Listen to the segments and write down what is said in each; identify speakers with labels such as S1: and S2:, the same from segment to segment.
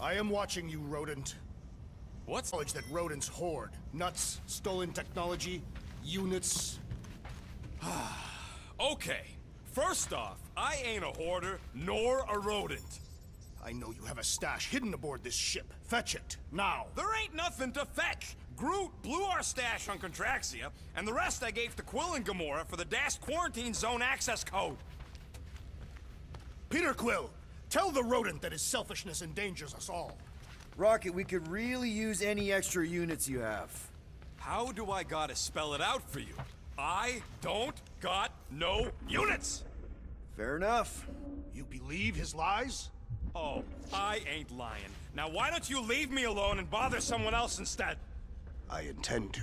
S1: I am watching you, rodent.
S2: What's...
S1: Knowledge that rodents hoard. Nuts, stolen technology, units.
S2: Okay. First off, I ain't a hoarder, nor a rodent.
S1: I know you have a stash hidden aboard this ship. Fetch it, now.
S2: There ain't nothing to fetch. Groot blew our stash on Contraxia, and the rest I gave to Quill and Gamora for the DAS quarantine zone access code.
S1: Peter Quill, tell the rodent that his selfishness endangers us all.
S3: Rocket, we could really use any extra units you have.
S2: How do I gotta spell it out for you? I don't got no units!
S3: Fair enough.
S1: You believe his lies?
S2: Oh, I ain't lying. Now why don't you leave me alone and bother someone else instead?
S1: I intend to.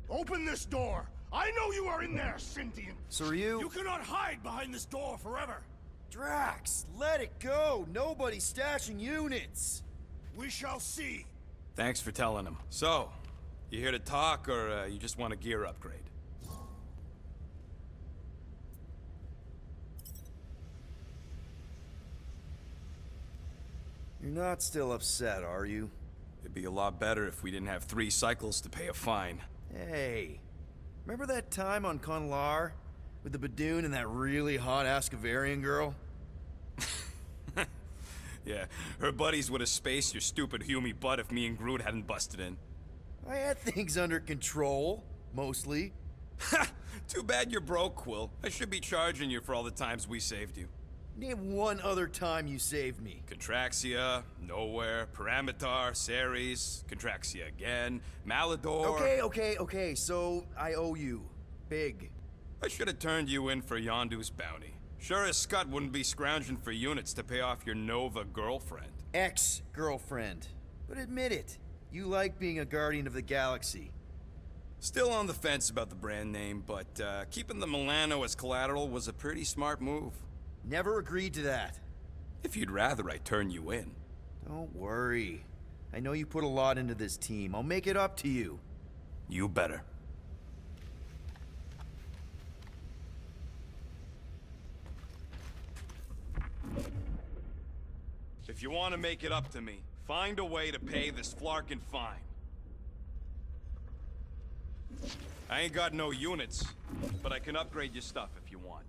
S1: Open this door! I know you are in there, sentient!
S3: So are you?
S1: You cannot hide behind this door forever!
S3: Drax, let it go! Nobody's stashing units!
S1: We shall see!
S2: Thanks for telling him. So, you here to talk, or you just want a gear upgrade?
S3: You're not still upset, are you?
S2: It'd be a lot better if we didn't have 3 cycles to pay a fine.
S3: Hey, remember that time on Conlar? With the Badoon and that really hot Ascavarian girl?
S2: Yeah, her buddies would have spaced your stupid Humy butt if me and Groot hadn't busted in.
S3: I had things under control, mostly.
S2: Ha! Too bad you're broke, Quill. I should be charging you for all the times we saved you.
S3: Name one other time you saved me.
S2: Contraxia, Nowhere, Paramitar, Ceres, Contraxia again, Malador...
S3: Okay, so I owe you. Big.
S2: I should have turned you in for Yondu's bounty. Sure as Scott wouldn't be scrounging for units to pay off your Nova girlfriend.
S3: Ex-girlfriend. But admit it, you like being a guardian of the galaxy.
S2: Still on the fence about the brand name, but keeping the Milano as collateral was a pretty smart move.
S3: Never agreed to that.
S2: If you'd rather I turn you in.
S3: Don't worry. I know you put a lot into this team. I'll make it up to you.
S2: You better. If you want to make it up to me, find a way to pay this flarkin' fine. I ain't got no units, but I can upgrade your stuff if you want.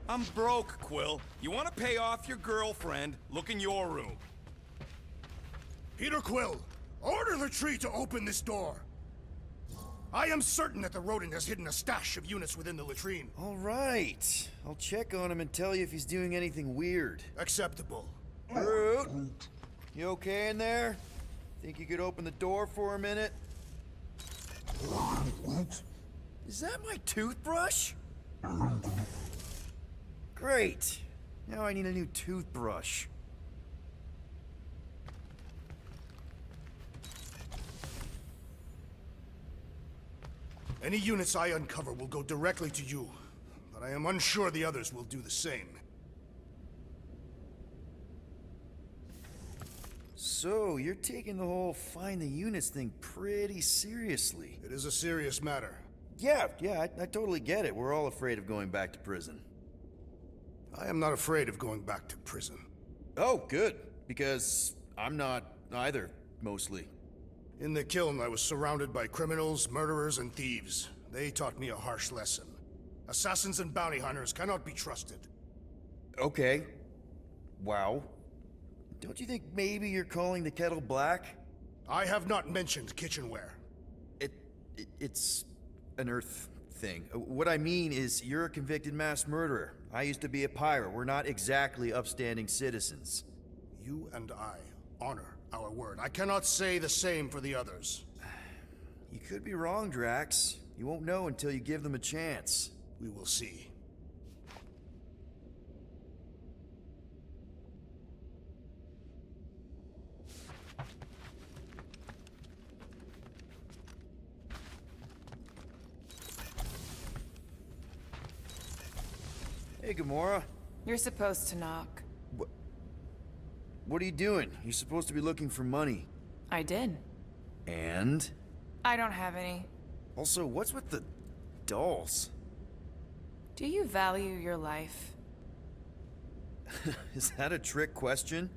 S2: I'm broke, Quill. You want to pay off your girlfriend? Look in your room.
S1: Peter Quill, order the tree to open this door. I am certain that the rodent has hidden a stash of units within the latrine.
S3: All right. I'll check on him and tell you if he's doing anything weird.
S1: Acceptable.
S3: Groot, you okay in there? Think you could open the door for a minute? Is that my toothbrush? Great. Now I need a new toothbrush.
S1: Any units I uncover will go directly to you, but I am unsure the others will do the same.
S3: So, you're taking the whole find the units thing pretty seriously.
S1: It is a serious matter.
S3: Yeah, I totally get it. We're all afraid of going back to prison.
S1: I am not afraid of going back to prison.
S3: Oh, good. Because I'm not either, mostly.
S1: In the kiln, I was surrounded by criminals, murderers, and thieves. They taught me a harsh lesson. Assassins and bounty hunters cannot be trusted.
S3: Okay. Wow. Don't you think maybe you're calling the kettle black?
S1: I have not mentioned kitchenware.
S3: It's an Earth thing. What I mean is, you're a convicted mass murderer. I used to be a pirate. We're not exactly upstanding citizens.
S1: You and I honor our word. I cannot say the same for the others.
S3: You could be wrong, Drax. You won't know until you give them a chance.
S1: We will see.
S3: Hey, Gamora.
S4: You're supposed to knock.
S3: What are you doing? You're supposed to be looking for money.
S4: I did.
S3: And?
S4: I don't have any.
S3: Also, what's with the dolls?
S4: Do you value your life?
S3: Is that a trick question?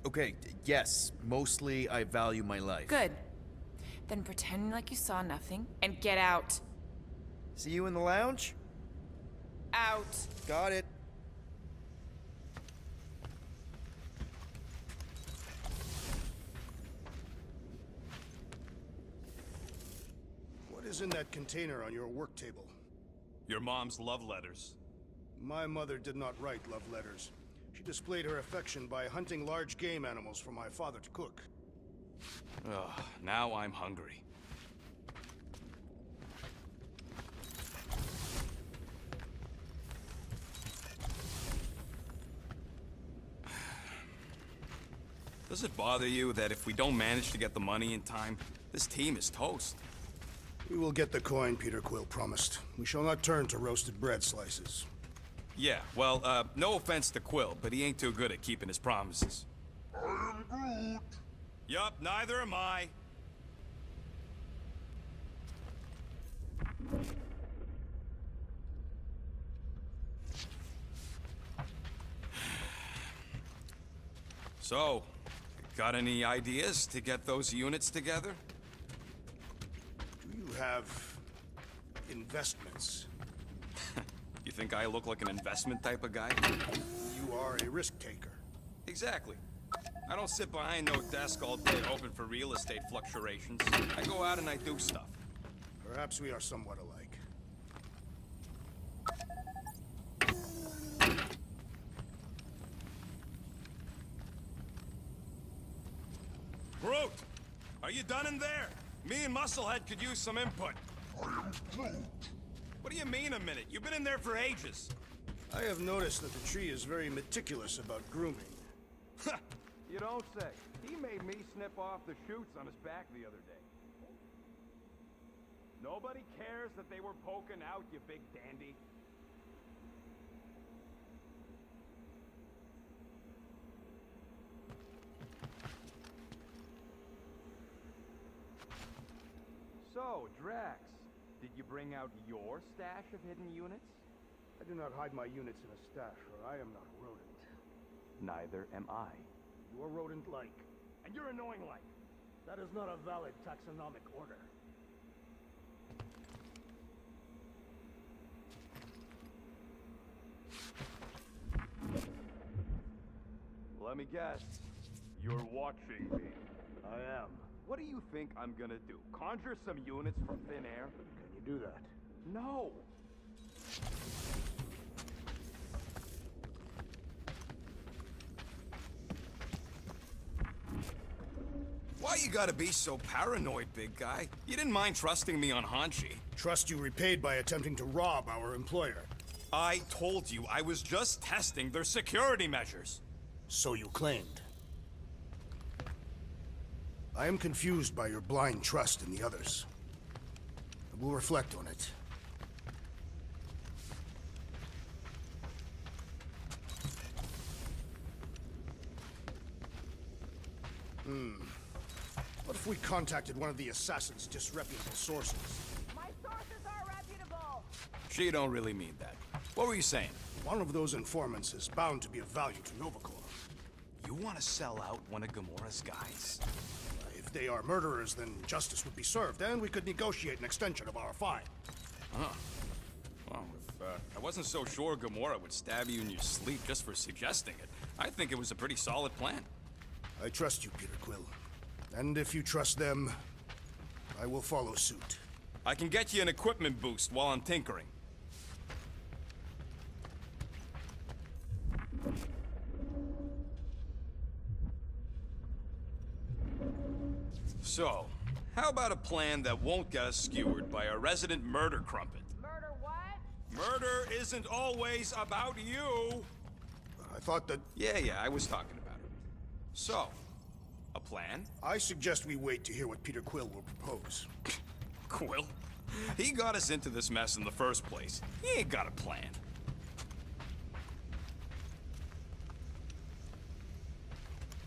S3: Okay, yes, mostly I value my life.
S4: Good. Then pretend like you saw nothing and get out.
S3: See you in the lounge?
S4: Out.
S3: Got it.
S1: What is in that container on your work table?
S2: Your mom's love letters.
S1: My mother did not write love letters. She displayed her affection by hunting large game animals for my father to cook.
S2: Ugh, now I'm hungry. Does it bother you that if we don't manage to get the money in time, this team is toast?
S1: We will get the coin Peter Quill promised. We shall not turn to roasted bread slices.
S2: Yeah, well, no offense to Quill, but he ain't too good at keeping his promises.
S1: I am Groot.
S2: Yup, neither am I. So, got any ideas to get those units together?
S1: Do you have investments?
S2: You think I look like an investment type of guy?
S1: You are a risk taker.
S2: Exactly. I don't sit behind no desk all day hoping for real estate fluctuations. I go out and I do stuff.
S1: Perhaps we are somewhat alike.
S2: Groot! Are you done in there? Me and Musclehead could use some input.
S1: I am Groot.
S2: What do you mean a minute? You've been in there for ages.
S1: I have noticed that the tree is very meticulous about grooming.
S2: You don't say. He made me snip off the shoots on his back the other day. Nobody cares that they were poking out, you big dandy. So, Drax, did you bring out your stash of hidden units?
S1: I do not hide my units in a stash, for I am not rodent.
S2: Neither am I.
S1: You are rodent-like.
S2: And you're annoying like.
S1: That is not a valid taxonomic order.
S2: Let me guess. You're watching me.
S1: I am.
S2: What do you think I'm gonna do? Conjure some units from thin air?
S1: Can you do that?
S2: No! Why you gotta be so paranoid, big guy? You didn't mind trusting me on Hanshi.
S1: Trust you repaid by attempting to rob our employer.
S2: I told you I was just testing their security measures.
S1: So you claimed. I am confused by your blind trust in the others. I will reflect on it. What if we contacted one of the assassin's disreputable sources?
S5: My sources are reputable.
S2: She don't really mean that. What were you saying?
S1: One of those informants is bound to be of value to Novacore.
S2: You want to sell out one of Gamora's guys?
S1: If they are murderers, then justice would be served, and we could negotiate an extension of our fine.
S2: Huh. Well, if I wasn't so sure Gamora would stab you in your sleep just for suggesting it, I think it was a pretty solid plan.
S1: I trust you, Peter Quill. And if you trust them, I will follow suit.
S2: I can get you an equipment boost while I'm tinkering. So, how about a plan that won't get us skewered by a resident murder crumpet?
S5: Murder what?
S2: Murder isn't always about you!
S1: I thought that...
S2: Yeah, I was talking about it. So, a plan?
S1: I suggest we wait to hear what Peter Quill will propose.
S2: Quill? He got us into this mess in the first place. He ain't got a plan.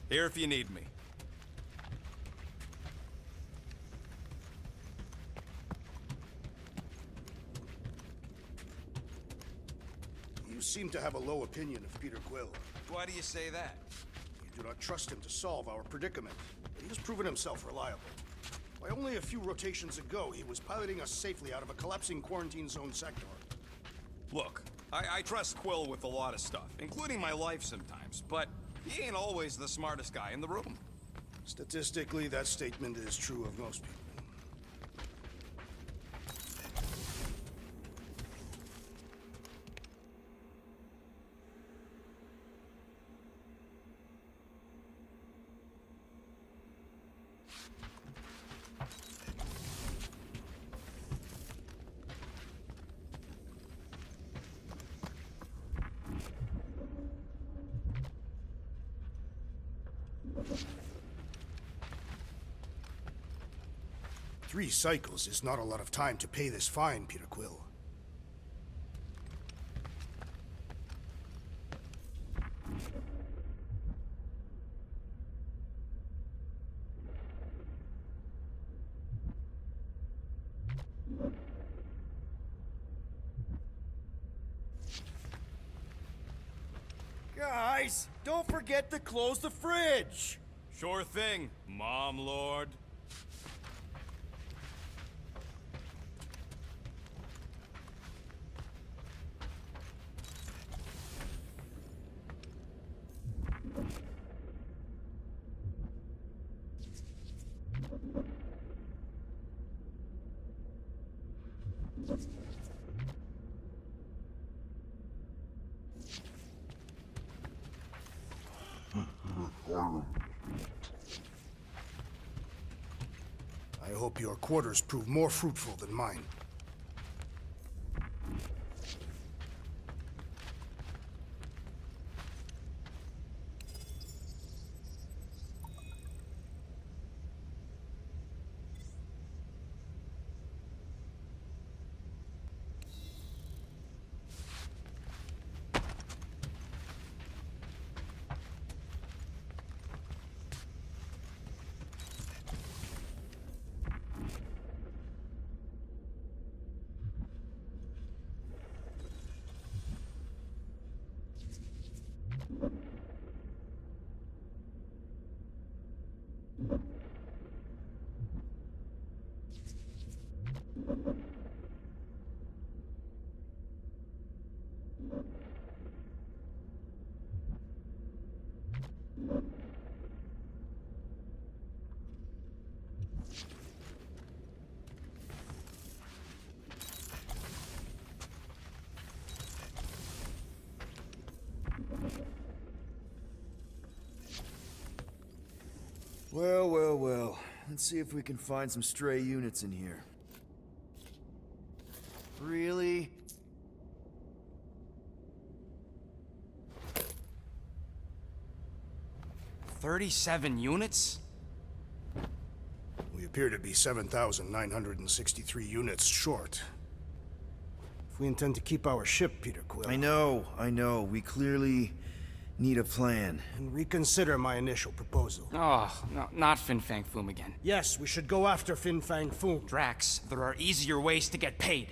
S2: Here if you need me.
S1: You seem to have a low opinion of Peter Quill.
S2: Why do you say that?
S1: You do not trust him to solve our predicament, but he has proven himself reliable. Why, only a few rotations ago, he was piloting us safely out of a collapsing quarantine zone sector.
S2: Look, I trust Quill with a lot of stuff, including my life sometimes, but he ain't always the smartest guy in the room.
S1: Statistically, that statement is true of most people. Three cycles is not a lot of time to pay this fine, Peter Quill.
S3: Guys, don't forget to close the fridge!
S2: Sure thing, Mom Lord.
S1: I hope your quarters prove more fruitful than mine.
S3: Well. Let's see if we can find some stray units in here. Really?
S2: $37 units?
S1: We appear to be 7,963 units short. If we intend to keep our ship, Peter Quill...
S3: I know. We clearly need a plan.
S1: And reconsider my initial proposal.
S6: Oh, no, not Fin Fang Foom again.
S1: Yes, we should go after Fin Fang Foom.
S6: Drax, there are easier ways to get paid.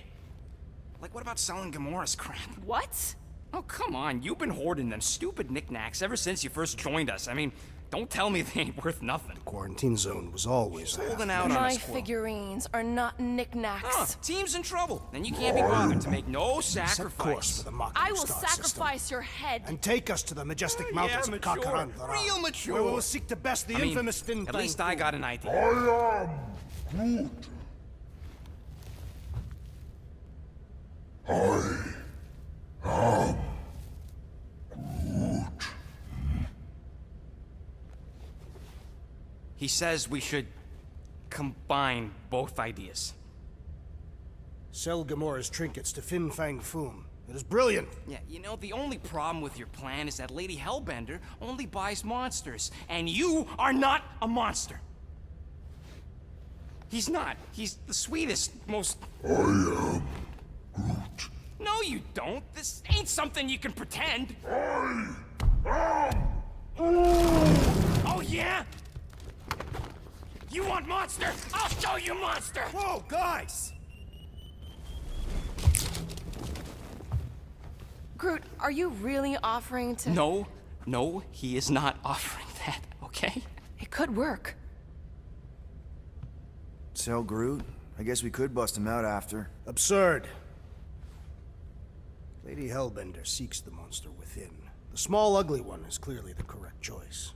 S6: Like, what about selling Gamora's crap?
S4: What?
S6: Oh, come on, you've been hoarding them stupid knickknacks ever since you first joined us. I mean, don't tell me they ain't worth nothing.
S1: Quarantine zone was always there.
S6: Holding out on
S4: My
S6: us, Quill.
S4: figurines are not knickknacks.
S6: Huh, team's in trouble. Then you can't be bothered to make no
S1: Set course
S6: sacrifice.
S1: for the Mako
S4: I will
S1: star
S4: sacrifice
S1: system.
S4: your head.
S1: And take us to the majestic
S6: Yeah,
S1: mountains of
S6: mature.
S1: Kakarandhara.
S6: Real mature.
S1: Where we will seek to best the
S6: I mean,
S1: infamous Fin
S6: at
S1: Fang
S6: least I
S1: Foom.
S6: got an idea.
S7: I am Groot.
S6: He says we should combine both ideas.
S1: Sell Gamora's trinkets to Fin Fang Foom. It is brilliant.
S6: Yeah, you know, the only problem with your plan is that Lady Hellbender only buys monsters, and you are not a monster. He's not. He's the sweetest, most...
S7: I am Groot.
S6: No, you don't. This ain't something you can pretend. Oh, yeah? You want monster? I'll show you monster!
S3: Whoa, guys!
S4: Groot, are you really offering to...
S6: No, he is not offering that, okay?
S4: It could work.
S3: Sell Groot? I guess we could bust him out after.
S1: Absurd. Lady Hellbender seeks the monster within. The small, ugly one is clearly the correct choice.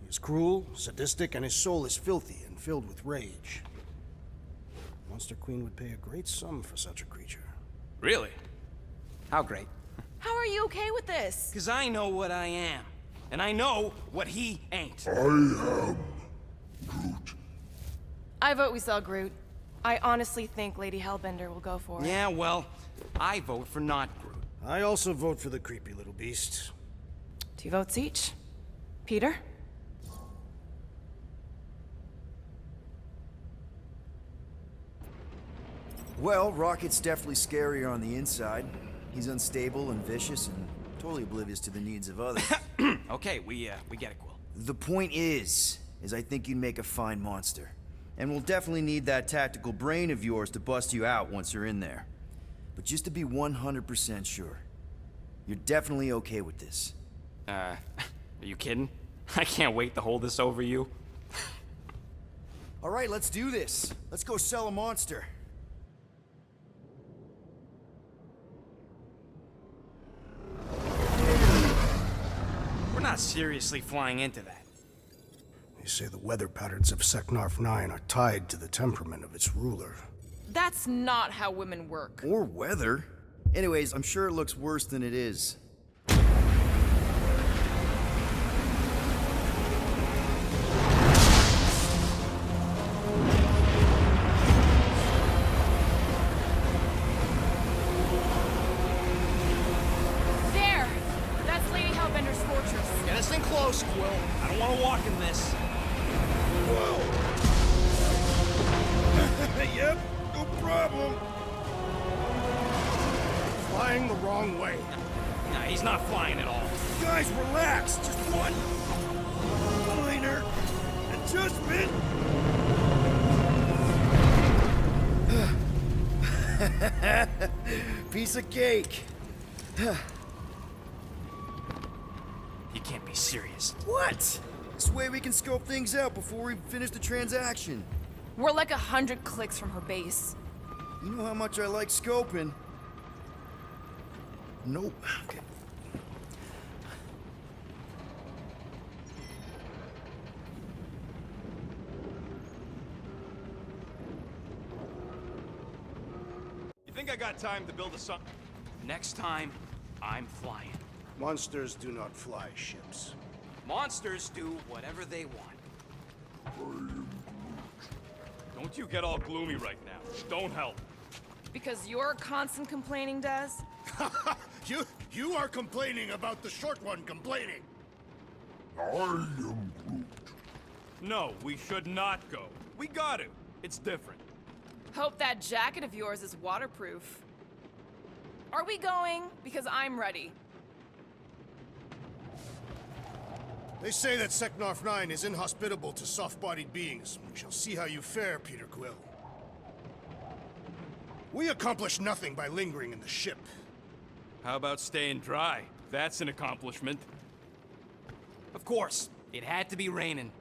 S1: He is cruel, sadistic, and his soul is filthy and filled with rage. Monster Queen would pay a great sum for such a creature.
S2: Really?
S6: How great.
S4: How are you okay with this?
S6: Because I know what I am. And I know what he ain't.
S7: I am Groot.
S4: I vote we sell Groot. I honestly think Lady Hellbender will go for it.
S6: Yeah, well, I vote for not Groot.
S1: I also vote for the creepy little beast.
S4: 2 votes each. Peter?
S3: Well, Rocket's definitely scarier on the inside. He's unstable and vicious and totally oblivious to the needs of others.
S6: Okay, we get it, Quill.
S3: The point is I think you'd make a fine monster. And we'll definitely need that tactical brain of yours to bust you out once you're in there. But just to be 100% sure, you're definitely okay with this.
S6: Are you kidding? I can't wait to hold this over you.
S3: All right, let's do this. Let's go sell a monster.
S6: We're not seriously flying into that.
S1: They say the weather patterns of Seknarf 9 are tied to the temperament of its ruler.
S4: That's not how women work.
S3: Or weather. Anyways, I'm sure it looks worse than it is.
S4: There! That's Lady Hellbender's fortress.
S6: Get us in close, Quill. I don't want to walk in this.
S1: Yep, no problem. Flying the wrong way.
S6: Nah, he's not flying at all.
S1: Guys, relax. Just one minor adjustment.
S3: Piece of cake.
S6: You can't be serious.
S3: What? This way we can scope things out before we finish the transaction.
S4: We're like 100 clicks from her base.
S3: You know how much I like scoping. Nope. Okay.
S2: You think I got time to build a sun?
S6: Next time, I'm flying.
S1: Monsters do not fly ships.
S6: Monsters do whatever they want.
S2: Don't you get all gloomy right now. Don't help.
S4: Because your constant complaining does?
S1: You are complaining about the short one complaining.
S7: I am Groot.
S2: No, we should not go. We got to. It's different.
S4: Hope that jacket of yours is waterproof. Are we going? Because I'm ready.
S1: They say that Seknarf 9 is inhospitable to soft-bodied beings. We shall see how you fare, Peter Quill. We accomplish nothing by lingering in the ship.
S2: How about staying dry? That's an accomplishment.
S6: Of course, it had to be raining.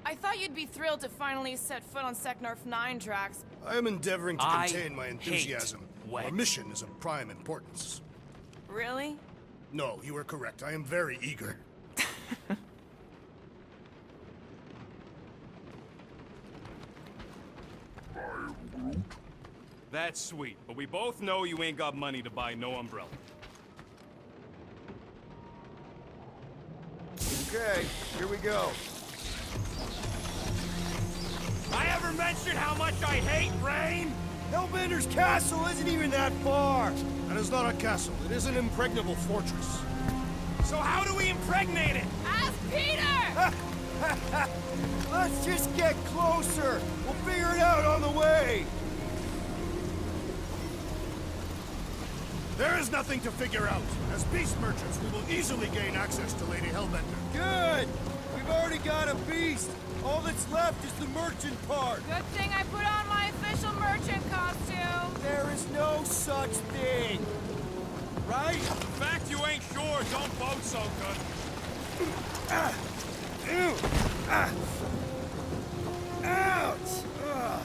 S4: I thought you'd be thrilled to finally set foot on Seknarf 9, Drax.
S1: I am endeavoring to
S6: I
S1: contain my
S6: hate
S1: enthusiasm.
S6: wet.
S1: Our mission is of prime importance.
S4: Really?
S1: No, you are correct. I am very eager.
S2: That's sweet, but we both know you ain't got money to buy no umbrella.
S3: Okay, here we go.
S2: I ever mentioned how much I hate rain?
S3: Hellbender's castle isn't even that far.
S1: That is not a castle. It is an impregnable fortress.
S2: So how do we impregnate it?
S4: Ask Peter!
S3: Let's just get closer. We'll figure it out on the way.
S1: There is nothing to figure out. As beast merchants, we will easily gain access to Lady Hellbender.
S3: Good. We've already got a beast. All that's left is the merchant part.
S4: Good thing I put on my official merchant costume.
S3: There is no such thing. Right?
S2: The fact you ain't sure don't bode so good.
S3: Ouch! Ugh.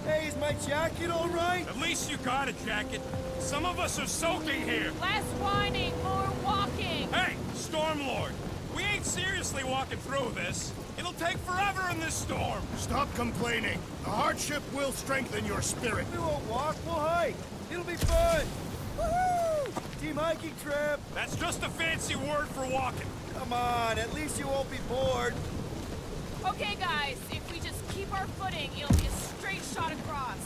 S3: Hey, is my jacket all right?
S2: At least you got a jacket. Some of us are soaking here.
S4: Less whining, more walking.
S2: Hey, Stormlord, we ain't seriously walking through this. It'll take forever in this storm.
S1: Stop complaining. The hardship will strengthen your spirit.
S3: We won't walk, we'll hike. It'll be fun. Woohoo! Team hiking trip.
S2: That's just a fancy word for walking.
S3: Come on, at least you won't be bored.
S4: Okay, guys, if we just keep our footing, it'll be a straight shot across.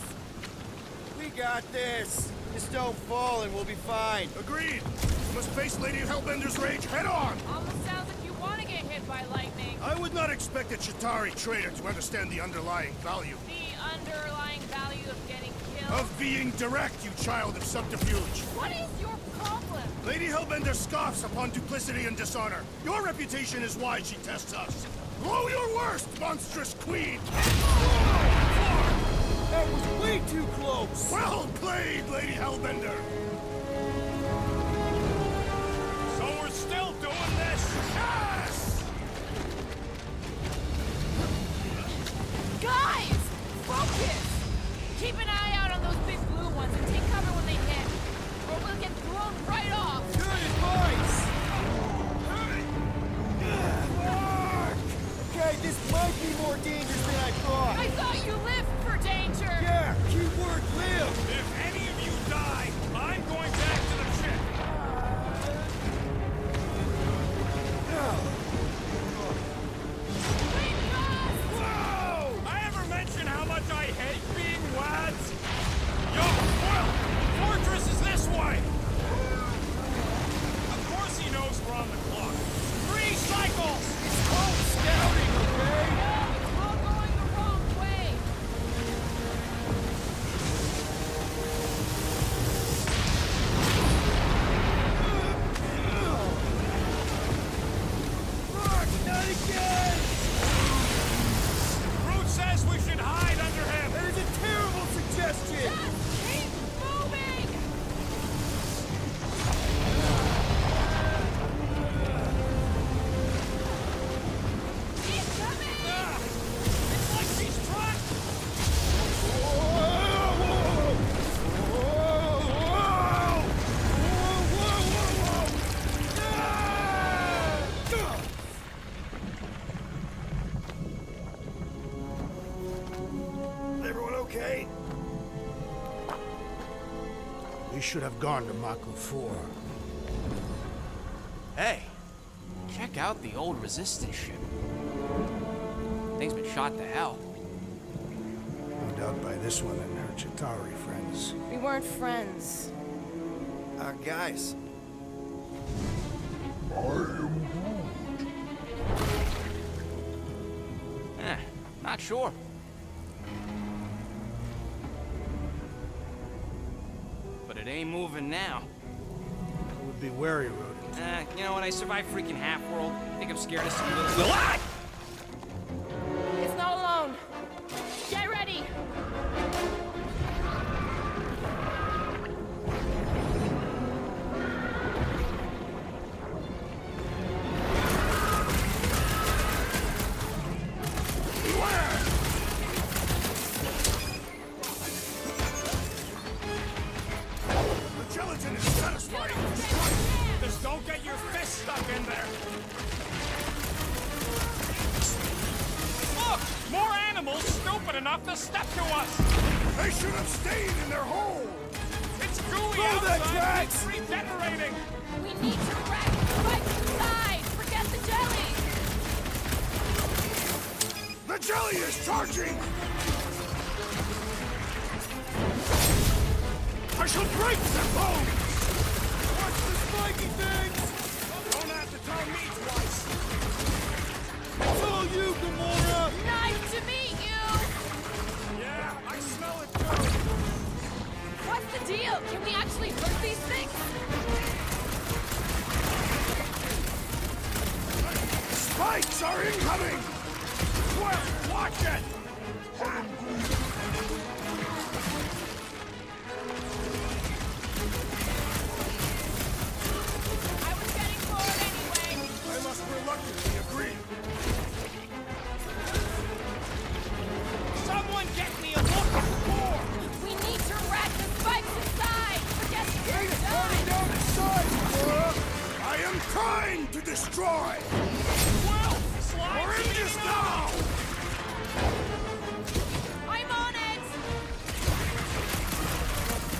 S3: We got this. Just don't fall and we'll be fine.
S1: Agreed. You must face Lady Hellbender's rage head on.
S4: Almost sounds like you want to get hit by lightning.
S1: I would not expect a Chitauri trader to understand the underlying value.
S4: The underlying value of getting killed.
S1: Of being direct, you child of subterfuge.
S4: What is your problem?
S1: Lady Hellbender scoffs upon duplicity and dishonor. Your reputation is why she tests us. Blow your worst, monstrous queen!
S3: That was way too close.
S1: Well played, Lady Hellbender!
S2: So we're still doing this?
S1: Yes!
S4: Guys! Focus! Keep an eye out on those big blue ones and take cover when they hit. Or we'll get thrown right off.
S3: Good advice. Okay, this might be more dangerous than I thought.
S4: I thought you lived for danger.
S3: Yeah, keyword live.
S2: If any of you die, I'm going back to the ship.
S4: Leave us!
S2: Whoa! I ever mention how much I hate being wet? Yo, Quill! Fortress is this way! Of course he knows we're on the clock. 3 cycles!
S3: It's called scouting, okay?
S4: No, it's all going the wrong way.
S3: Fuck, not again!
S2: Groot says we should hide under him!
S3: That is a terrible suggestion!
S4: Just keep moving! Keep coming!
S2: It's like she's trying...
S1: Everyone okay? We should have gone to Maku 4.
S6: Hey, check out the old resistance ship. Thing's been shot to hell.
S1: No doubt by this one and her Chitauri friends.
S4: We weren't friends.
S3: Guys.
S6: Not sure. But it ain't moving now.
S1: I would be wary, Rodent.
S6: You know what? I survived freaking Half-World. Think I'm scared of some little... What?
S4: It's not alone. Get ready.
S1: The gelatin is satisfying.
S2: Just don't get your fist stuck in there. Look! More animals stupid enough to step to us!
S1: They should have stayed in their hole.
S2: It's gooey
S1: Throw that,
S2: outside!
S1: Drax!
S2: It's regenerating!
S4: We need to rack the spikes inside. Forget the jelly.
S1: The jelly is charging. I shall break their bones. Watch the spiky things.
S2: Don't have to tell me twice!
S1: It's all you, Gamora.
S4: Nice to meet you.
S2: Yeah, I smell it too!
S4: What's the deal? Can we actually hurt these things?
S1: Spikes are incoming.
S2: Well, watch it!
S4: I was getting bored anyway.
S1: I must reluctantly agree.
S2: Someone get me a look at the door!
S4: We need to rack the spikes inside. Forget the
S1: Bring it burning down inside, Gamora. I am trying to destroy.
S2: Well, slide
S1: We're in this now.
S4: I'm on it.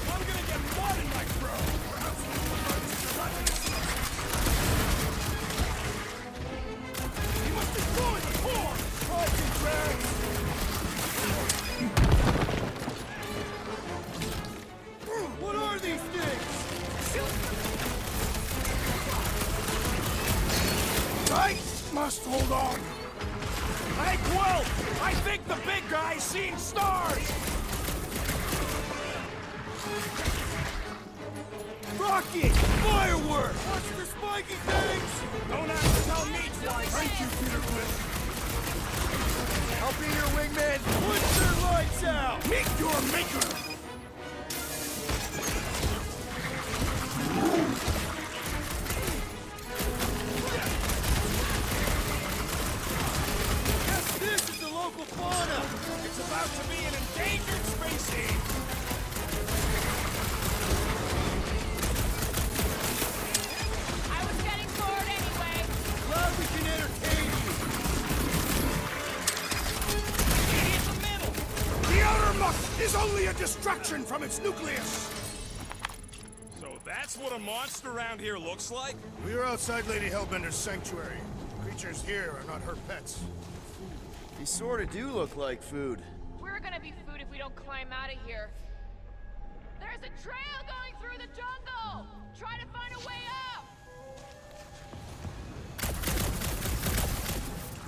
S2: I'm gonna get mud in my throat!
S1: He must destroy the core. Try to Drax. What are these things? I must hold on.
S2: Hey, Quill! I think the big guy's seen stars!
S1: Rocket! Fireworks! Watch the spiky things!
S2: Don't have to tell me twice!
S1: Thank you, Peter Quill. I'll be your wingman. Put your lights out! Meet your maker! Yes, this is the local fauna!
S2: It's about to be an endangered species!
S4: I was getting bored anyway.
S1: Glad we can entertain you.
S2: In the middle!
S1: The outer muck is only a distraction from its nucleus.
S2: So that's what a monster around here looks like?
S1: We are outside Lady Hellbender's sanctuary. Creatures here are not her pets.
S3: These sort of do look like food.
S4: We're gonna be food if we don't climb out of here. There's a trail going through the jungle. Try to find a way up.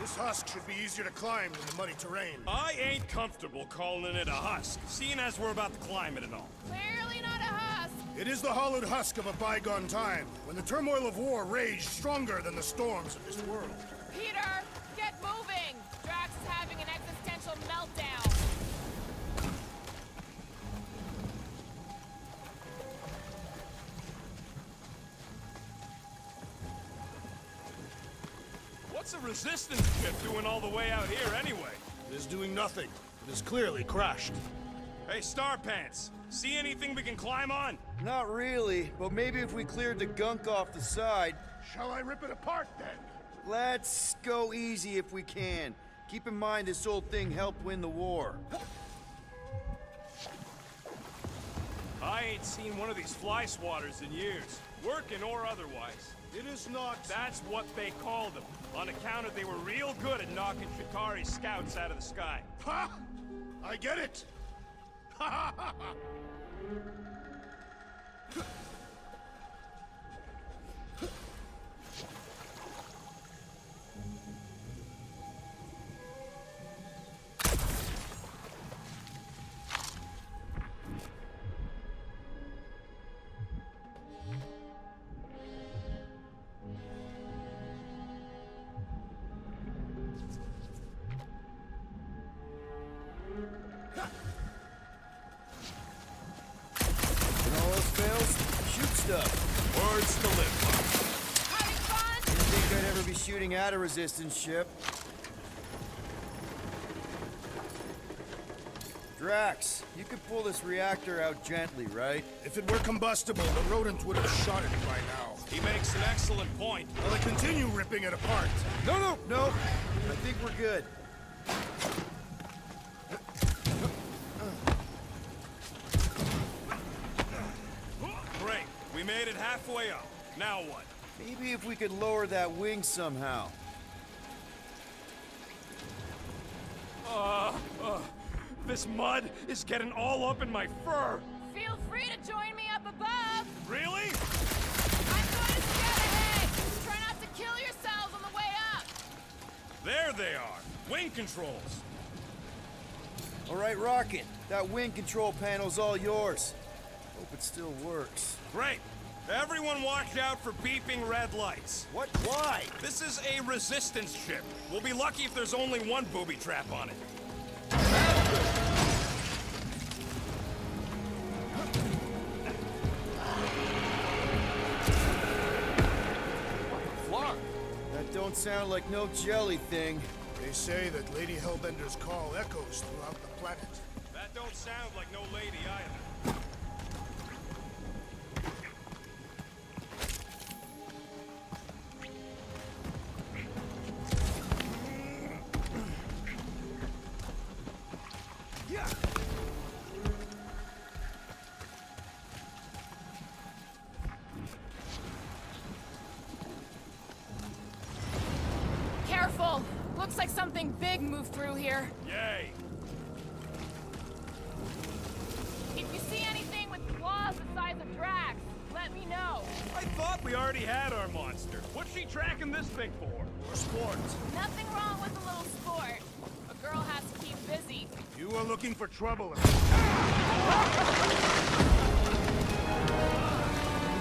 S1: This husk should be easier to climb than the muddy terrain.
S2: I ain't comfortable calling it a husk, seeing as we're about to climb it and all.
S4: Clearly not a husk.
S1: It is the hollowed husk of a bygone time, when the turmoil of war raged stronger than the storms of this world.
S4: Peter, get moving. Drax is having an existential meltdown.
S2: What's a resistance ship doing all the way out here anyway?
S1: It is doing nothing. It is clearly crashed.
S2: Hey, Starpants, see anything we can climb on?
S3: Not really, but maybe if we cleared the gunk off the side.
S1: Shall I rip it apart then?
S3: Let's go easy if we can. Keep in mind this old thing helped win the war.
S2: I ain't seen one of these fly swatters in years, working or otherwise.
S1: It is not.
S2: That's what they called them, on account of they were real good at knocking Chitauri's scouts out of the sky.
S1: Ha! I get it! Ha ha ha ha!
S3: shooting at a resistance ship. Drax, you could pull this reactor out gently, right?
S1: If it were combustible, the rodent would have shot it by now.
S2: He makes an excellent point.
S1: Will it continue ripping it apart?
S3: No. I think we're good.
S2: Great. We made it halfway up. Now what?
S3: Maybe if we could lower that wing somehow.
S2: This mud is getting all up in my fur.
S4: Feel free to join me up above.
S2: Really?
S4: I'm going to scout ahead. Try not to kill yourselves on the way up.
S2: There they are. Wing controls.
S3: All right, Rocket. That wing control panel's all yours. Hope it still works.
S2: Great. Everyone watch out for beeping red lights.
S3: What? Why?
S2: This is a resistance ship. We'll be lucky if there's only one booby trap on it.
S6: Flark.
S3: That don't sound like no jelly thing.
S1: They say that Lady Hellbender's call echoes throughout the planet.
S2: That don't sound like no lady either.
S4: Careful. Looks like something big moved through here.
S2: Yay!
S4: If you see anything with claws the size of Drax, let me know.
S2: I thought we already had our monster. What's she tracking this thing for?
S1: For sport.
S4: Nothing wrong with a little sport. A girl has to keep busy.
S1: You are looking for trouble.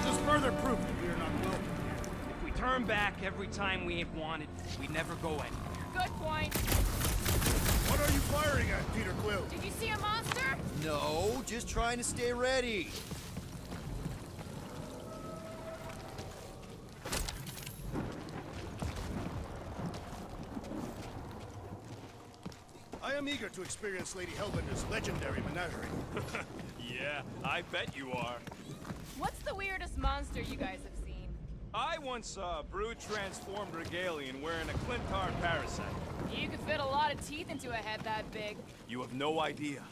S1: Just further proof that we are not welcome here.
S6: If we turn back every time we ain't wanted, we never go anywhere.
S4: Good point.
S1: What are you firing at, Peter Quill?
S4: Did you see a monster?
S3: No, just trying to stay ready.
S1: I am eager to experience Lady Hellbender's legendary menagerie.
S2: Yeah, I bet you are.
S4: What's the weirdest monster you guys have seen?
S2: I once saw a brood-transformed regalian wearing a Clintar parasite.
S4: You could fit a lot of teeth into a head that big.
S2: You have no idea.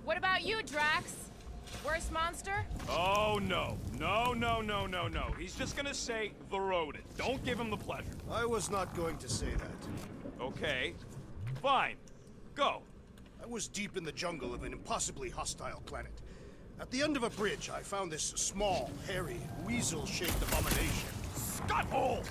S4: What about you, Drax? Worst monster?
S2: Oh, no. No. He's just gonna say the rodent. Don't give him the pleasure.
S1: I was not going to say that.
S2: Okay. Fine. Go.
S1: I was deep in the jungle of an impossibly hostile planet. At the end of a bridge, I found this small, hairy, weasel-shaped abomination.
S2: Scutthole!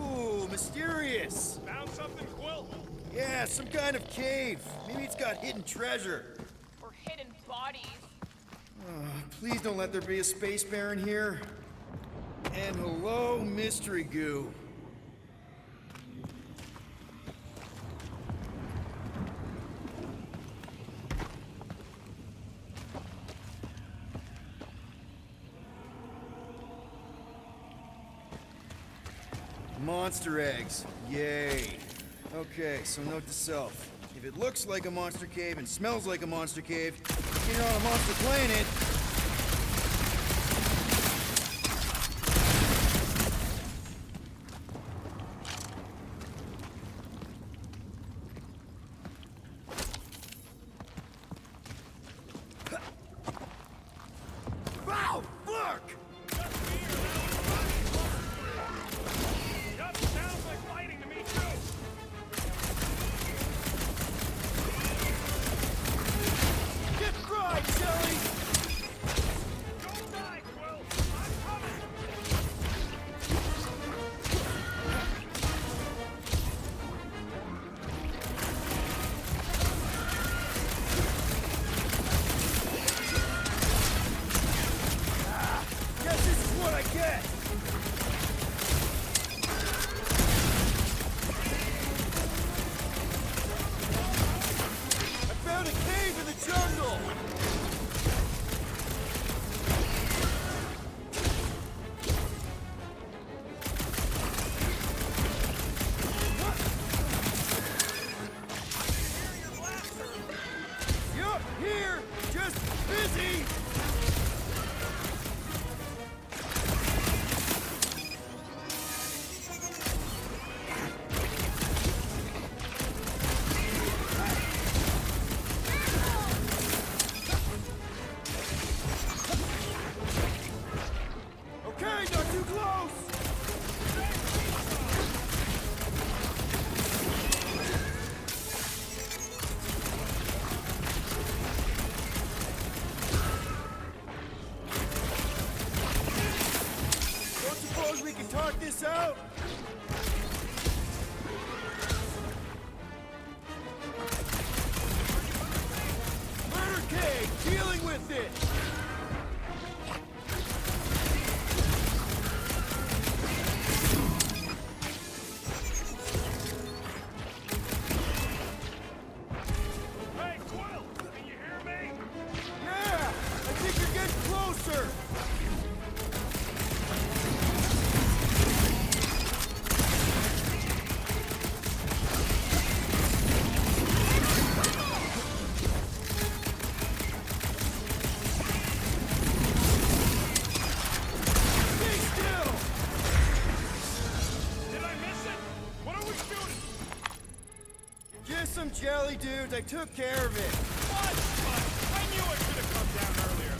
S3: Ooh, mysterious.
S2: Found something, Quill?
S3: Yeah, some kind of cave. Maybe it's got hidden treasure.
S4: Or hidden bodies?
S3: Please don't let there be a space baron here. And hello, mystery goo. Monster eggs. Yay. Okay, so note to self. If it looks like a monster cave and smells like a monster cave, you're on a monster planet. Wow, fuck!
S2: Yup, sounds like fighting to me, too.
S3: Get fried, Shelly! talk this out? Murder Cave, dealing with it!
S8: Hey, Quill! Can you hear me?
S3: Yeah! I think you're getting closer! Stay still!
S8: Did I miss it? What are we shooting?
S3: Just some jelly dudes, I took care of it.
S8: What? I knew I should have come down earlier.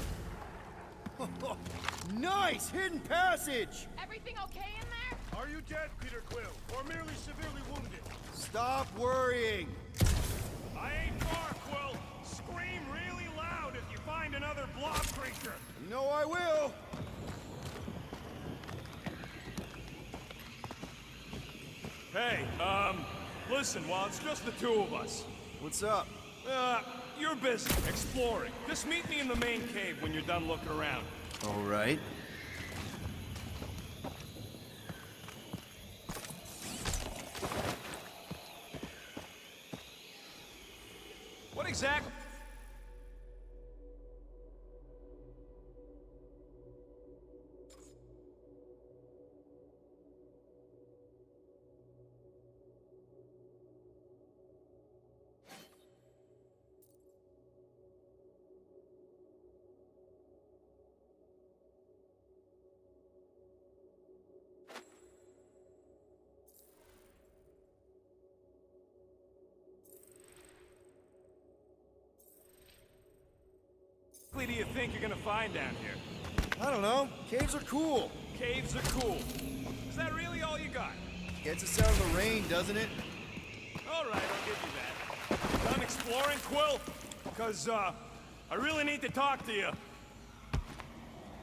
S3: Nice! Hidden passage!
S4: Everything okay in there?
S8: Are you dead, Peter Quill, or merely severely wounded?
S3: Stop worrying!
S8: I ain't far, Quill. Scream really loud if you find another blob creature.
S3: You know I will!
S8: Hey, listen, while it's just the two of us,
S3: What's up?
S8: you're busy exploring. Just meet me in the main cave when you're done looking around.
S3: All right.
S8: What exactly? What do you think you're gonna find down here?
S3: I don't know. Caves are cool.
S8: Caves are cool. Is that really all you got?
S3: Gets us out of the rain, doesn't it?
S8: All right, I'll give you that. Done exploring, Quill? Because, I really need to talk to you.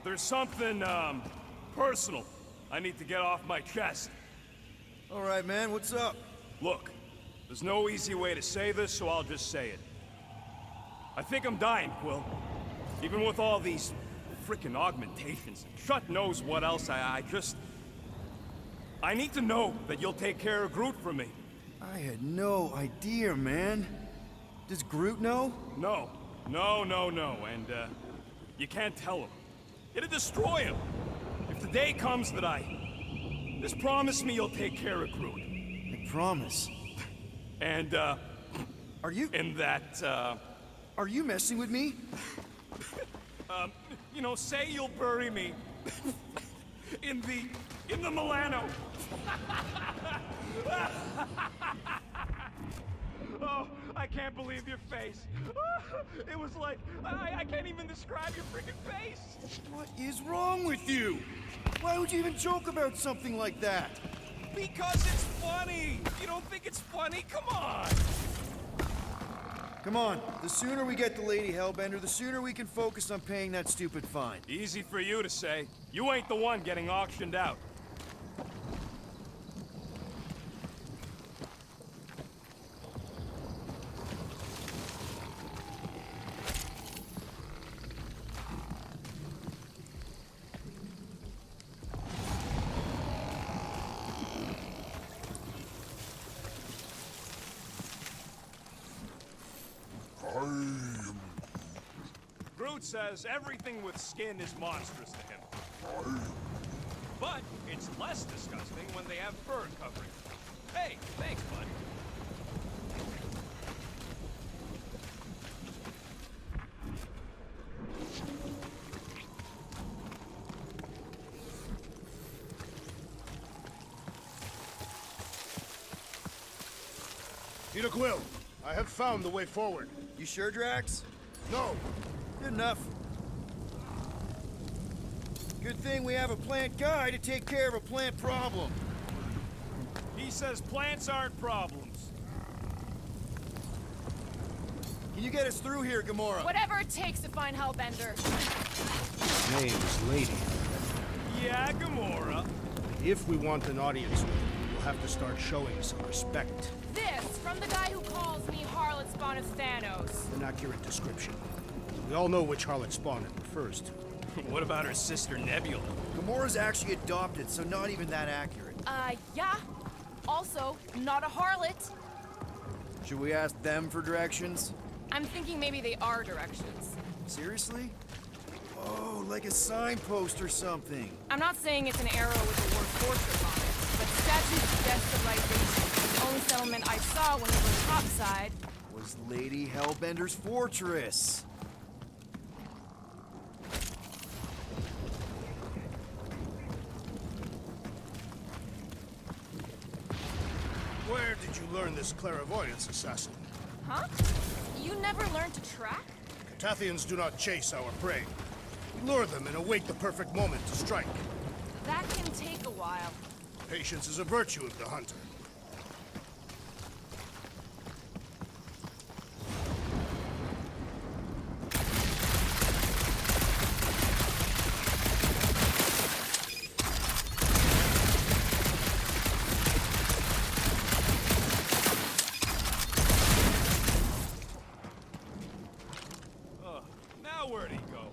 S8: There's something, personal I need to get off my chest.
S3: All right, man. What's up?
S8: Look, there's no easy way to say this, so I'll just say it. I think I'm dying, Quill. Even with all these frickin' augmentations and shut knows what else, I need to know that you'll take care of Groot for me.
S3: I had no idea, man. Does Groot know?
S8: No, and, you can't tell him. It'd destroy him. If the day comes that just promise me you'll take care of Groot.
S3: I promise.
S8: And,
S3: Are you...
S8: and that,
S3: Are you messing with me?
S8: you know, say you'll bury me in the Milano. Oh, I can't believe your face. It was like, I can't even describe your freaking face.
S3: What is wrong with you? Why would you even joke about something like that?
S8: Because it's funny. You don't think it's funny? Come on.
S3: Come on. The sooner we get the Lady Hellbender, the sooner we can focus on paying that stupid fine.
S8: Easy for you to say. You ain't the one getting auctioned out. Groot says everything with skin is monstrous to him. But it's less disgusting when they have fur covering. Hey, thanks, bud.
S9: Peter Quill, I have found the way forward.
S3: You sure, Drax?
S9: No,
S3: Good enough. Good thing we have a plant guy to take care of a plant problem.
S8: He says plants aren't problems.
S3: Can you get us through here, Gamora?
S4: Whatever it takes to find Hellbender.
S1: Name is Lady.
S8: Yeah, Gamora.
S1: If we want an audience with him, we'll have to start showing some respect.
S4: This from the guy who calls me harlot spawn of Thanos.
S1: An accurate description. We all know which harlot spawn it refers to.
S2: What about her sister Nebula?
S3: Gamora's actually adopted, so not even that accurate.
S4: Yeah. Also, not a harlot.
S3: Should we ask them for directions?
S4: I'm thinking maybe they are directions.
S3: Seriously? Oh, like a signpost or something.
S4: I'm not saying it's an arrow with the word fortress on it, but statue suggests the right base. The only settlement I saw when we were topside
S3: Was Lady Hellbender's fortress.
S1: Where did you learn this clairvoyance, assassin?
S4: Huh? You never learned to track?
S1: Cathathians do not chase our prey. We lure them and await the perfect moment to strike.
S4: That can take a while.
S1: Patience is a virtue of the hunter.
S8: Now where'd he go?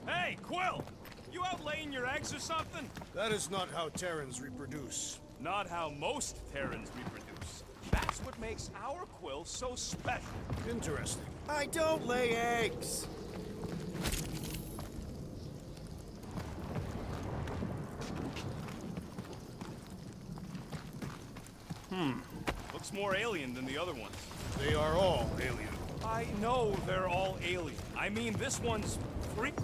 S8: Hey, Quill! You out laying your eggs or something?
S1: That is not how Terrans reproduce.
S8: Not how most Terrans reproduce. That's what makes our Quill so special.
S1: Interesting.
S3: I don't lay eggs.
S8: Looks more alien than the other ones.
S1: They are all alien.
S8: I know they're all alien. I mean, this one's freak.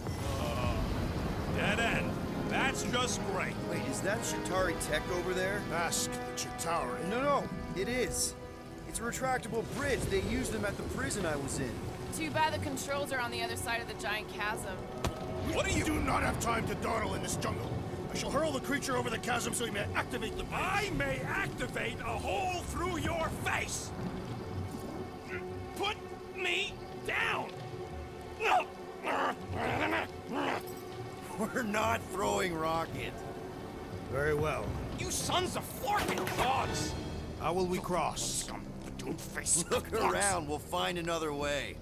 S8: Dead end. That's just great.
S3: Wait, is that Shatari tech over there?
S1: Ask the Chitauri.
S3: No, it is. It's a retractable bridge. They used them at the prison I was in.
S4: Too bad the controls are on the other side of the giant chasm.
S1: What do you do not have time to dawdle in this jungle? I shall hurl the creature over the chasm so he may activate the bridge.
S8: I may activate a hole through your face. Put me down. No.
S3: We're not throwing rocket.
S1: Very well.
S8: You sons of forking dogs.
S1: How will we cross?
S8: Don't face.
S3: Look around. We'll find another way.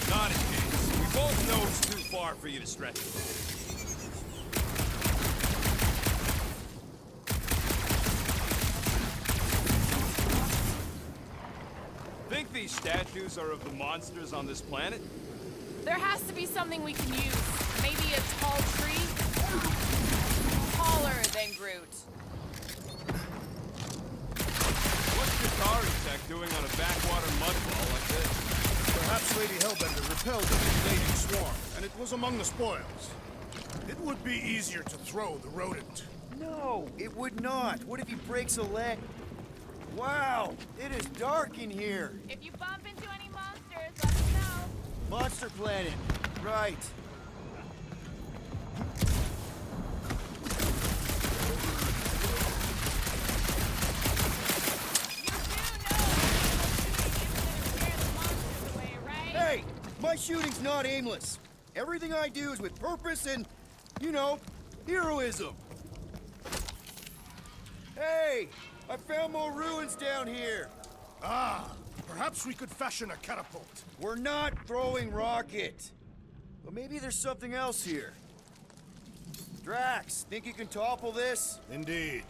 S2: Not a chance. We both know it's too far for you to stretch. Think these statues are of the monsters on this planet?
S4: There has to be something we can use. Maybe a tall tree? Taller than Groot.
S2: What's Chitauri tech doing on a backwater mudball like this?
S1: Perhaps Lady Hellbender repelled the invading swarm, and it was among the spoils. It would be easier to throw the rodent.
S3: No, it would not. What if he breaks a leg? Wow, it is dark in here.
S4: If you bump into any monsters, let us know.
S3: Monster Planet. Right. Hey, my shooting's not aimless. Everything I do is with purpose and, you know, heroism. Hey, I found more ruins down here.
S1: Ah, perhaps we could fashion a catapult.
S3: We're not throwing rocket. But maybe there's something else here. Drax, think you can topple this?
S1: Indeed.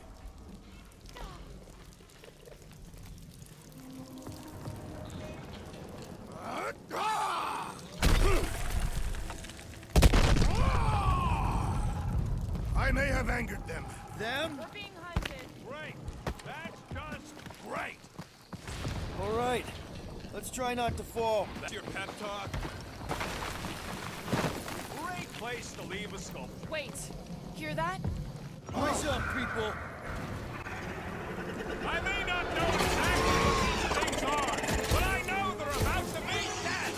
S1: I may have angered them.
S3: Them?
S4: We're being hunted.
S8: Great. That's just great.
S3: All right. Let's try not to fall.
S2: That's your pep talk?
S8: Great place to leave a sculpture.
S4: Wait, hear that?
S3: Rise up, people.
S8: I may not know exactly what these things are, but I know they're about to be dead.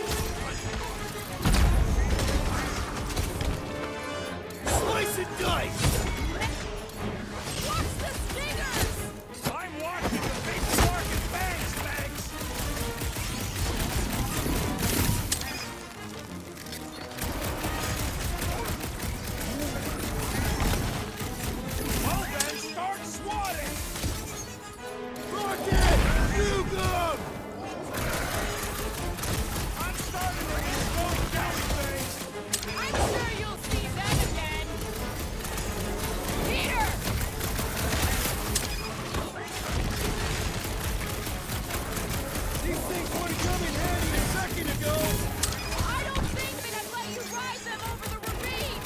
S3: Slice and dice!
S4: Watch the stingers!
S8: I'm watching the big
S4: I don't think they'd have let you ride them over the ravine!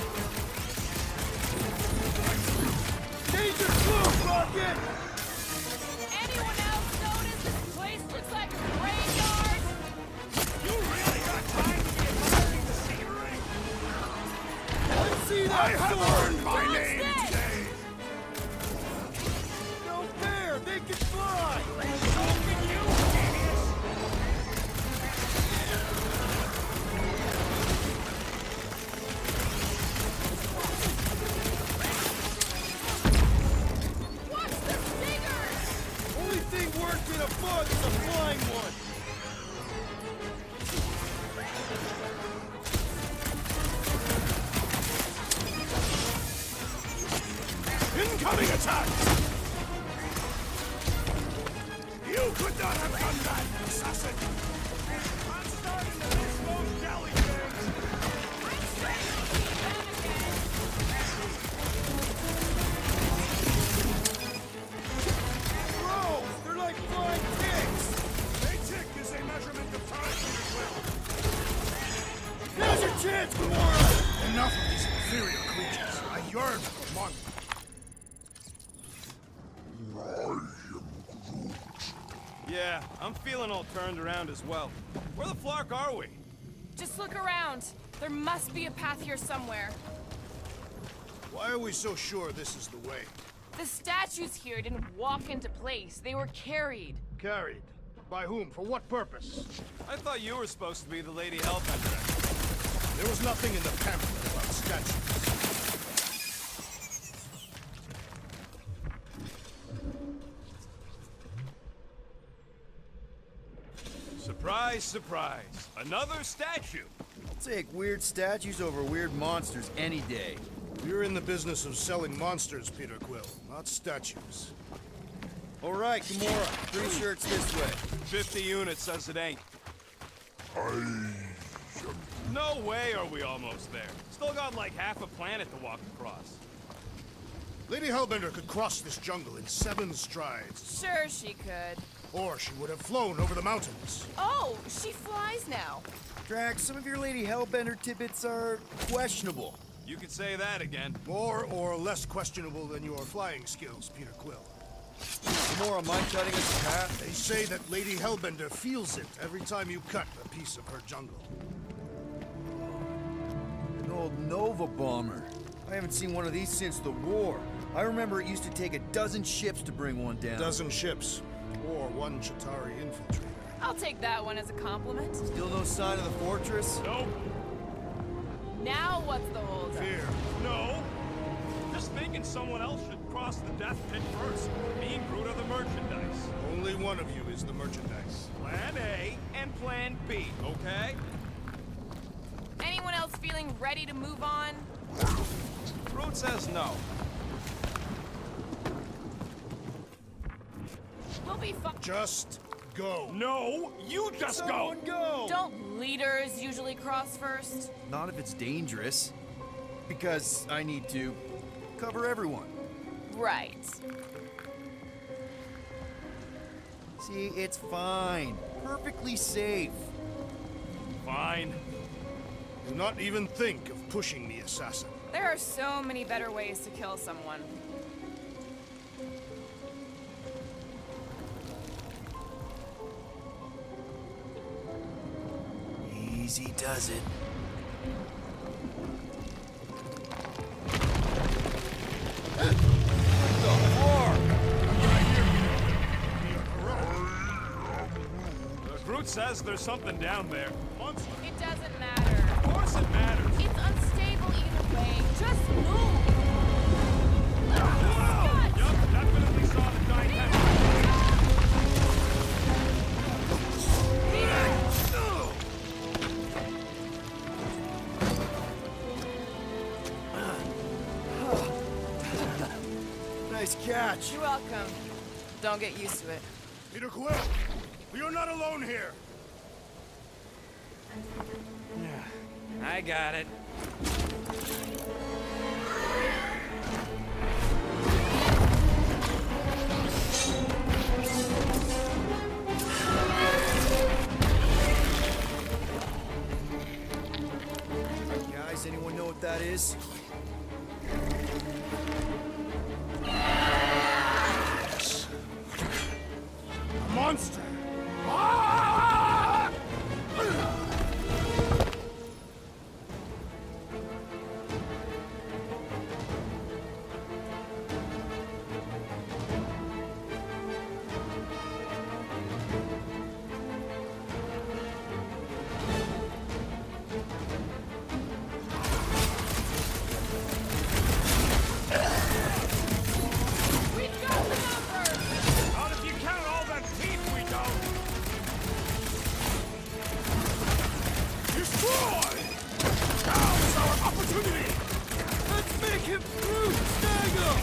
S4: Anyone else notice this place looks like a graveyard?
S8: You really got time to be admiring the scenery? I have earned my
S4: What's
S8: name
S4: this?
S8: today!
S9: No fair! They can fly!
S8: So can you, genius!
S4: Watch the stingers!
S9: Only thing worse than a bug is a flying one!
S8: Incoming attack! You could not have done that, assassin! I'm starting to miss those jelly things!
S9: Bro! They're like flying ticks!
S8: A tick is a measurement of time, if you will.
S9: Now's your chance, Gamora! Enough of these inferior creatures. I yearn for one.
S8: Yeah, I'm feeling all turned around as well. Where the flark are we?
S4: Just look around. There must be a path here somewhere.
S9: Why are we so sure this is the way?
S4: The statues here didn't walk into place. They were carried.
S9: Carried. By whom? For what purpose?
S8: I thought you were supposed to be the Lady Hellbender.
S9: There was nothing in the pamphlet about statues.
S8: Surprise, surprise. Another statue.
S3: I'll take weird statues over weird monsters any day.
S9: You're in the business of selling monsters, Peter Quill, not statues.
S3: All right, Gamora, 3 shirts this way.
S8: 50 units says it ain't. No way are we almost there. Still got like half a planet to walk across.
S9: Lady Hellbender could cross this jungle in 7 strides,
S4: Sure she could.
S9: or she would have flown over the mountains.
S4: Oh, she flies now.
S3: Drax, some of your Lady Hellbender tidbits are questionable.
S8: You could say that again.
S9: More or less questionable than your flying skills, Peter Quill.
S3: Gamora, mind cutting us a path?
S9: They say that Lady Hellbender feels it every time you cut a piece of her jungle.
S3: An old Nova bomber. I haven't seen one of these since the war. I remember it used to take a dozen ships to bring one down.
S9: A dozen ships, or 1 Chitauri infiltrator.
S4: I'll take that one as a compliment.
S3: Still no sign of the fortress?
S8: Nope.
S4: Now what's the holdup?
S9: Fear.
S8: No. Just thinking someone else should cross the death pit first. Me and Groot are the merchandise.
S9: Only one of you is the merchandise.
S8: Plan A and Plan B, okay?
S4: Anyone else feeling ready to move on?
S8: Groot says no.
S4: We'll be fine.
S9: Just go.
S8: No, you just
S9: Someone go!
S4: Don't leaders usually cross first?
S3: Not if it's dangerous. Because I need to cover everyone.
S4: Right.
S3: See, it's fine. Perfectly safe.
S8: Fine.
S9: Do not even think of pushing the assassin.
S4: There are so many better ways to kill someone.
S3: Easy does it.
S8: Groot says there's something down there. Monster.
S4: It doesn't matter.
S8: Of course it matters.
S4: It's unstable either way. Just move.
S8: Yup, definitely saw the giant head.
S3: Nice catch.
S4: You're welcome. Don't get used to it.
S9: Peter Quill, you're not alone here.
S6: I got it.
S3: is.
S9: A monster! Ah!
S4: We've got the numbers!
S8: Not if you count all that teeth we don't! Destroy! Now's our opportunity! Let's make him Groot stagger!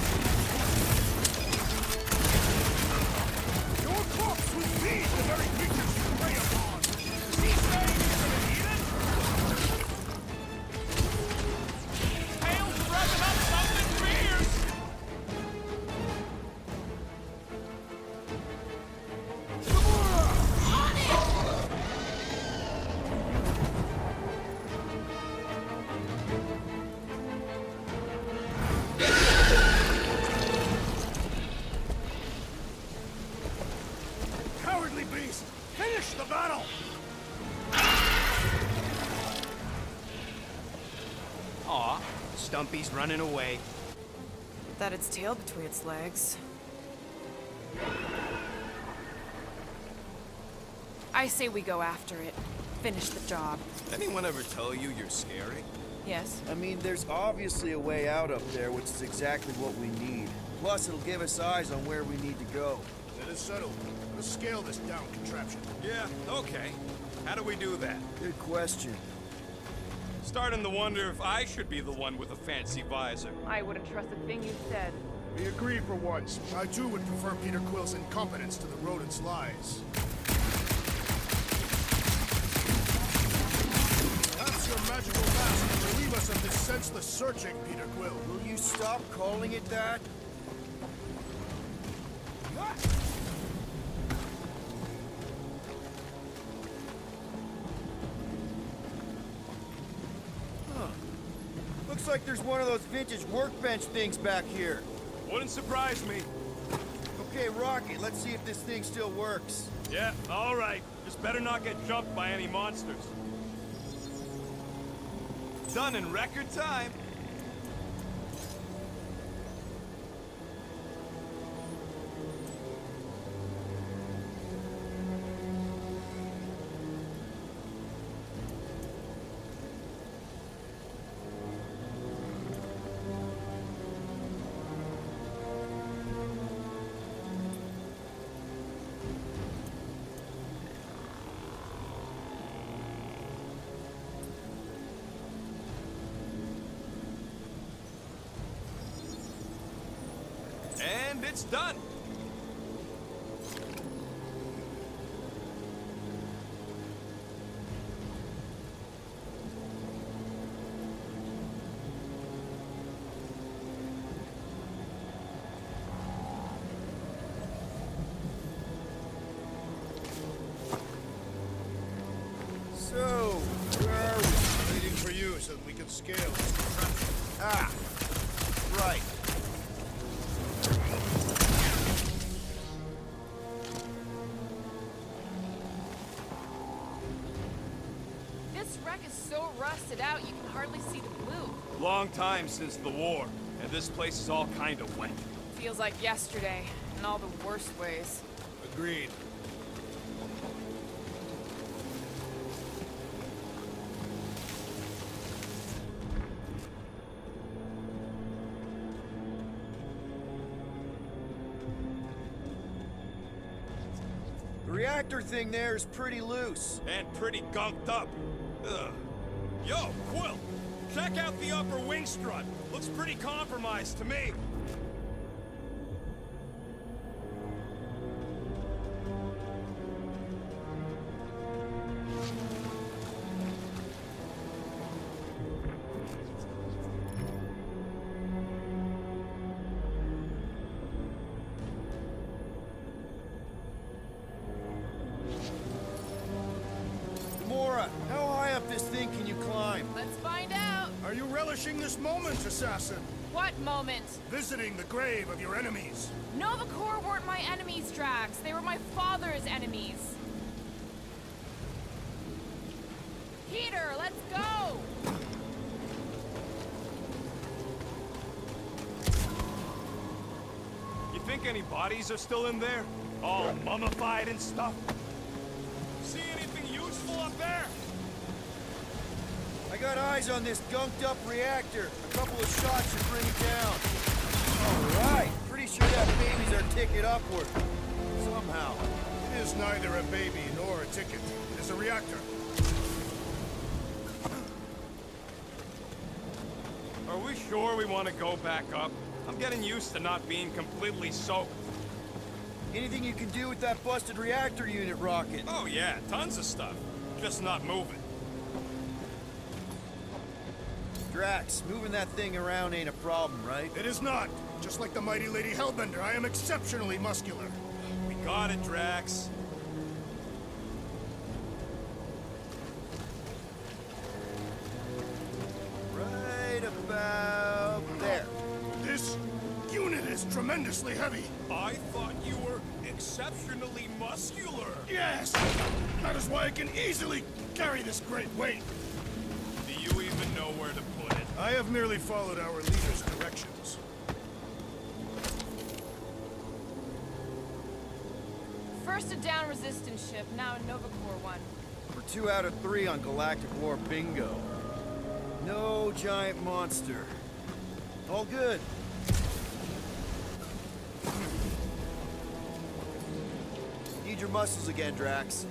S8: Your corpse will feed the very creatures you prey upon! Is he saying you're gonna eat it? Tails revving up something fierce! Cowardly beast! Finish the battle!
S6: Aw, Stumpy's running away.
S10: That its tail between its legs. I say we go after it. Finish the job.
S2: Anyone ever tell you you're scary?
S10: Yes.
S3: I mean, there's obviously a way out up there, which is exactly what we need. Plus, it'll give us eyes on where we need to go.
S9: Let us settle. Let's scale this down contraption.
S2: Yeah, okay. How do we do that?
S3: Good question.
S2: Starting to wonder if I should be the one with a fancy visor.
S5: I wouldn't trust a thing you said.
S9: We agree for once. I too would prefer Peter Quill's incompetence to the rodent's lies. That's your magical mask to relieve us of this senseless searching, Peter Quill.
S3: Will you stop calling it that? Huh. Looks like there's one of those vintage workbench things back here.
S8: Wouldn't surprise me.
S3: Okay, Rocket, let's see if this thing still works.
S8: Yeah, all right. Just better not get jumped by any monsters. Done in record time. And it's done.
S3: So, where are we?
S9: Waiting for you so that we can scale this contraption.
S3: Ah, right.
S4: This wreck is so rusted out you can hardly see the blue.
S8: Long time since the war, and this place is all kind of wet.
S10: Feels like yesterday, in all the worst ways.
S9: Agreed.
S3: The reactor thing there is pretty loose.
S8: And pretty gunked up. Ugh. Yo, Quill! Check out the upper wing strut. Looks pretty compromised to me.
S3: Gamora, how high up this thing can you climb?
S4: Let's find out.
S9: Are you relishing cherishing this moment, assassin.
S4: What moment?
S9: Visiting the grave of your enemies.
S4: Nova Corps weren't my enemies, Drax. They were my father's enemies. Peter, let's go!
S8: You think any bodies are still in there? All mummified and stuff? See anything useful up there?
S3: I got eyes on this gunked up reactor. A couple of shots should bring it down. All right. Pretty sure that baby's our ticket upward. Somehow.
S9: It is neither a baby nor a ticket. It is a reactor.
S8: Are we sure we want to go back up? I'm getting used to not being completely soaked.
S3: Anything you can do with that busted reactor unit, Rocket?
S8: Oh yeah, tons of stuff. Just not moving.
S3: Drax, moving that thing around ain't a problem, right?
S9: It is not. Just like the mighty Lady Hellbender, I am exceptionally muscular.
S8: We got it, Drax.
S3: Right about there.
S9: This unit is tremendously heavy.
S8: I thought you were exceptionally muscular.
S9: Yes! That is why I can easily carry this great weight.
S8: Do you even know where to put it?
S9: I have merely followed our leader's directions.
S4: First a down resistance ship, now a Nova Corps one.
S3: We're 2 out of 3 on Galactic War bingo. No giant monster. All good. Need your muscles again, Drax.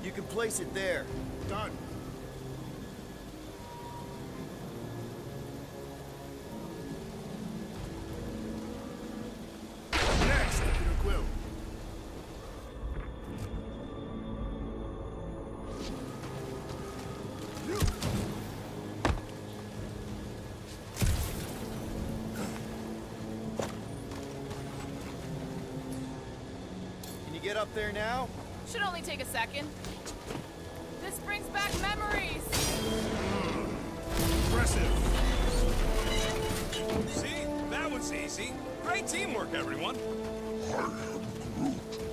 S3: You can place it there.
S9: Done. Next, Peter Quill.
S3: Can you get up there now?
S4: Should only take a second. This brings back memories.
S9: Impressive.
S8: See? That was easy. Great teamwork, everyone.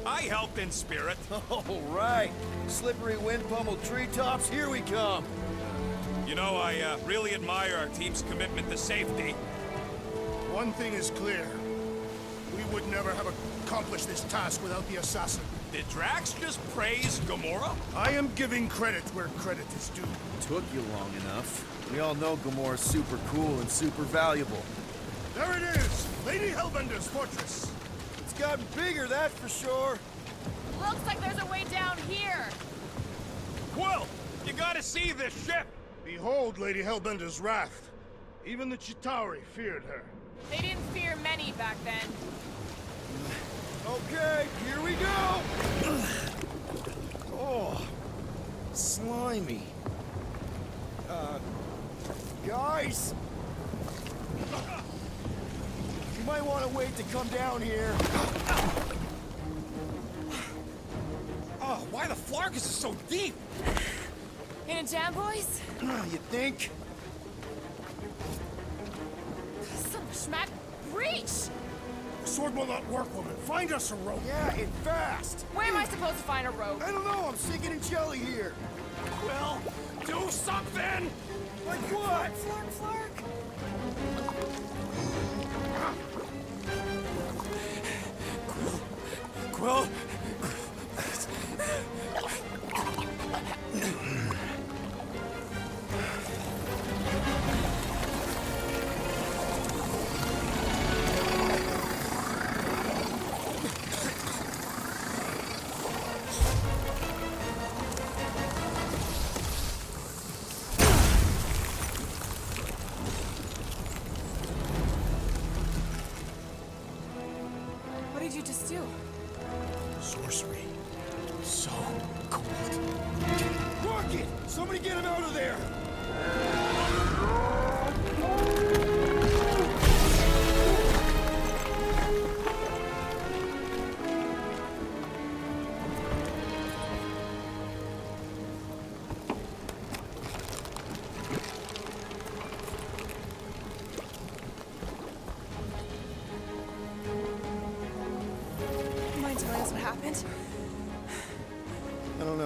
S8: I helped in spirit.
S3: All right. Slippery wind pummeled treetops, here we come.
S8: You know, I really admire our team's commitment to safety.
S9: One thing is clear. We would never have accomplished this task without the assassin.
S8: Did Drax just praise Gamora?
S9: I am giving credit where credit is due.
S3: Took you long enough. We all know Gamora's super cool and super valuable.
S9: There it is! Lady Hellbender's fortress!
S3: It's gotten bigger, that's for sure.
S4: Looks like there's a way down here.
S8: Quill, you gotta see this ship!
S9: Behold Lady Hellbender's wrath. Even the Chitauri feared her.
S4: They didn't fear many back then.
S3: Okay, here we go! Oh, slimy. Guys! You might want to wait to come down here.
S8: Oh, why the Flarkus is so deep?
S4: In a jam, boys?
S3: You think?
S4: Some schmack breach!
S9: The sword will not work, woman. Find us a rope.
S3: Yeah, and fast!
S4: Where am I supposed to find a rope?
S3: I don't know, I'm sinking in jelly here.
S8: Quill, do something!
S3: Like what?
S4: Flark.
S8: Quill?
S4: What did you just do?
S9: Sorcery. So cold.
S3: Rocket! Somebody get him out of there!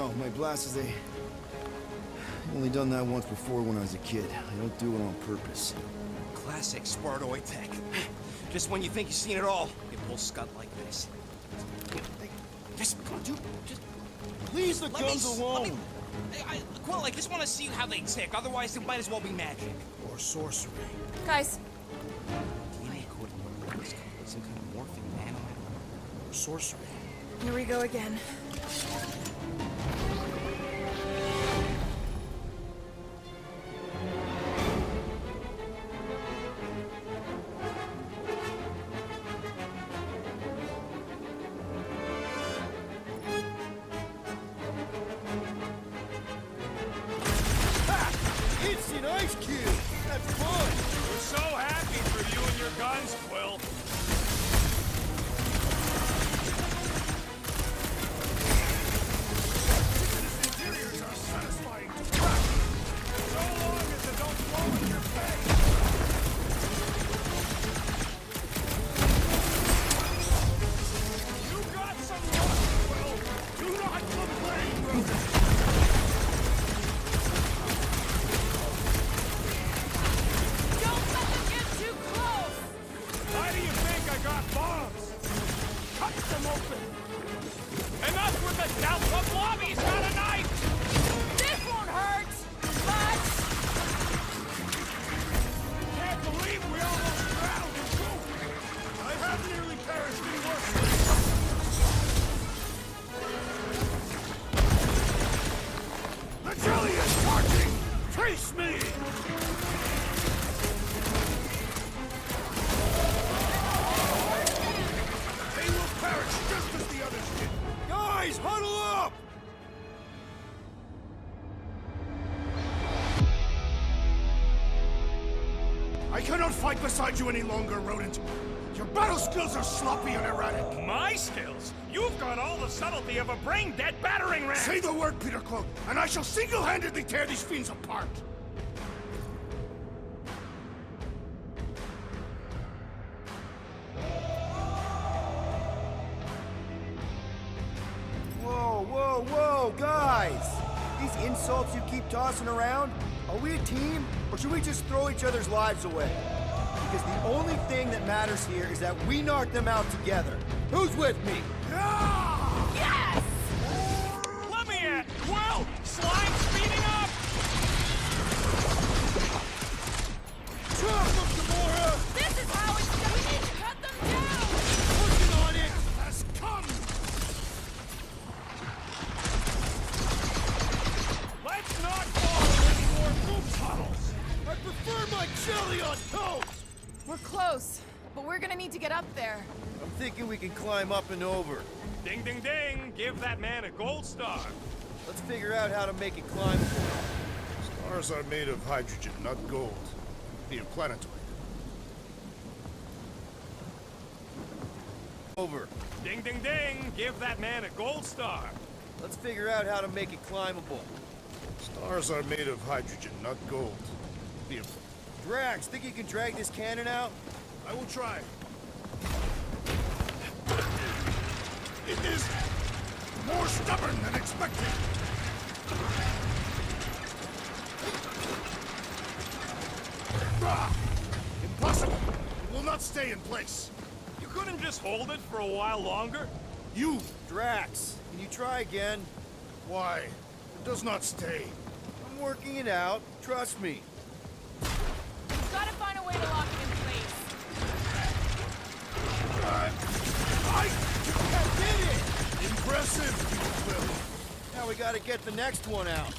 S3: No, my blasters, they... I've only done that once before when I was a kid. I don't do it on purpose.
S6: Classic Spartoid tech. Just when you think you've seen it all, you pull scut like this. Just, come on, dude. Just
S9: Leave the guns alone!
S6: Quill, I just want to see how they tick. Otherwise, it might as well be magic.
S1: Or sorcery.
S10: Guys,
S6: DNA code some kind of morphing nanomatter.
S1: Or sorcery.
S10: here we go again.
S9: It's an ice cube! That's fun!
S8: We're so happy for you and your guns, Quill.
S9: Interiors are satisfying to crack!
S8: So long as it don't blow in your face. You got some luck, Quill.
S9: Do not complain, Groot!
S4: Don't let them get too close!
S8: Why do you think I got bombs? Cut them open. Enough with the Delta Blob, he's got a knife!
S4: This won't hurt much!
S8: Can't believe we almost drowned in Groot.
S9: I have nearly perished in worse ways. The jelly is charging! Face me! They will perish just as the others did! Guys, huddle up! I cannot fight beside you any longer, rodent. Your battle skills are sloppy and erratic.
S8: My skills? You've got all the subtlety of a brain-dead battering ram!
S9: Say the word, Peter Cloak, and I shall single-handedly tear these fiends apart.
S3: Whoa, whoa, whoa, guys! These insults you keep tossing around, are we a team, or should we just throw each other's lives away? Because the only thing that matters here is that we knock them out together. Who's with me?
S4: Yes!
S8: Let me at! Quill! Slime speeding up!
S9: Drop them, Gamora!
S4: This is how it's done! We need to cut them down!
S9: Working on it! Has come!
S8: Let's not follow any more Groot tunnels!
S9: I prefer my jelly on toast!
S10: We're close, but we're gonna need to get up there.
S3: I'm thinking we can climb up and over.
S8: Ding, ding, ding! Give that man a gold star!
S3: Let's figure out how to make it climbable.
S9: Stars are made of hydrogen, not gold. Be a planetoid.
S3: Over.
S8: Ding, ding, ding! Give that man a gold star!
S3: Let's figure out how to make it climbable.
S9: Stars are made of hydrogen, not gold. Be a...
S3: Drax, think you can drag this cannon out?
S9: I will try. It is more stubborn than expected. Ah, impossible! It will not stay in place.
S8: You couldn't just hold it for a while longer?
S9: You!
S3: Drax, can you try again?
S9: Why? It does not stay.
S3: I'm working it out. Trust me.
S4: We've gotta find a way to lock it in place.
S9: I did it! Impressive, you will.
S3: Now we gotta get the next one out.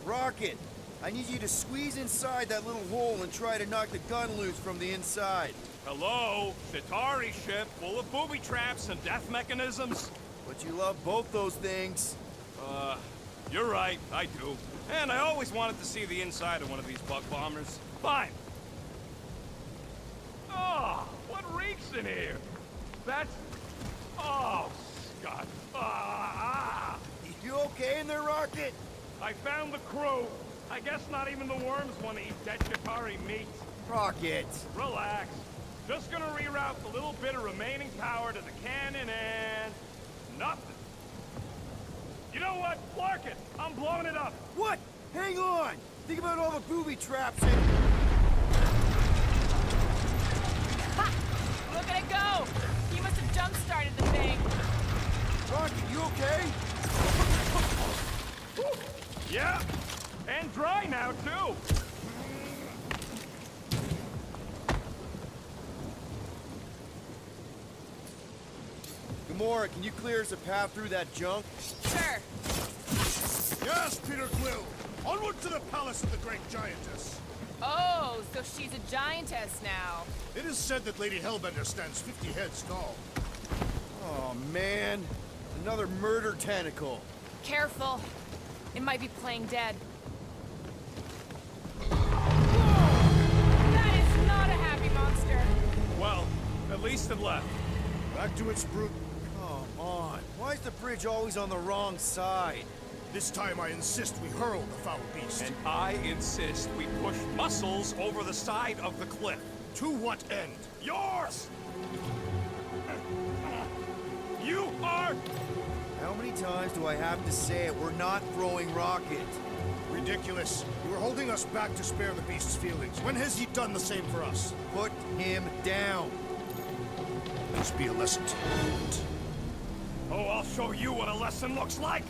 S3: Rocket, I need you to squeeze inside that little hole and try to knock the gun loose from the inside.
S8: Hello? Chitauri ship full of booby traps and death mechanisms?
S3: But you love both those things.
S8: You're right, I do. And I always wanted to see the inside of one of these bug bombers. Fine. Oh, what reeks in here? That's... Oh, Scott.
S3: You okay in there, Rocket?
S8: I found the crew. I guess not even the worms want to eat dead Chitauri meat.
S3: Rocket!
S8: Relax. Just gonna reroute the little bit of remaining power to the cannon and... nothing. You know what? Clark it! I'm blowing it up!
S3: What? Hang on! Think about all the booby traps and...
S4: Ha! Look at it go! He must have jump-started the thing.
S3: Rocket, you okay?
S8: Yeah! And dry now, too!
S3: Gamora, can you clear us a path through that junk?
S4: Sure.
S9: Yes, Peter Quill! Onward to the palace of the great giantess!
S4: Oh, so she's a giantess now.
S9: It is said that Lady Hellbender stands 50 heads tall.
S3: Oh, man. Another murder tentacle.
S4: Careful. It might be playing dead. That is not a happy monster.
S8: Well, at least it left.
S9: Back to its brute.
S3: Come on. Why is the bridge always on the wrong side?
S9: This time I insist we hurl the foul beast.
S8: And I insist we push muscles over the side of the cliff.
S9: To what end?
S8: Yours! You are...
S3: How many times do I have to say it? We're not throwing Rocket.
S9: Ridiculous. You were holding us back to spare the beast's feelings. When has he done the same for us?
S3: Put him down.
S9: This be a lesson to you.
S8: Oh, I'll show you what a lesson looks like!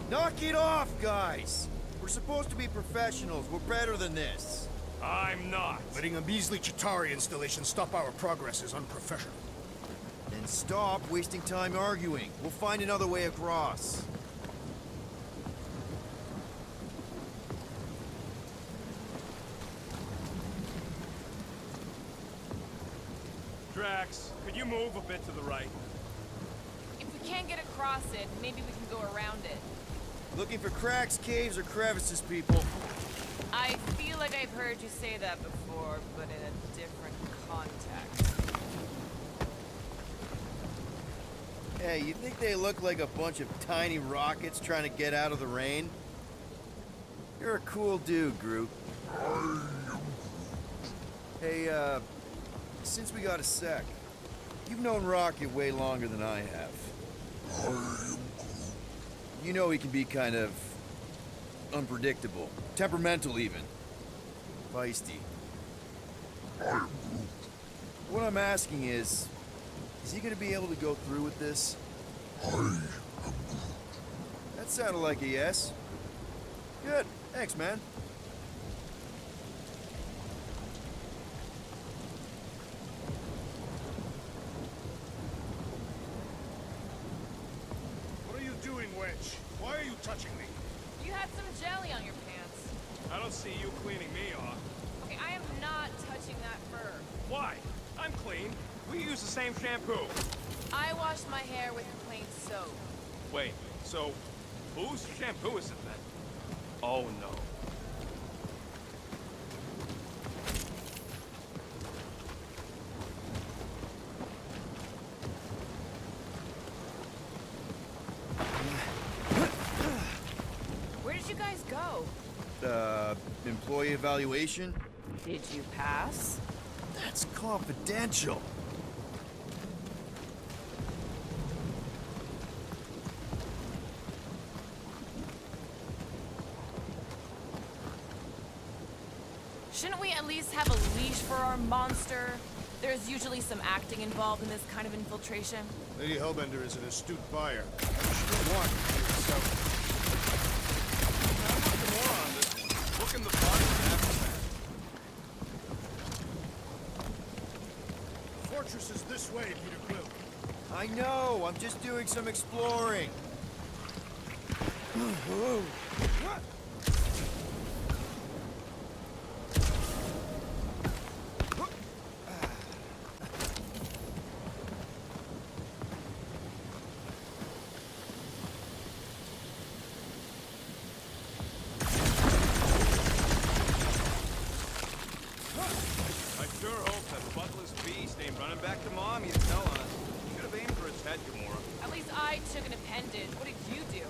S3: Knock it off, guys! We're supposed to be professionals. We're better than this.
S8: I'm not.
S9: Letting a measly Chitauri installation stop our progress is unprofessional.
S3: Then stop wasting time arguing. We'll find another way across.
S8: Drax, could you move a bit to the right?
S4: If we can't get across it, maybe we can go around it.
S3: Looking for cracks, caves, or crevices, people.
S4: I feel like I've heard you say that before, but in a different context.
S3: Hey, you think they look like a bunch of tiny rockets trying to get out of the rain? You're a cool dude, Groot. Hey, since we got a sec, you've known Rocket way longer than I have. You know he can be kind of unpredictable, temperamental even, feisty. What I'm asking is he gonna be able to go through with this? That sounded like a yes. Good, thanks, man.
S9: What are you doing, Wedge? Why are you touching me?
S4: You had some jelly on your pants.
S8: I don't see you cleaning me off.
S4: Okay, I am not touching that fur.
S8: Why? I'm clean. We use the same shampoo.
S4: I wash my hair with plain soap.
S8: Wait, so whose shampoo is it then? Oh no.
S4: Where did you guys go?
S3: Employee evaluation?
S4: Did you pass?
S3: That's confidential.
S4: Shouldn't we at least have a leash for our monster? There's usually some acting involved in this kind of infiltration.
S9: Lady Hellbender is an astute buyer. She would want herself.
S2: Gamora on this one. Look in the body aftermath.
S9: The fortress is this way, Peter Quill.
S3: I know, I'm just doing some exploring.
S2: I sure hope that buttless beast ain't running back to Mom you tell on us. Should have aimed for its head, Gamora.
S4: At least I took an appendage. What did you do?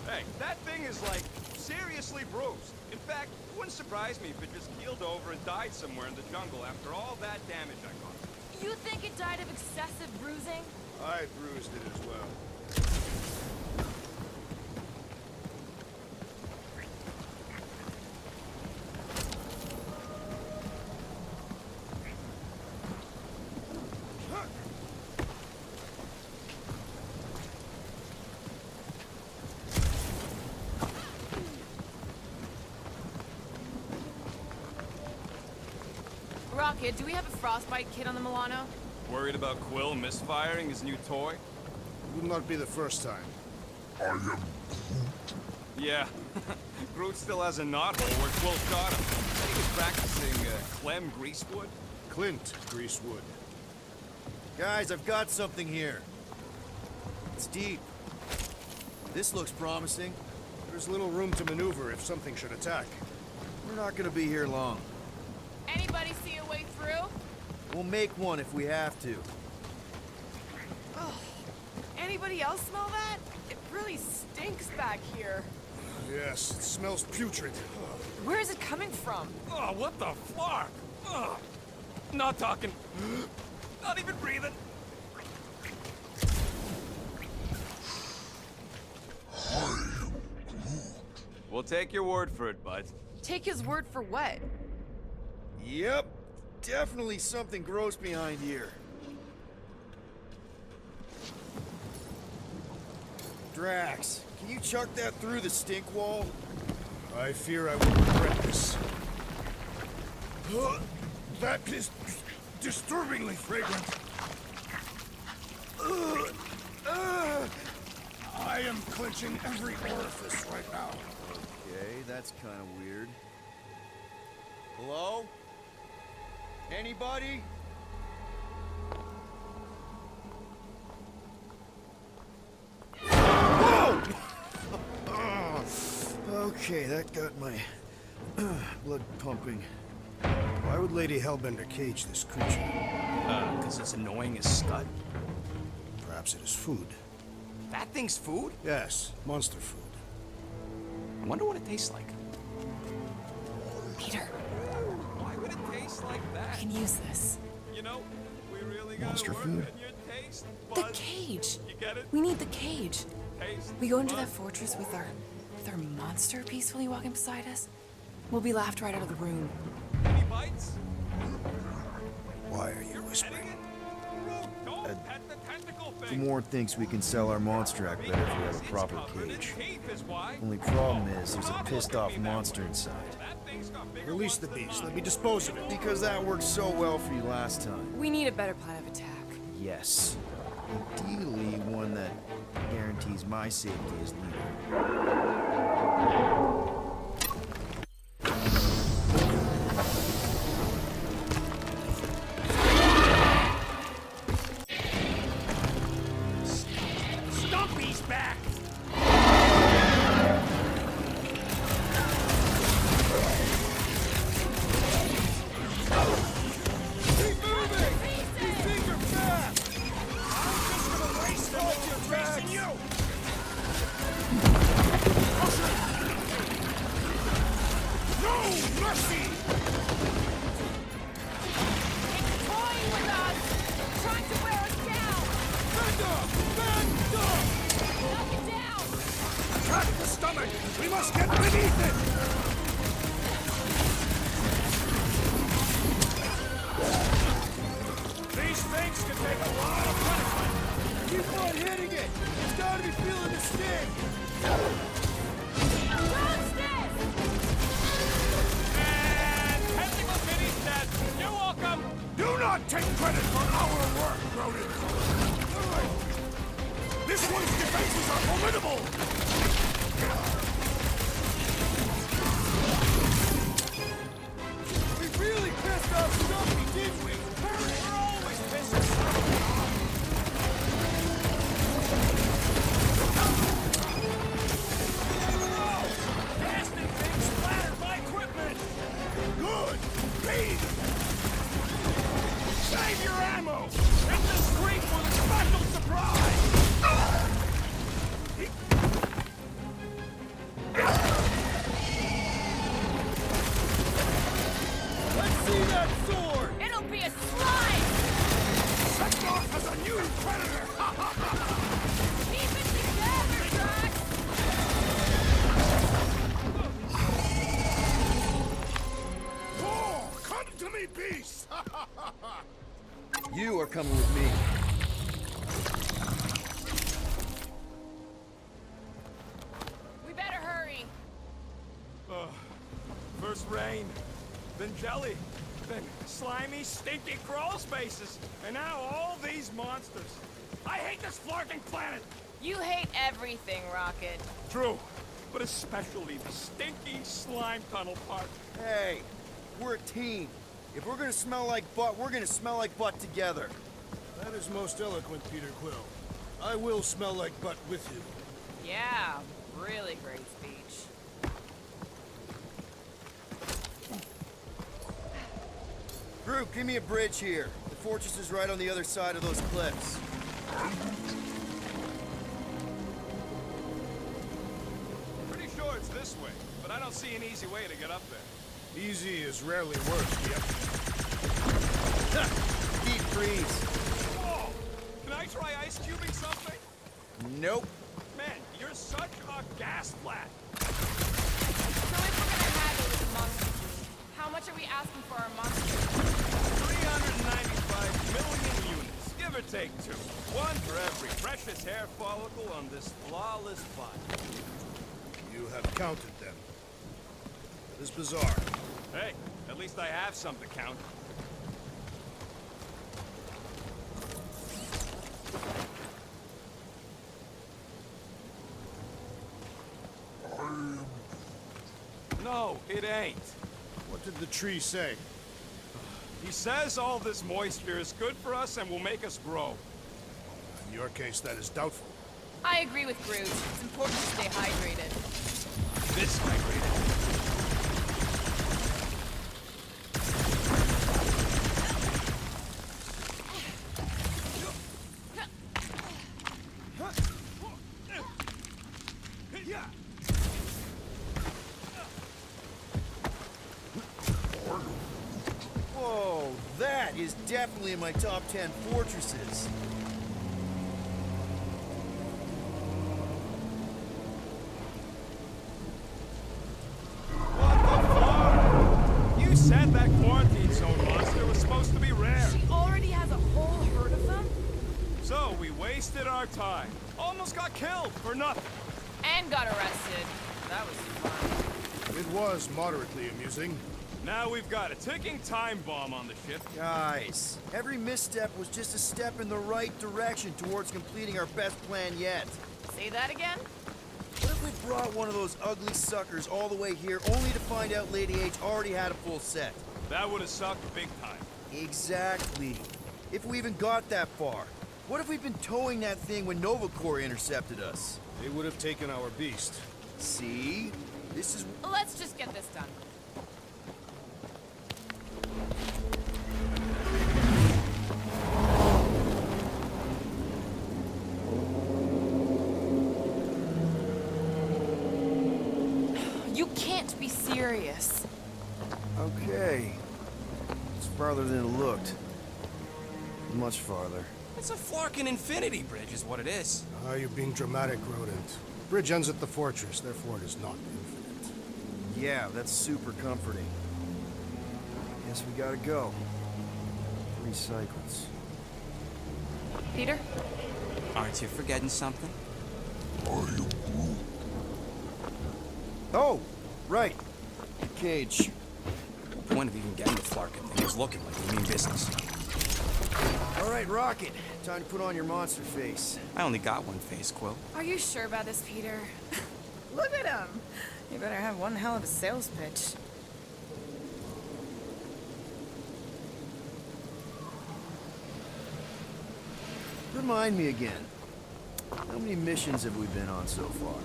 S2: Hey, that thing is like seriously bruised. In fact, it wouldn't surprise me if it just keeled over and died somewhere in the jungle after all that damage I caused.
S4: You think it died of excessive bruising?
S9: I bruised it as well.
S4: Rocket, do we have a frostbite kit on the Milano?
S2: Worried about Quill misfiring his new toy?
S9: Will not be the first time.
S7: I am Groot.
S2: Yeah. Groot still has a knothole where Quill shot him. I think he's practicing Clem Greasewood.
S9: Clint Greasewood.
S3: Guys, I've got something here. It's deep. This looks promising.
S9: There's little room to maneuver if something should attack.
S3: We're not gonna be here long.
S4: Anybody see a way through?
S3: We'll make one if we have to.
S10: Oh, anybody else smell that? It really stinks back here.
S9: Yes, it smells putrid.
S10: Where is it coming from?
S8: Oh, what the flark? Ugh. Not talking. Not even breathing.
S2: We'll take your word for it, bud.
S10: Take his word for what?
S3: Yep. Definitely something gross behind here. Drax, can you chuck that through the stink wall?
S9: I fear I will regret this. That is disturbingly fragrant. I am clenching every orifice right now.
S3: Okay, that's kind of weird. Hello? Anybody? Whoa! Okay, that got my blood pumping.
S1: Why would Lady Hellbender cage this creature?
S6: Because it's annoying as scud.
S1: Perhaps it is food.
S6: That thing's food?
S1: Yes, monster food.
S6: I wonder what it tastes like.
S10: Peter,
S2: Why would it taste like
S10: I
S2: that?
S10: can use this.
S2: You know, we really gotta
S3: Monster
S2: work
S3: food?
S2: on your taste
S10: The
S2: buds.
S10: cage.
S2: You get it?
S10: We need the cage.
S2: Taste
S10: We go into that
S2: buds.
S10: fortress with our monster peacefully walking beside us. We'll be laughed right out of the room.
S2: Any bites?
S1: Why are you
S2: Petting
S1: whispering?
S2: it? Groot, don't pet the tentacle thing.
S3: Gamora thinks we can sell our monster act better if we have a
S2: It's
S3: proper
S2: covered in
S3: cage.
S2: teeth is why.
S3: Only problem is there's a pissed off monster inside.
S2: That thing's got bigger
S1: Release the
S2: ones than
S1: beast.
S2: mine.
S1: Let me dispose of it.
S3: Because that worked so well for you last time.
S10: We need a better plan of attack.
S3: Yes. Ideally, one that guarantees my safety as leader.
S8: Stumpy's back!
S3: Keep moving! These things are fast!
S8: I'm just gonna race them while you're racing you!
S9: No mercy!
S4: It's toying with us! Trying to wear us down!
S3: Bend up! Bend up!
S4: Knock it down!
S9: Attack the stomach! We must get beneath it!
S8: These things can take a lot of punishment!
S3: Keep on hitting it! It's gotta be feeling the sting!
S4: Monsters!
S8: And Tentacle City's dead! You're welcome!
S9: Do not take credit for our work, rodent! This one's defenses are formidable!
S3: We really pissed off Stumpy, did we?
S8: We're always pissing something off! Nasty things splattered my equipment!
S9: Good! Raid!
S8: Save your ammo! Hit the street for the special surprise!
S9: predator!
S4: Keep it together, Drax!
S9: Oh, come to me, beast!
S3: You are coming with me.
S4: We better hurry.
S8: First rain, then jelly, then slimy, stinky crawl spaces, and now all these monsters. I hate this flarking planet!
S4: You hate everything, Rocket.
S8: True, but especially the stinky slime tunnel part.
S3: Hey, we're a team. If we're gonna smell like butt, we're gonna smell like butt together.
S1: That is most eloquent, Peter Quill. I will smell like butt with you.
S4: Yeah, really great speech.
S3: Groot, give me a bridge here. The fortress is right on the other side of those cliffs.
S8: Pretty sure it's this way, but I don't see an easy way to get up there.
S1: Easy is rarely worked, yep.
S3: Deep freeze.
S8: Whoa! Can I try ice cubing something?
S3: Nope.
S8: Man, you're such a gas flat.
S4: So if we're gonna haggle with the monsters, how much are we asking for our monsters?
S8: 395 million units, give or take 2. One for every precious hair follicle on this flawless body.
S1: You have counted them. That is bizarre.
S8: Hey, at least I have some to count. No, it ain't.
S1: What did the tree say?
S8: He says all this moisture is good for us and will make us grow.
S1: In your case, that is doubtful.
S4: I agree with Groot. It's important to stay hydrated.
S8: This hydrated.
S3: Whoa, that is definitely in my top 10 fortresses.
S8: What the fuck? You said that quarantine zone monster was supposed to be rare.
S10: She already has a whole herd of them?
S8: So we wasted our time. Almost got killed for nothing.
S4: And got arrested. That was fun.
S1: It was moderately amusing.
S8: Now we've got a ticking time bomb on the ship.
S3: Guys, every misstep was just a step in the right direction towards completing our best plan yet.
S4: Say that again?
S3: What if we brought one of those ugly suckers all the way here only to find out Lady H already had a full set?
S8: That would have sucked big time.
S3: Exactly. If we even got that far. What if we'd been towing that thing when Nova Corps intercepted us?
S1: They would have taken our beast.
S3: See? This is...
S4: Let's just get this done. You can't be serious.
S3: Okay. It's farther than it looked. Much farther.
S6: It's a flarkin' infinity bridge is what it is.
S1: Ah, you're being dramatic, Rodent. Bridge ends at the fortress, therefore it is not infinite.
S3: Yeah, that's super comforting. Guess we gotta go. 3 cycles.
S4: Peter?
S6: Aren't you forgetting something?
S3: Oh! Right. Cage.
S6: The point of even getting the flarkin' thing was looking like we mean business.
S3: Alright, Rocket. Time to put on your monster face.
S6: I only got one face, Quill.
S4: Are you sure about this, Peter? Look at him. You better have one hell of a sales pitch.
S3: Remind me again. How many missions have we been on so far?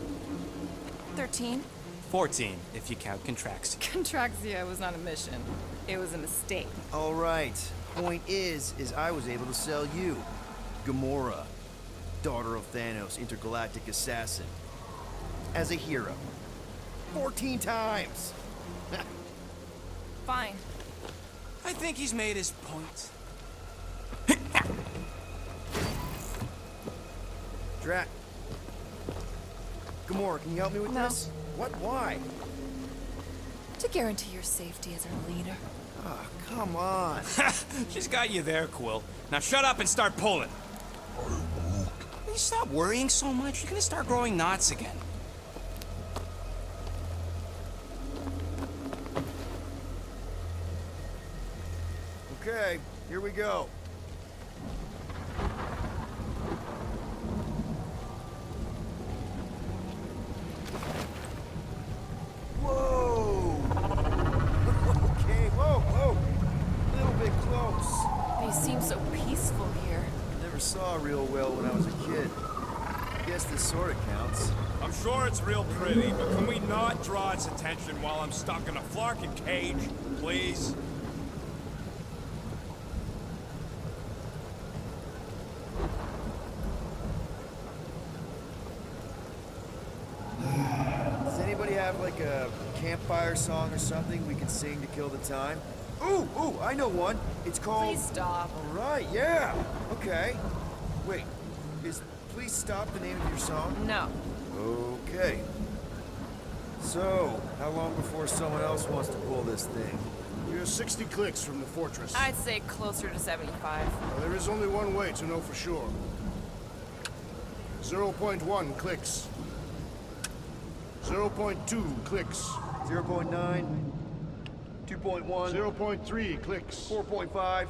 S4: 13?
S6: 14, if you count Contrax.
S4: Contraxia was not a mission. It was a mistake.
S3: Alright. Point is I was able to sell you. Gamora. Daughter of Thanos, intergalactic assassin. As a hero. 14 times!
S4: Fine.
S6: I think he's made his point.
S3: Drax. Gamora, can you help me with
S10: No.
S3: this? What? Why?
S10: To guarantee your safety as our leader.
S3: Ah, come on.
S6: She's got you there, Quill. Now shut up and start pulling. Will you stop worrying so much? You're gonna start growing knots again.
S3: Okay, here we go. Whoa! Okay, whoa! A little bit close.
S10: They seem so peaceful here.
S3: Never saw real well when I was a kid. Guess this sort of counts.
S8: I'm sure it's real pretty, but can we not draw its attention while I'm stuck in a flarkin' cage, please?
S3: Does anybody have like a campfire song or something we can sing to kill the time? Ooh, I know one. It's called...
S10: Please stop.
S3: All right, yeah. Okay. Wait, is Please Stop the name of your song?
S10: No.
S3: Okay. So, how long before someone else wants to pull this thing?
S9: You're 60 clicks from the fortress.
S10: I'd say closer to 75.
S9: Well, there is only one way to know for sure. 0.1 clicks. 0.2 clicks.
S3: 0.9, 2.1,
S9: 0.3 clicks.
S3: 4.5,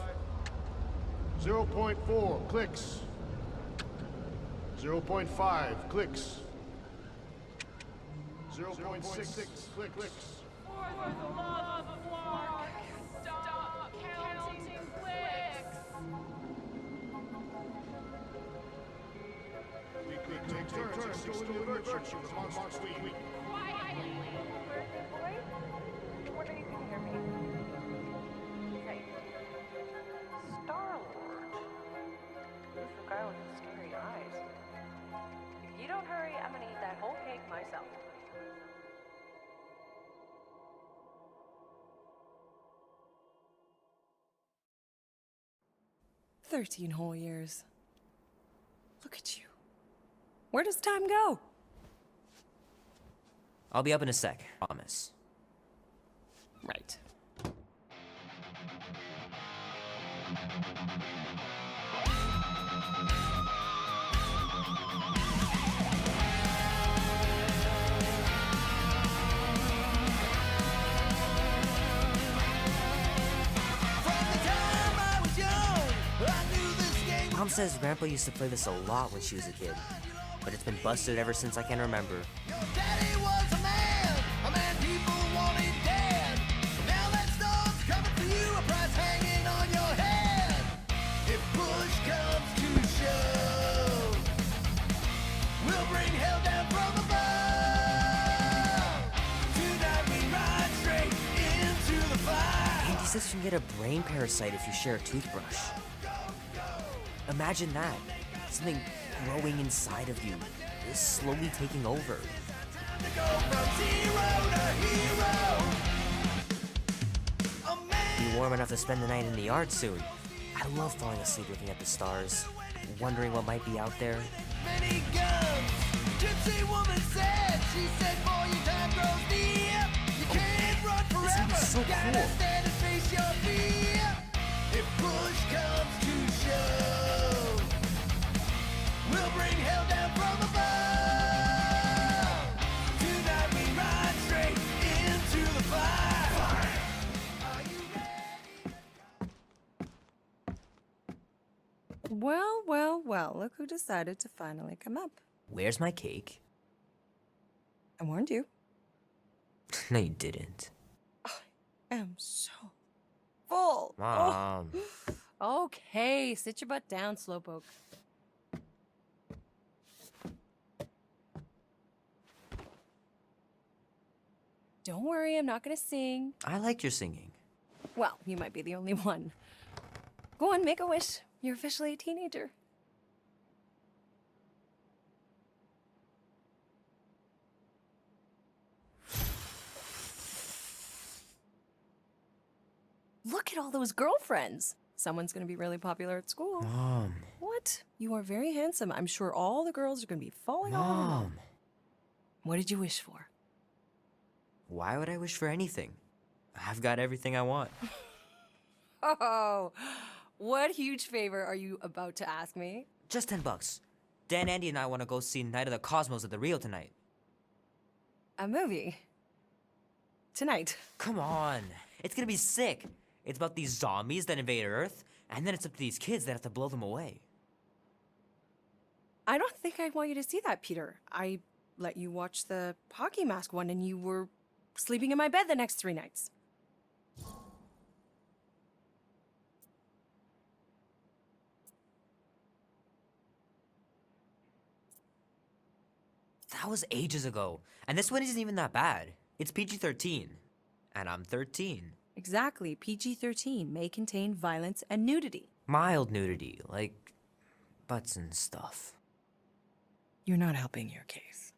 S9: 0.4 clicks. 0.5 clicks. 0.6 clicks.
S4: For the love of Mark, stop counting clicks.
S9: We could take turns going to the virtue of Monster Week.
S5: Wonder you can hear me. Hey. Star-Lord. Who's the guy with the scary eyes? If you don't hurry, I'm gonna eat that whole cake myself.
S10: 13 whole years. Look at you. Where does time go?
S11: I'll be up in a sec, promise.
S10: Right.
S11: Mom says Grandpa used to play this a lot when she was a kid, but it's been busted ever since I can remember.
S12: Your daddy was a man people wanted dead. Now that storm's coming for you, a price hanging on your head. If push comes to shove, we'll bring hell down from above. Tonight we ride straight into the fire.
S11: Andy says you can get a brain parasite if you share a toothbrush. Imagine that. Something growing inside of you, slowly taking over. Be warm enough to spend the night in the yard soon. I love falling asleep looking at the stars, wondering what might be out there.
S12: Many guns. Gypsy woman said, she said, boy, your time grows near. You can't run forever.
S11: So
S12: Gotta
S11: cool.
S12: stand and face your fear. If push comes to shove, we'll bring hell down from above. Tonight we ride straight into the fire. Are you ready?
S10: Well, look who decided to finally come up.
S11: Where's my cake?
S10: I warned you.
S11: No, you didn't.
S10: I am so full.
S11: Mom.
S10: Oh. Okay, sit your butt down, Slowpoke. Don't worry, I'm not gonna sing.
S11: I liked your singing.
S10: Well, you might be the only one. Go on, make a wish. You're officially a teenager. Look at all those girlfriends. Someone's gonna be really popular at school.
S11: Mom.
S10: What? You are very handsome. I'm sure all the girls are gonna be falling all over you.
S11: Mom.
S10: What did you wish for?
S11: Why would I wish for anything? I've got everything I want.
S10: Oh, what huge favor are you about to ask me?
S11: Just $10. Dan, Andy, and I want to go see Night of the Cosmos at the Rio tonight.
S10: A movie? Tonight?
S11: Come on. It's gonna be sick. It's about these zombies that invade Earth, and then it's up to these kids that have to blow them away.
S10: I don't think I want you to see that, Peter. I let you watch the hockey mask one and you were sleeping in my bed the next 3 nights.
S11: That was ages ago. And this one isn't even that bad. It's PG-13. And I'm 13.
S10: Exactly. PG-13 may contain violence and nudity.
S11: Mild nudity, like butts and stuff.
S10: You're not helping your case.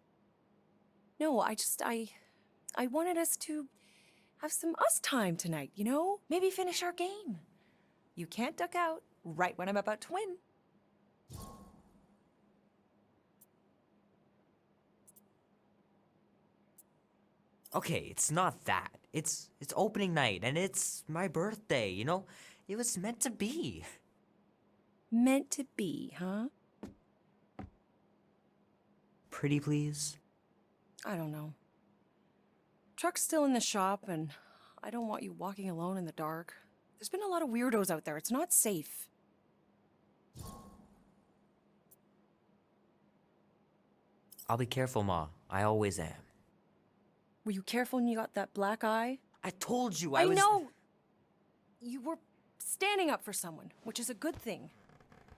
S10: No, I wanted us to have some us time tonight, you know? Maybe finish our game. You can't duck out right when I'm about to win.
S11: Okay, it's not that. It's opening night, and it's my birthday, you know? It was meant to be.
S10: Meant to be, huh?
S11: Pretty please?
S10: I don't know. Truck's still in the shop, and I don't want you walking alone in the dark. There's been a lot of weirdos out there. It's not safe.
S11: I'll be careful, Ma. I always am.
S10: Were you careful when you got that black eye?
S11: I told you
S10: I
S11: was...
S10: know! You were standing up for someone, which is a good thing.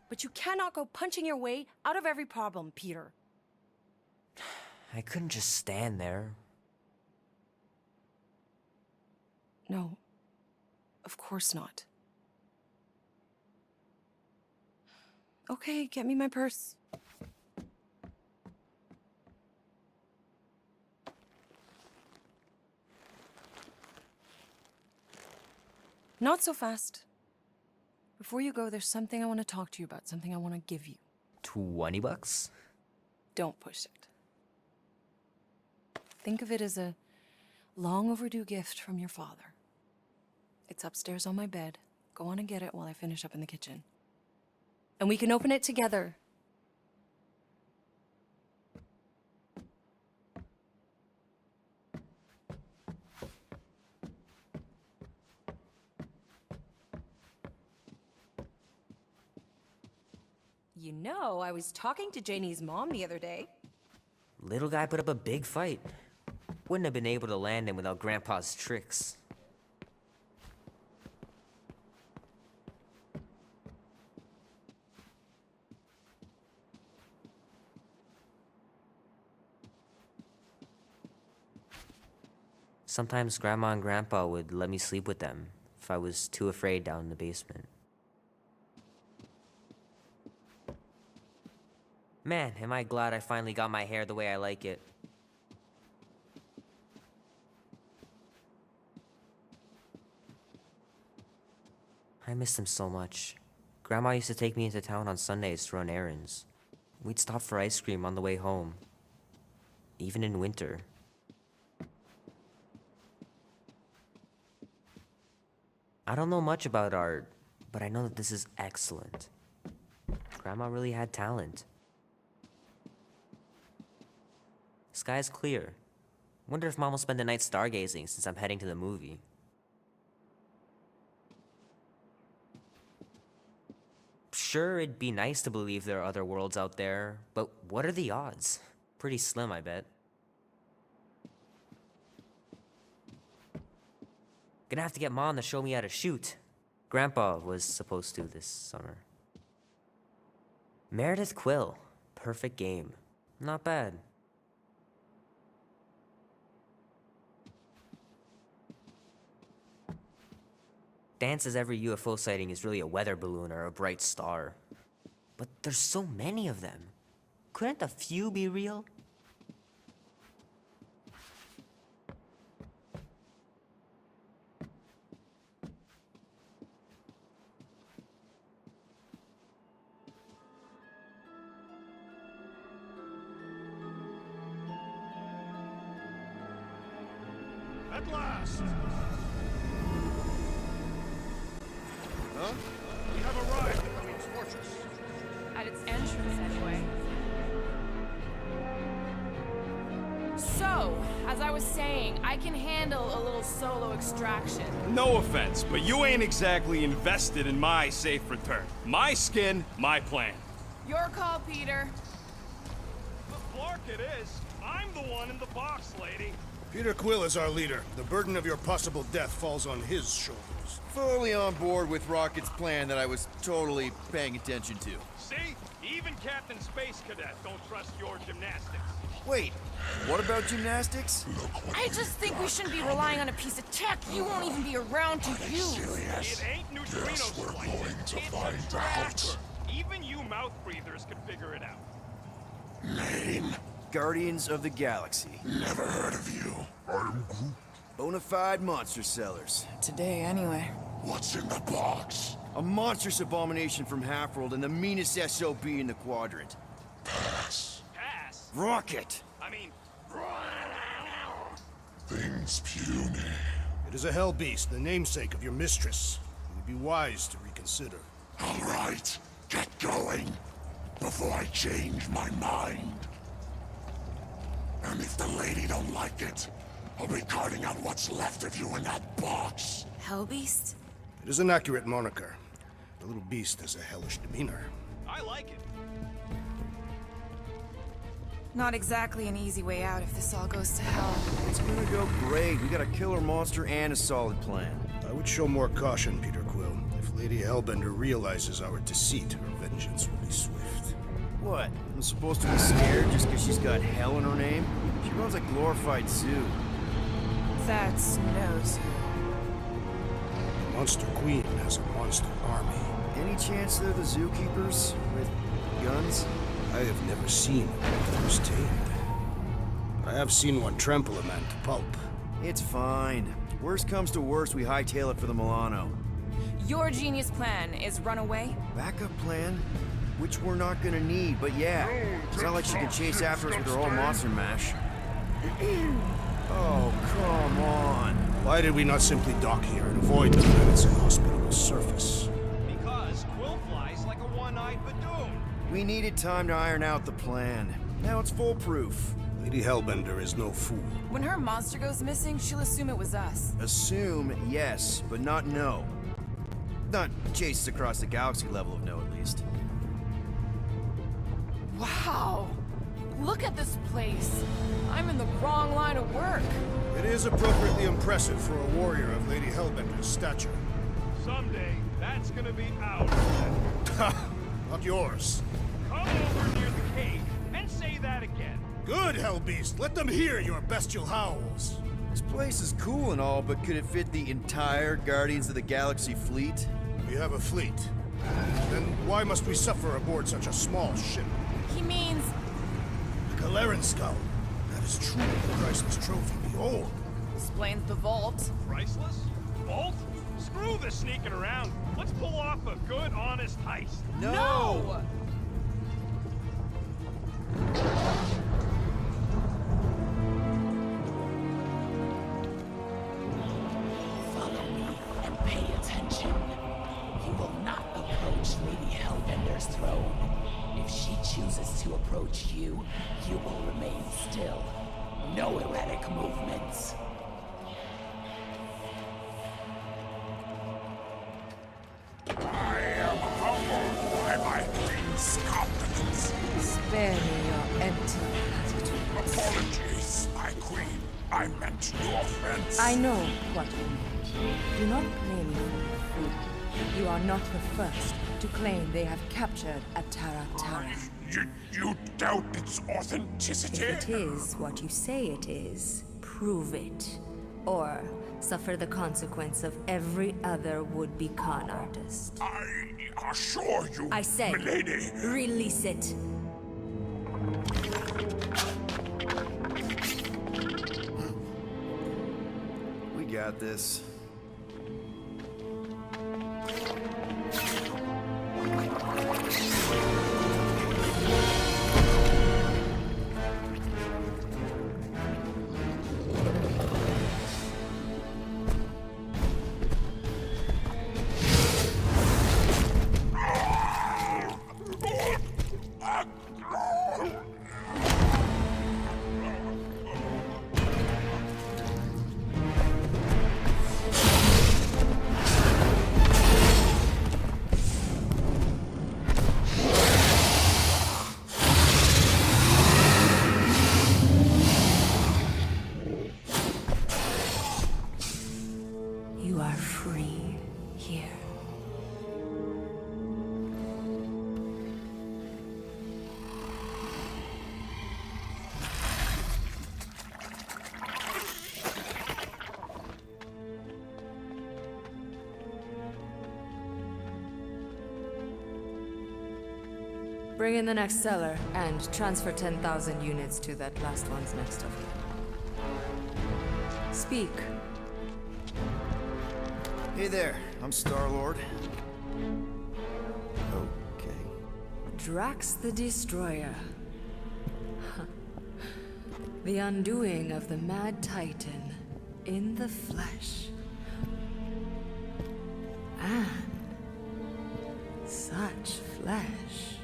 S10: But you cannot go punching your way out of every problem, Peter.
S11: I couldn't just stand there.
S10: No. Of course not. Okay, get me my purse. Not so fast. Before you go, there's something I want to talk to you about, something I want to give you.
S11: $20?
S10: Don't push it. Think of it as a long overdue gift from your father. It's upstairs on my bed. Go on and get it while I finish up in the kitchen. And we can open it together. You know, I was talking to Janie's mom the other day.
S11: Little guy put up a big fight. Wouldn't have been able to land him without Grandpa's tricks. Sometimes Grandma and Grandpa would let me sleep with them if I was too afraid down in the basement. Man, am I glad I finally got my hair the way I like it. I miss them so much. Grandma used to take me into town on Sundays to run errands. We'd stop for ice cream on the way home. Even in winter. I don't know much about art, but I know that this is excellent. Grandma really had talent. Sky's clear. Wonder if Mom will spend the night stargazing since I'm heading to the movie. Sure, it'd be nice to believe there are other worlds out there, but what are the odds? Pretty slim, I bet. Gonna have to get Mom to show me how to shoot. Grandpa was supposed to this summer. Meredith Quill. Perfect game. Not bad. Dan says every UFO sighting is really a weather balloon or a bright star. But there's so many of them. Couldn't a few be real?
S9: At last!
S3: Huh?
S9: We have arrived at the Queen's fortress.
S4: At its entrance, anyway. So, as I was saying, I can handle a little solo extraction.
S8: No offense, but you ain't exactly invested in my safe return. My skin, my plan.
S4: Your call, Peter.
S8: Clark it is. I'm the one in the box, lady.
S9: Peter Quill is our leader. The burden of your possible death falls on his shoulders.
S3: Fully on board with Rocket's plan that I was totally paying attention to.
S8: See? Even Captain Space Cadet don't trust your gymnastics.
S3: Wait, what about gymnastics?
S4: I just think we shouldn't be relying on a piece of tech you won't even be around to use.
S8: It ain't neutrino splicing. It's a tracker. Even you mouth breathers can figure it out.
S7: Name?
S3: Guardians of the Galaxy.
S7: Never heard of you. I'm Groot.
S3: Bonafide monster sellers.
S4: Today, anyway.
S7: What's in the box?
S3: A monstrous abomination from Halfworld and the meanest SOB in the quadrant.
S7: Pass.
S8: Pass?
S3: Rocket!
S8: I mean...
S7: Things puny.
S9: It is a hell beast, the namesake of your mistress. It would be wise to reconsider.
S7: All right, get going. Before I change my mind. And if the lady don't like it, I'll be carting out what's left of you in that box.
S10: Hellbeast?
S9: It is an accurate moniker. The little beast has a hellish demeanor.
S8: I like it.
S4: Not exactly an easy way out if this all goes to hell.
S3: It's gonna go great. We got a killer monster and a solid plan.
S9: I would show more caution, Peter Quill. If Lady Hellbender realizes our deceit, her vengeance will be swift.
S3: What? I'm supposed to be scared just because she's got hell in her name? She runs a glorified zoo.
S4: That's no zoo.
S9: The Monster Queen has a monster army.
S3: Any chance they're the zookeepers? With guns?
S9: I have never seen one tamed. I have seen one trample a man to pulp.
S3: It's fine. Worst comes to worst, we hightail it for the Milano.
S4: Your genius plan is run away?
S3: Backup plan? Which we're not gonna need, but yeah. It's not like she can chase after us with her old monster mash. Oh, come on.
S9: Why did we not simply dock here and avoid the planet's inhospitable surface?
S8: Because Quill flies like a one-eyed Badoon.
S3: We needed time to iron out the plan. Now it's foolproof.
S9: Lady Hellbender is no fool.
S4: When her monster goes missing, she'll assume it was us.
S3: Assume, yes, but not no. Not chase across the galaxy level of no, at least.
S4: Wow! Look at this place! I'm in the wrong line of work.
S9: It is appropriately impressive for a warrior of Lady Hellbender's stature.
S8: Someday, that's gonna be ours.
S9: Ha! Not yours.
S8: Come over near the cave and say that again.
S9: Good, Hellbeast! Let them hear your bestial howls!
S3: This place is cool and all, but could it fit the entire Guardians of the Galaxy fleet?
S9: We have a fleet. Then why must we suffer aboard such a small ship?
S4: He means...
S9: The Galeran skull. That is truly a priceless trophy. Behold.
S4: explains the vault.
S8: Priceless? Vault? Screw the sneaking around. Let's pull off a good, honest heist.
S4: No!
S13: Follow me and pay attention. You will not approach Lady Hellbender's throne. If she chooses to approach you, you will remain still. No erratic movements.
S7: I am humbled by my queen's competence.
S10: Spare me your empty attitude.
S7: Apologies, my queen. I meant no offense.
S10: I know what you meant. Do not blame me for your food. You are not the first to claim they have captured a Tara.
S7: You doubt its authenticity?
S10: If it is what you say it is, prove it. Or suffer the consequence of every other would-be con artist.
S7: I assure you,
S10: I said,
S7: milady.
S10: release it.
S3: We got this.
S14: Bring in the next seller and transfer 10,000 units to that last one's next of you. Speak.
S3: Hey there, I'm Star-Lord. Okay.
S14: Drax the Destroyer. The undoing of the Mad Titan in the flesh. And such flesh.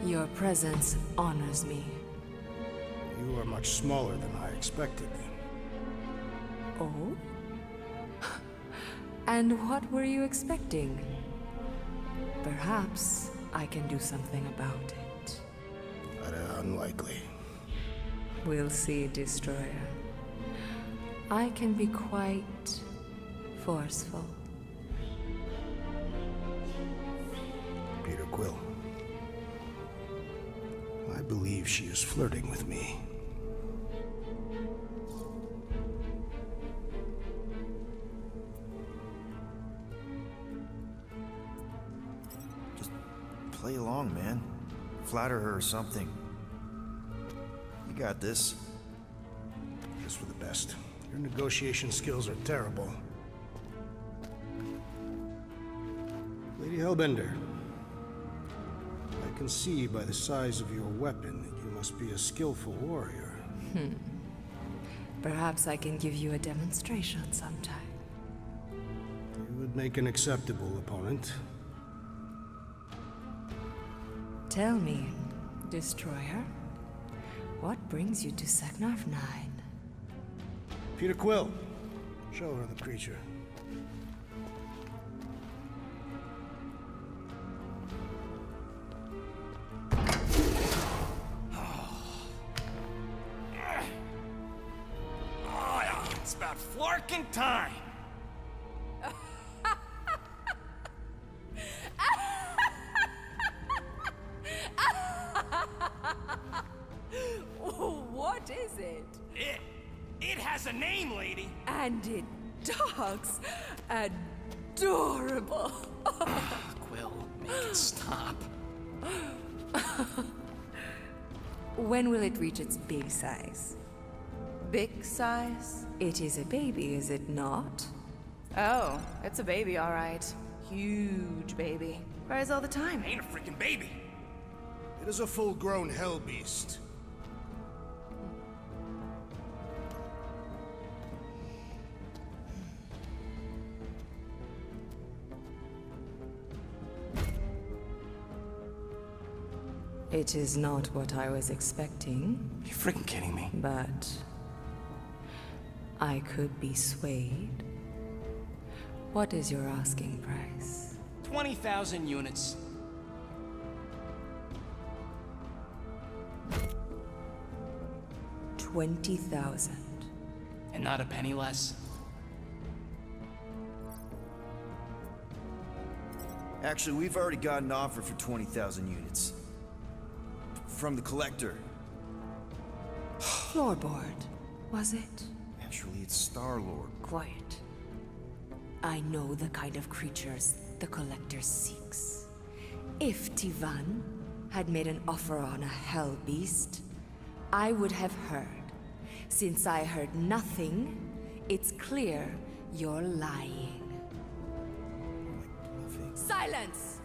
S14: Your presence honors me.
S1: You are much smaller than I expected.
S14: Oh? And what were you expecting? Perhaps I can do something about it.
S1: Unlikely.
S14: We'll see, Destroyer. I can be quite forceful.
S1: Peter Quill. I believe she is flirting with me.
S3: Just play along, man. Flatter her or something. You got this.
S1: Just for the best. Your negotiation skills are terrible. Lady Hellbender. I can see by the size of your weapon that you must be a skillful warrior.
S14: Perhaps I can give you a demonstration sometime.
S1: You would make an acceptable opponent.
S14: Tell me, Destroyer, what brings you to Seknarf 9?
S1: Peter Quill. Show her the creature.
S6: It's about flarking time!
S14: What is it?
S6: It has a name, lady!
S14: And it talks adorable.
S6: Quill, make it stop.
S14: When will it reach its big size?
S4: Big size?
S14: It is a baby, is it not?
S4: Oh, it's a baby, all right. Huge baby. Cries all the time.
S6: Ain't a freaking baby.
S9: It is a full-grown hell beast.
S14: It is not what I was expecting.
S6: Are you freaking kidding me?
S14: But I could be swayed. What is your asking price?
S6: 20,000 units.
S14: 20,000.
S6: And not a penny less.
S3: Actually, we've already got an offer for 20,000 units. From the Collector.
S14: Floorboard, was it?
S3: Actually, it's Star-Lord.
S14: Quiet. I know the kind of creatures the Collector seeks. If Tivan had made an offer on a hell beast, I would have heard. Since I heard nothing, it's clear you're lying. Silence!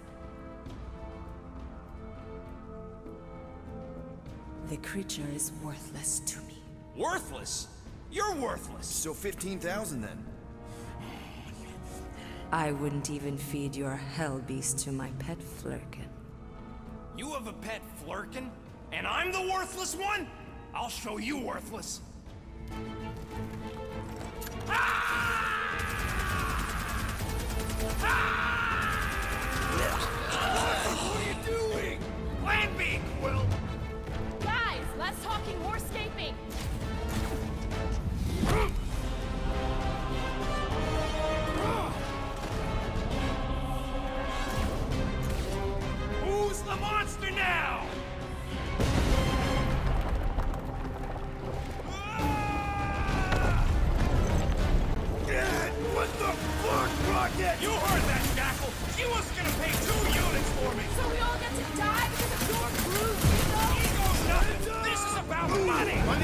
S14: The creature is worthless to me.
S6: Worthless? You're worthless!
S3: So 15,000 then?
S14: I wouldn't even feed your hell beast to my pet Flurkin.
S6: You have a pet Flurkin? And I'm the worthless one? I'll show you worthless. What are you doing? Plan B, Quill!
S4: Guys, less talking, more escaping.
S6: Who's the monster now?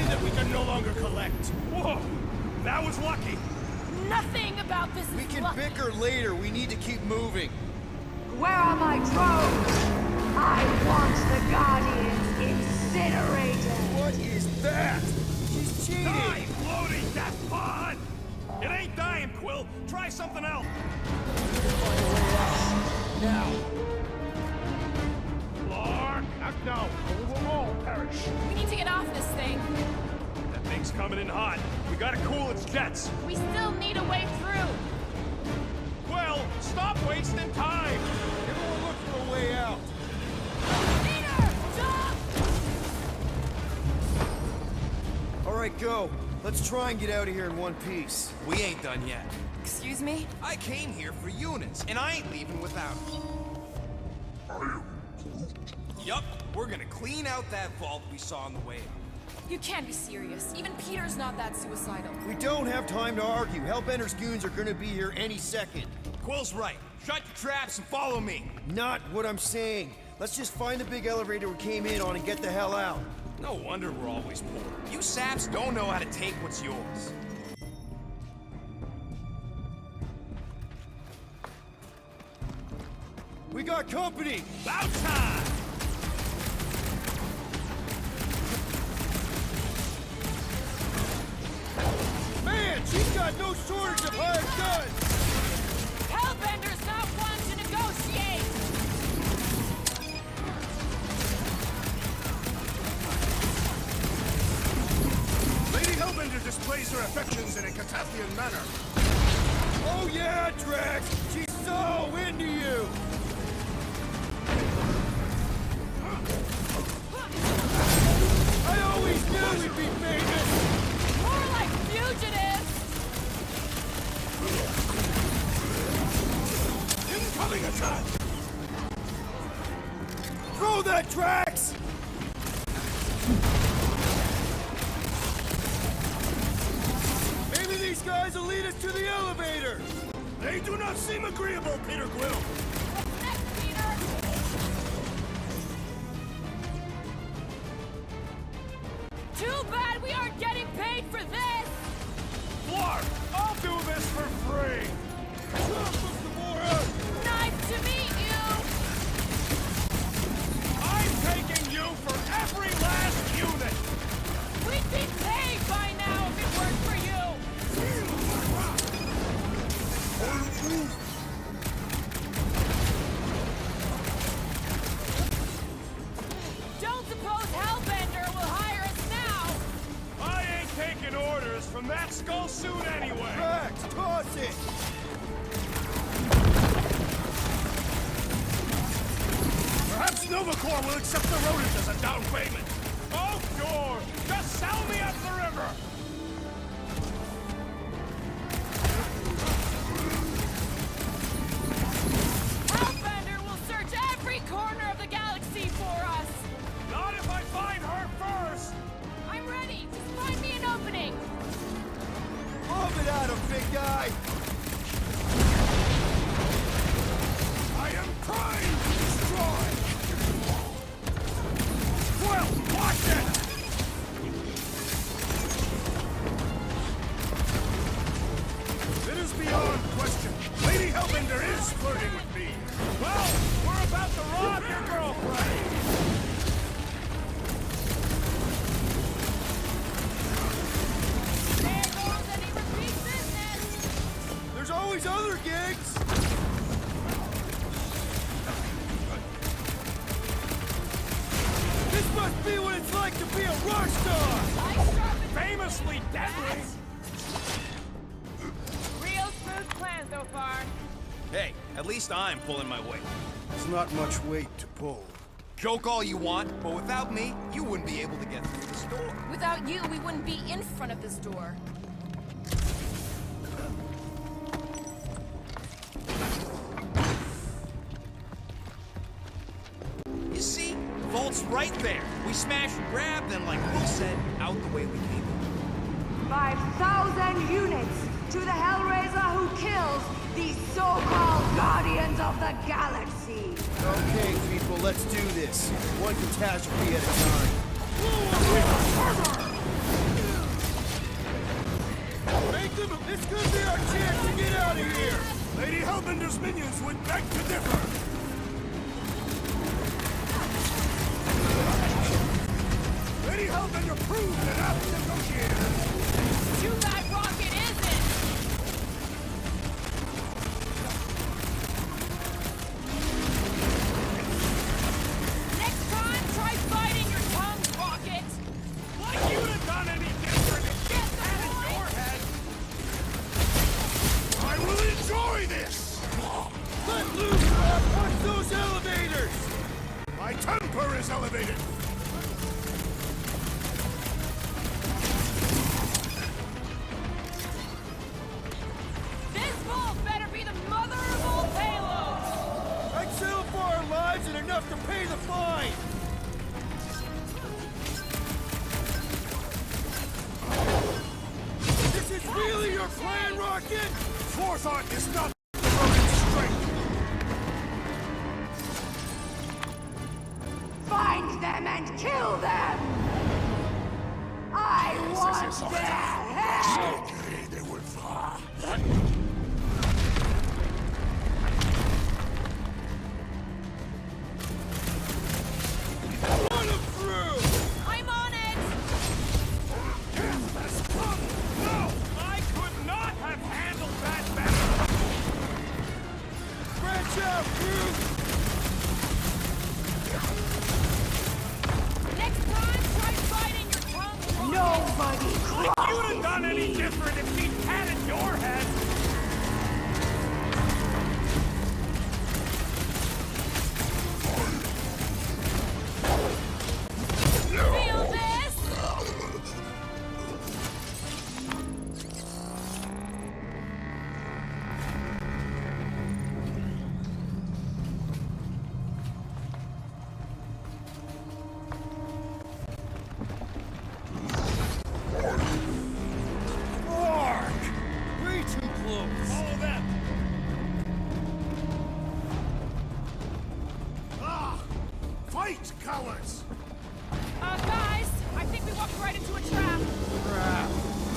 S9: mean that we can no longer collect?
S8: Whoa! That was lucky!
S4: Nothing about this
S3: We
S4: is
S3: can
S4: lucky.
S3: bicker later. We need to keep moving.
S12: Where are my drones? I want the Guardians incinerated!
S3: What is that? She's cheating!
S8: Die, floating, that pod! It ain't dying, Quill. Try something else.
S9: Now.
S8: Clark, act now, or we will all perish.
S4: We need to get off this thing.
S8: That thing's coming in hot. We gotta cool its jets.
S4: We still need a way through.
S8: Well, stop wasting time.
S3: Everyone look for a way out.
S4: Peter, stop!
S3: All right, go. Let's try and get out of here in one piece.
S6: We ain't done yet.
S10: Excuse me?
S6: I came here for units, and I ain't leaving without them. Yup, we're gonna clean out that vault we saw on the way out.
S4: You can't be serious. Even Peter's not that suicidal.
S3: We don't have time to argue. Hellbender's goons are gonna be here any second.
S6: Quill's right. Shut your traps and follow me.
S3: Not what I'm saying. Let's just find the big elevator we came in on and get the hell out.
S6: No wonder we're always poor. You saps don't know how to take what's yours.
S3: We got company!
S8: About time!
S3: Man, she's got no shortage of hired guns!
S4: Hellbender's not one to negotiate!
S9: Lady Hellbender displays her affections in a Catathian manner.
S3: Oh yeah, Drax! She's so into you! I always knew we'd be famous!
S4: More like fugitives!
S9: Incoming attack!
S3: Throw that, Drax! Maybe these guys will lead us to the elevator!
S9: They do not seem agreeable, Peter Quill.
S4: What's next, Peter? Too bad we aren't getting paid for this!
S8: Clark, I'll do this for free.
S4: Nice to meet you!
S8: I'm taking you for every last unit.
S4: We'd be paid by now if it weren't for you! Don't suppose Hellbender will hire us now!
S8: I ain't taking orders from that skull suit anyway.
S3: Drax, toss it!
S9: Perhaps Nova Corps will accept the rodent as a down payment.
S8: Oh, sure. Just sell me up the river.
S4: Hellbender will search every corner of the galaxy for us!
S8: Not if I find her first.
S4: I'm ready! Just find me an opening!
S3: Lob it at him, big guy!
S9: I am trying to destroy!
S8: Well, watch it.
S9: It is beyond question. Lady Hellbender is flirting with me.
S8: Well, we're about to rob your girlfriend.
S4: There goes any repeat business!
S3: There's always other gigs! This must be what it's like to be a rock star!
S8: Famously deadly.
S4: Real smooth plan so far.
S6: Hey, at least I'm pulling my weight.
S1: There's not much weight to pull.
S6: Joke all you want, but without me, you wouldn't be able to get through this door.
S4: Without you, we wouldn't be in front of this door.
S6: You see, the vault's right there. We smash and grab, then like Will said, out the way we came in.
S12: 5,000 units to the Hellraiser who kills these so-called Guardians of the Galaxy!
S3: Okay, people, let's do this. One catastrophe at a time.
S9: would beg to differ! Lady Hellbender proved an apt negotiator!
S4: Too bad Rocket isn't! Next time, try biting your tongue, Rocket!
S8: Like you'd have done any different if
S4: Get the
S8: that in
S4: point!
S8: your head!
S9: I will enjoy this!
S12: Let loose, Rob! Punch those elevators!
S9: My temper is elevated!
S4: This vault better be the mother of all payloads!
S12: I'd settle for our lives and enough to pay the fine! This is really your plan, Rocket?
S9: Forethought is not broken strength!
S15: Find them and kill them! I want their head!
S12: Run them through!
S4: I'm on it!
S8: No! I could not have handled that better!
S12: Branch out, Groot!
S4: Next time, try biting your tongue, Rocket!
S15: Nobody
S8: Like you'd have done any different if he'd had in your head!
S4: Feel this?
S12: Mark! Way too close!
S8: Follow them!
S9: Ah! Fight, cowards!
S4: Guys, I think we walked right into a trap.
S12: Crap!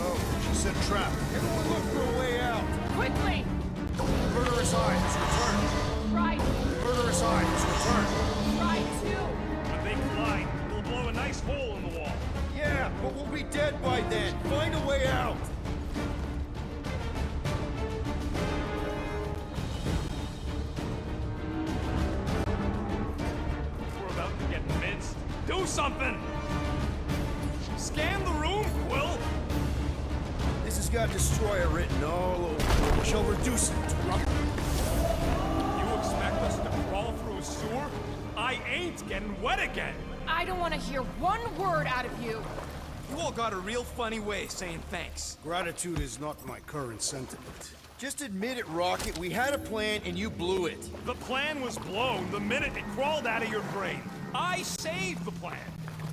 S9: Oh, she said trap.
S12: Everyone look for a way out!
S4: Quickly!
S9: Murderous Eye has returned.
S4: Right,
S9: Murderous Eye has returned.
S4: right, too.
S8: When they collide, we'll blow a nice hole in the wall.
S12: Yeah, but we'll be dead by then! Find a way out!
S8: We're about to get minced. Do something! Scan the room, Quill!
S12: This has got destroyer written all over.
S9: We shall reduce it to rubble.
S8: You expect us to crawl through a sewer? I ain't getting wet again!
S4: I don't want to hear one word out of you.
S6: You all got a real funny way of saying thanks.
S1: Gratitude is not my current sentiment.
S12: Just admit it, Rocket. We had a plan and you blew it.
S8: The plan was blown the minute it crawled out of your brain. I saved the plan.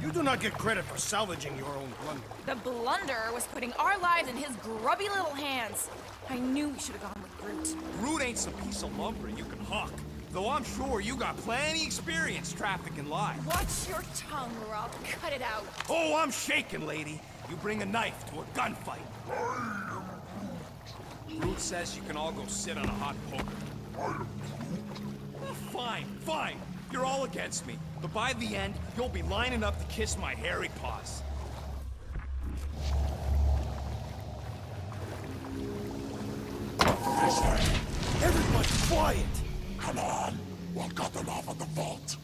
S1: You do not get credit for salvaging your own blunder.
S4: The blunder was putting our lives in his grubby little hands. I knew we should have gone with Groot.
S6: Groot ain't some piece of lumber you can hawk. Though I'm sure you got plenty experience trafficking lives.
S4: Watch your tongue, or I'll cut it out.
S6: Oh, I'm shaking, lady. You bring a knife to a gunfight. Groot says you can all go sit on a hot poker. Fine, fine. You're all against me. But by the end, you'll be lining up to kiss my hairy paws.
S12: Everybody quiet!
S7: Come on, we'll cut them off at the vault.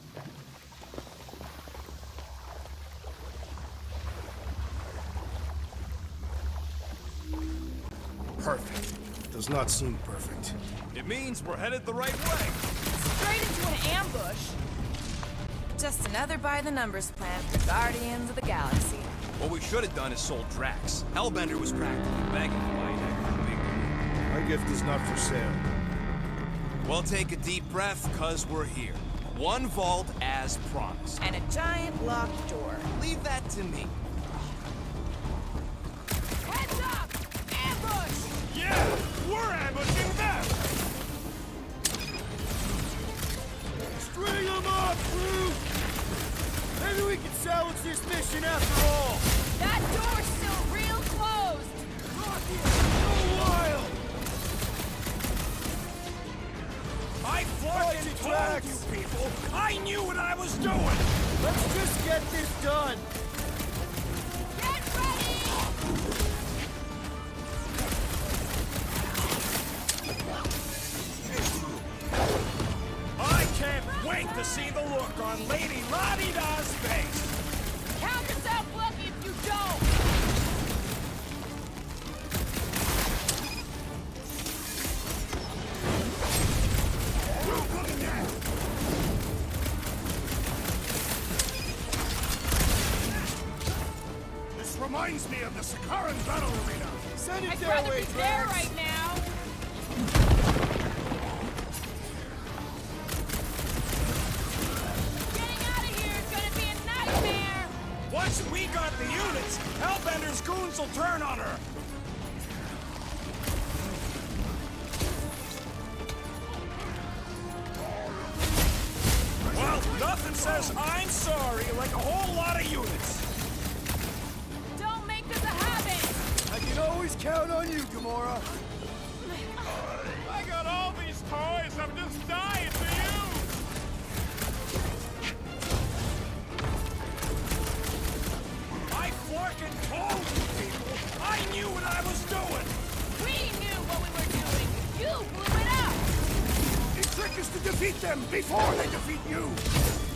S1: Perfect. Does not seem perfect.
S6: It means we're headed the right way.
S4: Straight into an ambush. Just another by-the-numbers plan for Guardians of the Galaxy.
S6: What we should have done is sold Drax. Hellbender was practically begging to buy that big.
S1: My gift is not for sale.
S6: Well, take a deep breath, cause we're here. One vault as promised.
S4: And a giant locked door.
S6: Leave that to me.
S4: Heads up! Ambush!
S8: Yeah, we're ambushing them!
S12: String them up, Groot! Maybe we can salvage this mission after all!
S4: That door's still real closed!
S12: Rocket, go wild!
S6: on Lady La-Di-Da's face!
S4: Count yourself lucky if you don't!
S9: This reminds me of the Sakaran battle arena. Send it
S4: I'd
S9: their
S4: rather
S9: way,
S4: be there
S9: Drax.
S4: right now! Getting out of here is gonna be a nightmare!
S6: Once we got the units, Hellbender's goons will turn on her! Well, nothing says I'm sorry like a whole lot of units.
S4: Don't make this a habit!
S9: I can always count on you, Gamora.
S8: I got all these toys, I'm just dying to use!
S6: I fucking told you people! I knew what I was doing!
S4: We knew what we were doing! You blew it up!
S9: The trick is to defeat them before they defeat you.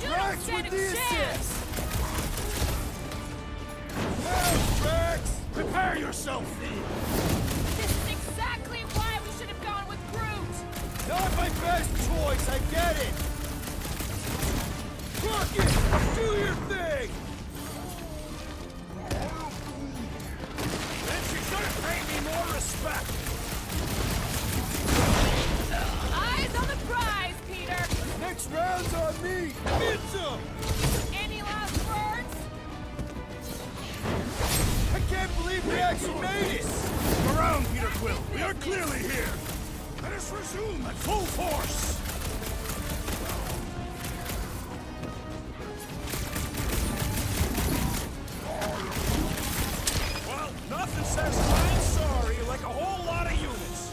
S4: You
S9: Drax
S4: don't stand
S9: with
S4: a
S9: the
S4: chance!
S9: assist. Now, Drax, prepare yourself.
S4: This is exactly why we should have gone with Groot!
S9: Not my best choice, I get it. Rocket, do your thing.
S6: Then she should have paid me more respect!
S4: Eyes on the prize, Peter!
S9: Next round's on me. It's up.
S4: Any last words?
S9: I can't believe we actually made it. Around, Peter Quill. We are clearly here. Let us resume at full force.
S6: Well, nothing says I'm sorry like a whole lot of units.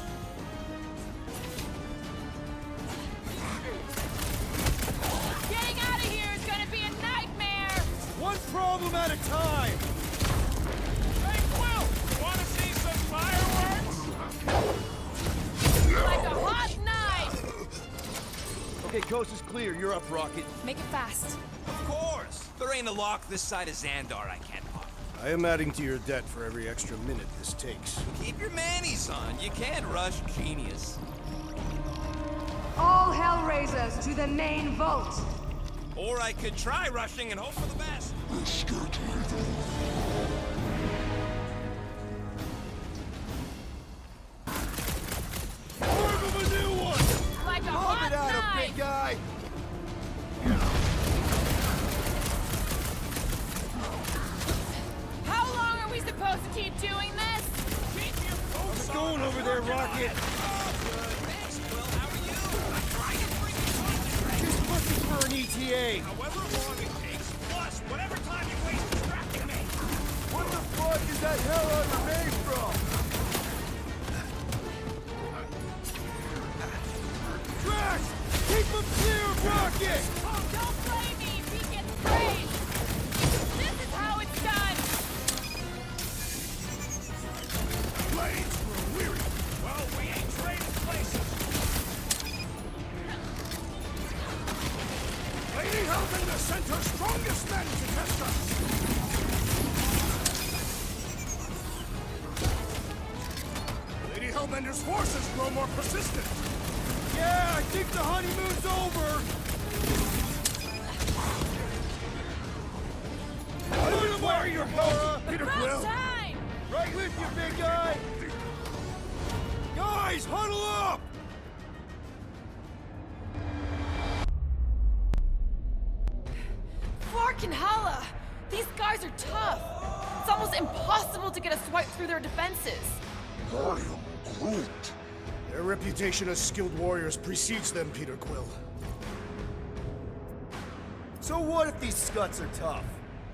S4: Getting out of here is gonna be a nightmare!
S9: One problem at a time.
S8: Hey, Quill! Wanna see some fireworks?
S4: Like a hot knife!
S9: Okay, coast is clear. You're up, Rocket.
S10: Make it fast.
S6: Of course! There ain't a lock this side of Xandar I can't pop.
S1: I am adding to your debt for every extra minute this takes.
S6: Keep your manis on. You can't rush genius.
S15: All Hellraisers to the main vault.
S6: Or I could try rushing and hope for the best.
S9: More of a new one.
S4: Like a
S9: Lob
S4: hot
S9: it at him,
S4: knife!
S9: big guy.
S4: How long are we supposed to keep doing this?
S6: Keep your focus
S9: How's it going over there, Rocket?
S6: Thanks, Quill. How are you? I'm trying to bring you something.
S9: Just looking for an ETA.
S6: However long it takes, plus whatever time you waste distracting me.
S9: What the fuck is that hell ever made from? Drax! Keep him clear, Rocket!
S4: Don't blame me if he gets praised! This is how it's done!
S9: Blades grow weary.
S6: Well, we ain't trading places.
S9: Lady Hellbender sent her strongest men to test us. Lady Hellbender's forces grow more persistent. Yeah, I think the honeymoon's over. I don't know where you're going, Peter
S4: About
S9: Quill.
S4: time!
S9: Right with you, big guy. Guys, huddle up.
S10: Fucking hella! These guys are tough. It's almost impossible to get a swipe through their defenses.
S7: I am Groot.
S1: Their reputation as skilled warriors precedes them, Peter Quill.
S3: So what if these scuts are tough?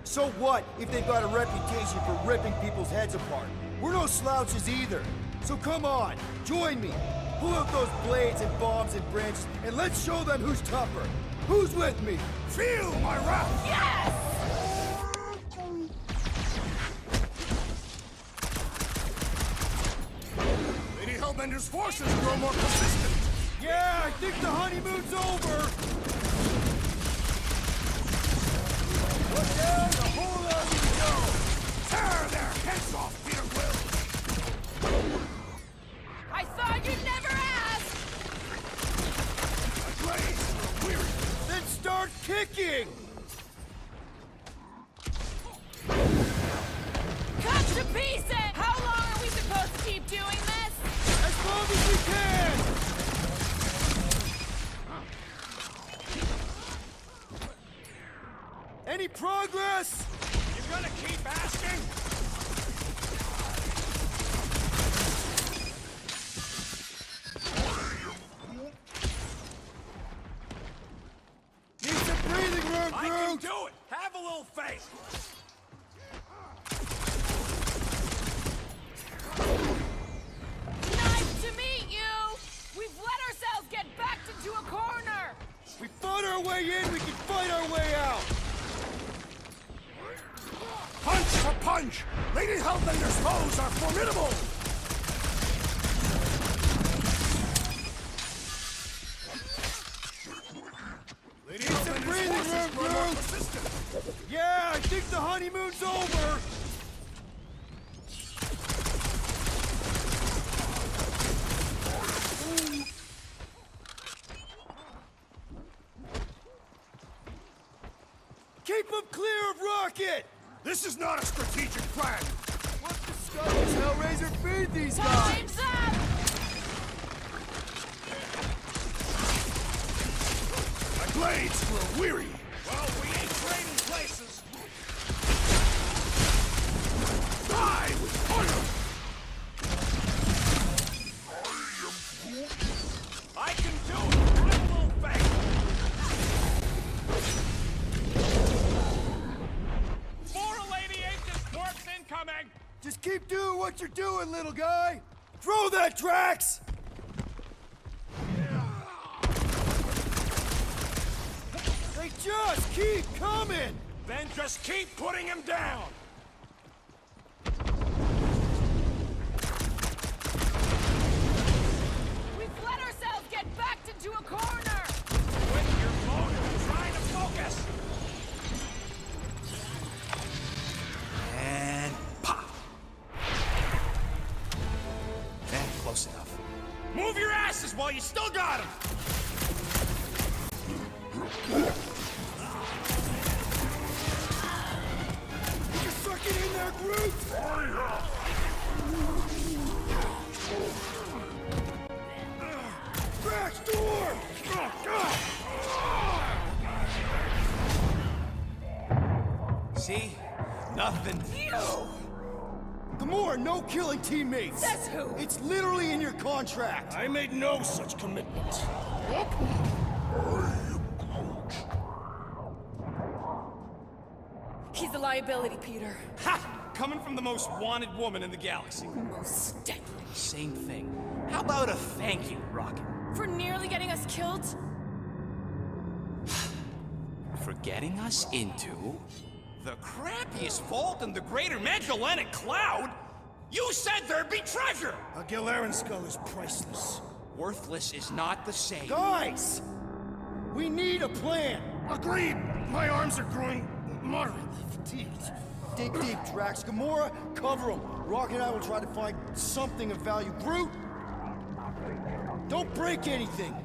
S3: So what if they've got a reputation for ripping people's heads apart? We're no slouches either. So come on, join me. Pull out those blades and bombs and branches, and let's show them who's tougher. Who's with me?
S9: Feel my wrath.
S4: Yes!
S9: Lady Hellbender's forces grow more persistent. Yeah, I think the honeymoon's over. Put down the whole lot of go!
S7: Tear their heads off, Peter Quill!
S4: I thought you'd never ask!
S7: The blades are weary.
S9: Then start kicking!
S4: Cut to pieces! How long are we supposed to keep doing this?
S9: As long as we can! Any progress?
S8: You gonna keep asking?
S9: Need some breathing room,
S8: I can
S9: Groot!
S8: do it! Have a little faith!
S4: Nice to meet you! We've let ourselves get backed into a corner!
S9: We fought our way in, we can fight our way out!
S7: Punch for punch! Lady Hellbender's foes are formidable!
S9: Need some breathing room, Groot! Yeah, I think the honeymoon's over! Keep them clear of Rocket!
S7: This is not a strategic plan!
S9: What the skull does Hellraiser feed these guys?
S4: Time's up!
S7: My blades grow weary!
S8: Well, we ain't trading places.
S7: Die with fire!
S8: I can do it! Have a little faith! More Lady Aegis works incoming!
S9: Just keep doing what you're doing, little guy! Throw that, Drax! They just keep coming!
S8: Then just keep putting him down!
S4: We've let ourselves get backed into a corner!
S8: Quit your phone and trying to focus!
S6: And pop. Close enough.
S8: Move your asses while you still got him!
S9: You suck it in there, Groot! Drax, door!
S6: See? Nothing.
S9: Gamora, no killing teammates!
S4: Says who?
S9: It's literally in your contract!
S1: I made no such commitment.
S4: He's a liability, Peter.
S8: Ha! Coming from the most wanted woman in the galaxy.
S4: Most deadly.
S6: Same thing. How about a thank you, Rocket?
S4: For nearly getting us killed?
S6: For getting us into the crappiest vault in the greater Magellanic Cloud? You said there'd be treasure!
S1: A Gilarian skull is priceless.
S6: Worthless is not the same.
S9: Guys! We need a plan!
S7: Agreed! My arms are growing moderately
S9: Fatigued. Dig deep, Drax. Gamora, cover him. Rocket and I will try to find something of value. Groot, don't break anything.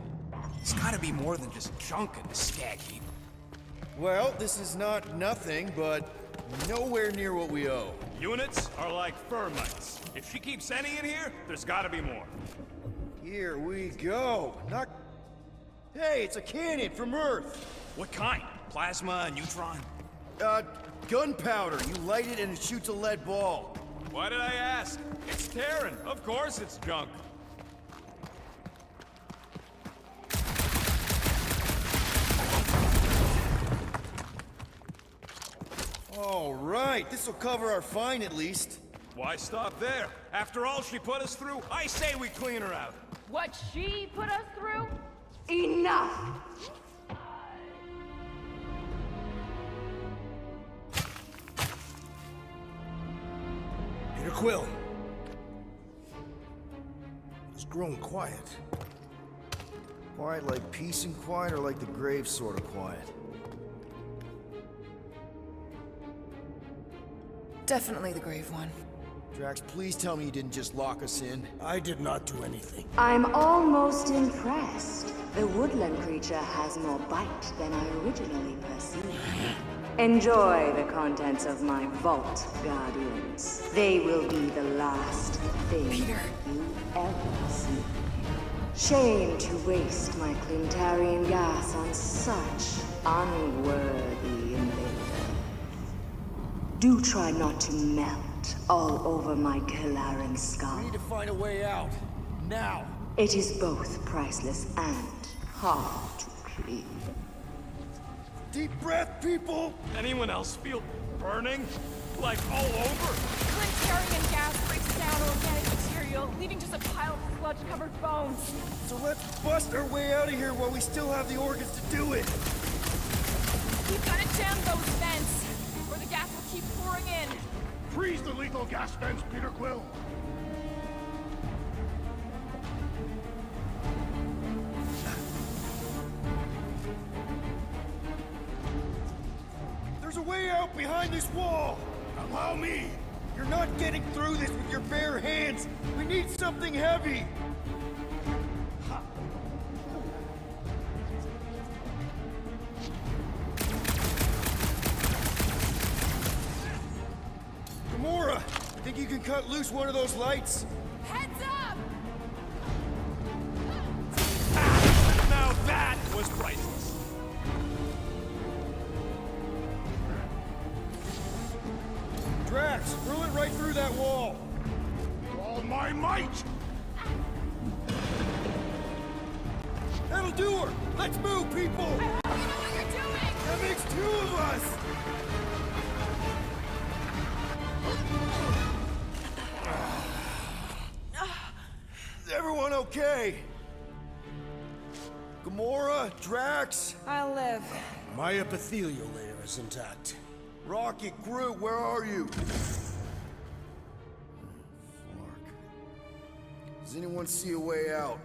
S6: It's gotta be more than just junk in the stag heap.
S3: Well, this is not nothing, but nowhere near what we owe.
S8: Units are like termites. If she keeps sending it here, there's gotta be more.
S9: Here we go. Not... Hey, it's a cannon from Earth.
S6: What kind? Plasma, neutron?
S3: Gunpowder. You light it and it shoots a lead ball.
S8: Why did I ask? It's Terran. Of course it's junk.
S3: All right, this'll cover our fine at least.
S8: Why stop there? After all she put us through, I say we clean her out.
S4: What she put us through?
S15: Enough!
S1: Peter Quill. It's grown quiet.
S3: Quiet like peace and quiet, or like the grave sort of quiet?
S4: Definitely the grave one.
S9: Drax, please tell me you didn't just lock us in.
S1: I did not do anything.
S15: I'm almost impressed. The woodland creature has more bite than I originally perceived. Enjoy the contents of my vault, Guardians. They will be the last thing you ever see. Shame to waste my Clintarian gas on such unworthy invaders. Do try not to melt all over my Kalaran skull.
S9: We need to find a way out. Now.
S15: It is both priceless and hard to clean.
S9: Deep breath, people!
S8: Anyone else feel burning? Like all over?
S4: Clintarian gas breaks down organic material, leaving just a pile of sludge-covered bones.
S9: So let's bust our way out of here while we still have the organs to do it.
S4: We've got to jam those vents, or the gas will keep pouring in.
S7: Freeze the lethal gas vents, Peter Quill!
S9: There's a way out behind this wall!
S7: Allow me!
S9: You're not getting through this with your bare hands! We need something heavy! Gamora! Think you can cut loose one of those lights?
S4: Heads up!
S8: Now that was priceless.
S9: Drax, throw it right through that wall!
S7: All my might!
S9: That'll do her! Let's move, people!
S4: You know what you're doing!
S9: That makes two of us! Is everyone okay? Gamora, Drax,
S4: I'll live.
S1: My epithelial layer is intact.
S9: Rocket, Groot, where are you? Does anyone see a way out?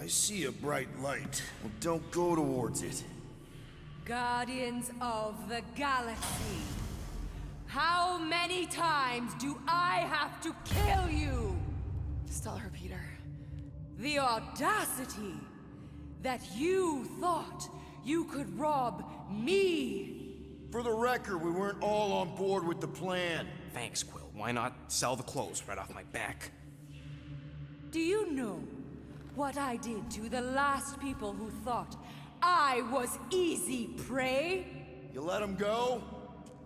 S1: I see a bright light.
S9: Well, don't go towards it.
S14: Guardians of the Galaxy. How many times do I have to kill you?
S4: Just tell her, Peter.
S14: The audacity that you thought you could rob me.
S9: For the record, we weren't all on board with the plan.
S6: Thanks, Quill. Why not sell the clothes right off my back?
S14: Do you know what I did to the last people who thought I was easy prey?
S9: You let them go?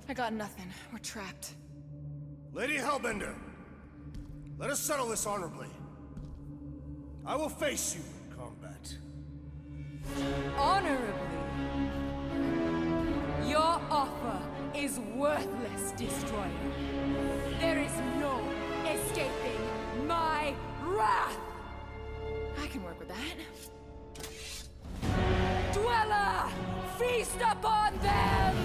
S4: I got nothing. We're trapped.
S1: Lady Hellbender, let us settle this honorably. I will face you in combat.
S14: Honorably? Your offer is worthless, Destroyer. There is no escaping my wrath!
S4: I can work with that.
S14: Dweller! Feast upon them!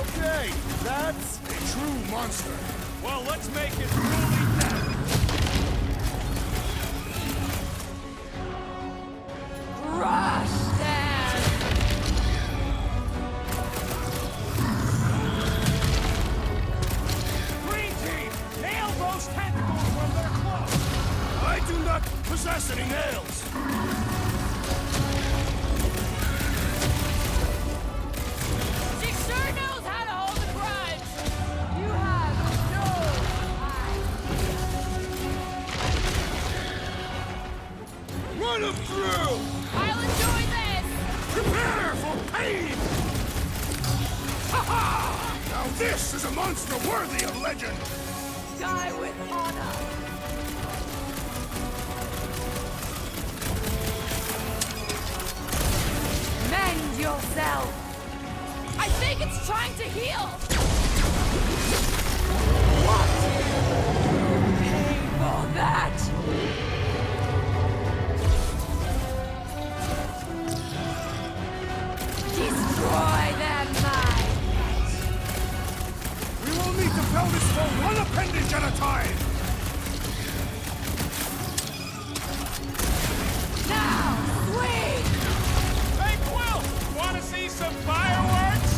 S9: Okay, that's
S7: A true monster!
S8: Well, let's make it truly death.
S14: Crush them!
S8: Green team, nail those tentacles from their claws.
S1: I do not possess any nails.
S4: She sure knows how to hold a grudge.
S14: You have no idea.
S1: Run them through!
S4: I'll enjoy this.
S7: Prepare for pain! Ha-ha! Now this is a monster worthy of legend!
S14: Die with honor! Mend yourself!
S4: I think it's trying to heal.
S14: Pay for that!
S7: expel this foe one appendage at a time!
S4: Now, swing!
S8: Hey, Quill! Wanna see some fireworks?